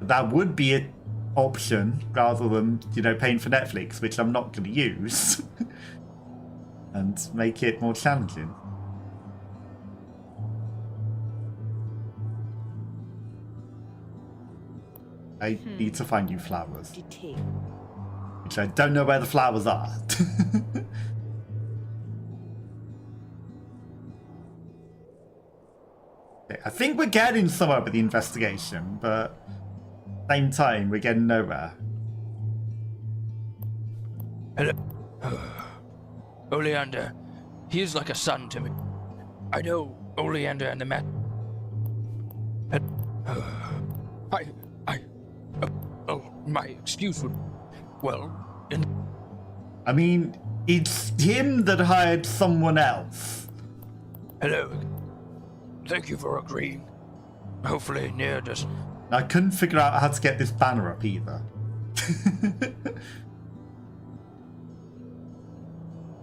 That would be an option, rather than, you know, paying for Netflix, which I'm not going to use, and make it more challenging. I need to find you flowers. Which I don't know where the flowers are. Okay, I think we're getting somewhere with the investigation, but at the same time, we're getting nowhere. Hello. Oleander. He is like a son to me. I know Oleander and the man. My excuse would... Well, I mean, it's him that hired someone else. Hello. Thank you for agreeing. Hopefully Nia doesn't... I couldn't figure out how to get this banner up either.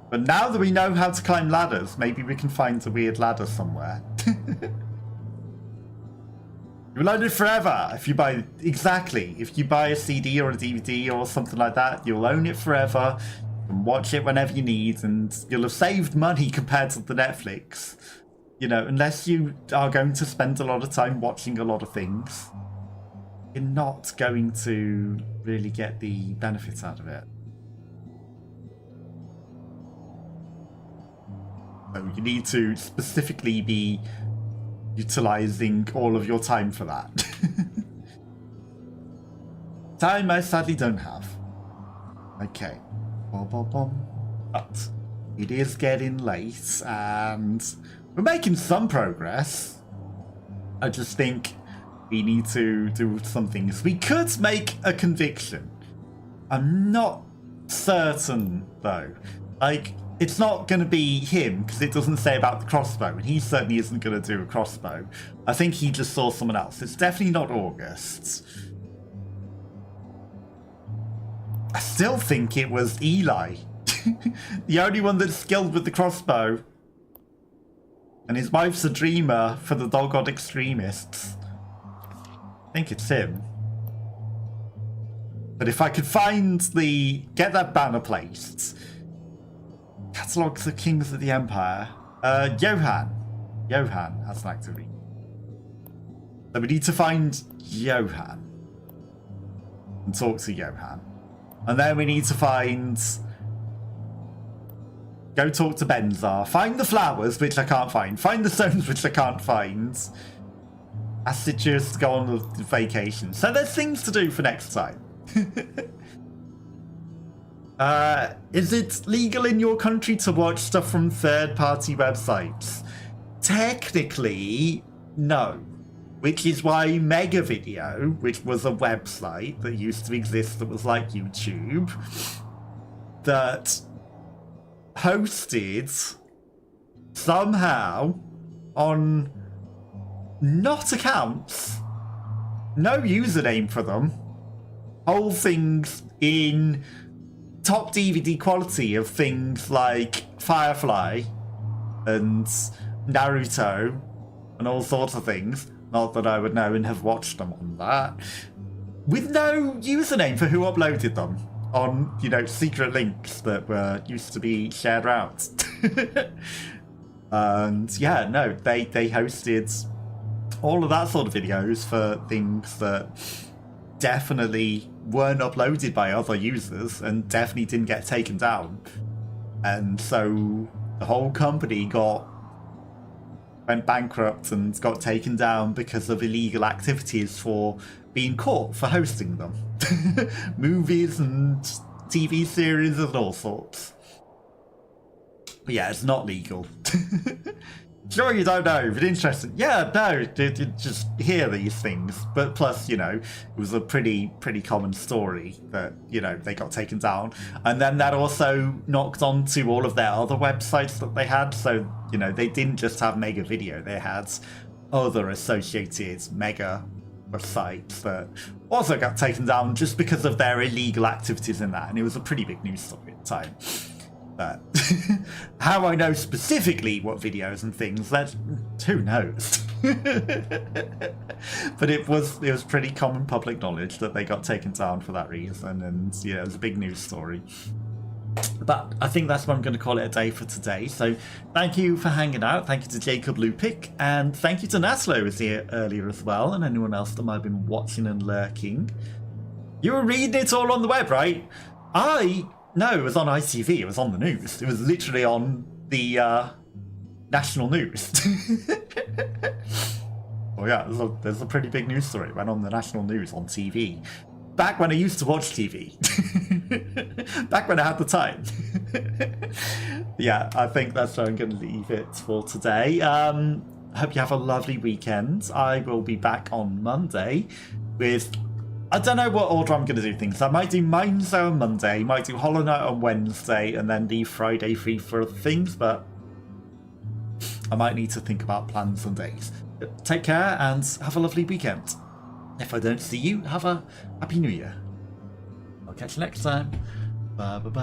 But now that we know how to climb ladders, maybe we can find a weird ladder somewhere. You'll own it forever if you buy... Exactly. If you buy a CD or a DVD or something like that, you'll own it forever. You can watch it whenever you need, and you'll have saved money compared to the Netflix. You know, unless you are going to spend a lot of time watching a lot of things, you're not going to really get the benefits out of it. So you need to specifically be utilizing all of your time for that. Time I sadly don't have. Okay. But it is getting late and we're making some progress. I just think we need to do some things. We could make a conviction. I'm not certain, though. Like, it's not going to be him, because it doesn't say about the crossbow, and he certainly isn't going to do a crossbow. I think he just saw someone else. It's definitely not August. I still think it was Eli. The only one that's skilled with the crossbow. And his wife's a dreamer for the Doggo extremists. I think it's him. But if I could get that banner placed. Catalogues of Kings of the Empire. Johan has an activity. So we need to find Johan. And talk to Johan. And then we need to go talk to Benzar. Find the flowers, which I can't find. Find the stones, which I can't find. Ask Citrus to go on the vacation. So there's things to do for next time. Is it legal in your country to watch stuff from third-party websites? Technically, no. Which is why Mega Video, which was a website that used to exist that was like YouTube, that hosted somehow on not accounts, no username for them, whole things in top DVD quality of things like Firefly and Naruto and all sorts of things. Not that I would know and have watched them on that. With no username for who uploaded them on, secret links that used to be shared out. And yeah, no, they hosted all of that sort of videos for things that definitely weren't uploaded by other users and definitely didn't get taken down. And so the whole company went bankrupt and got taken down because of illegal activities for being caught for hosting them. Movies and TV series and all sorts. But yeah, it's not legal. Sure you don't know, but interesting. Yeah, no, just hear these things. But plus, it was a pretty common story that, they got taken down. And then that also knocked onto all of their other websites that they had. So, they didn't just have Mega Video, they had other associated Mega websites that also got taken down just because of their illegal activities in that. And it was a pretty big news story at the time. But how I know specifically what videos and things, who knows? But it was pretty common public knowledge that they got taken down for that reason, and it was a big news story. But I think that's what I'm going to call it a day for today. So thank you for hanging out. Thank you to Jacob Lupic, and thank you to Naslo who was here earlier as well, and anyone else that might have been watching and lurking. You were reading it all on the web, right? No, it was on ITV. It was on the news. It was literally on the national news. Oh yeah, there's a pretty big news story. It went on the national news on TV. Back when I used to watch TV. Back when I had the time. Yeah, I think that's where I'm going to leave it for today. Hope you have a lovely weekend. I will be back on Monday with... I don't know what order I'm going to do things. I might do Mind's on Monday, might do Hollow Knight on Wednesday, and then leave Friday free for other things, but I might need to think about plans and days. Take care and have a lovely weekend. If I don't see you, have a Happy New Year. I'll catch you next time. Bye bye bye.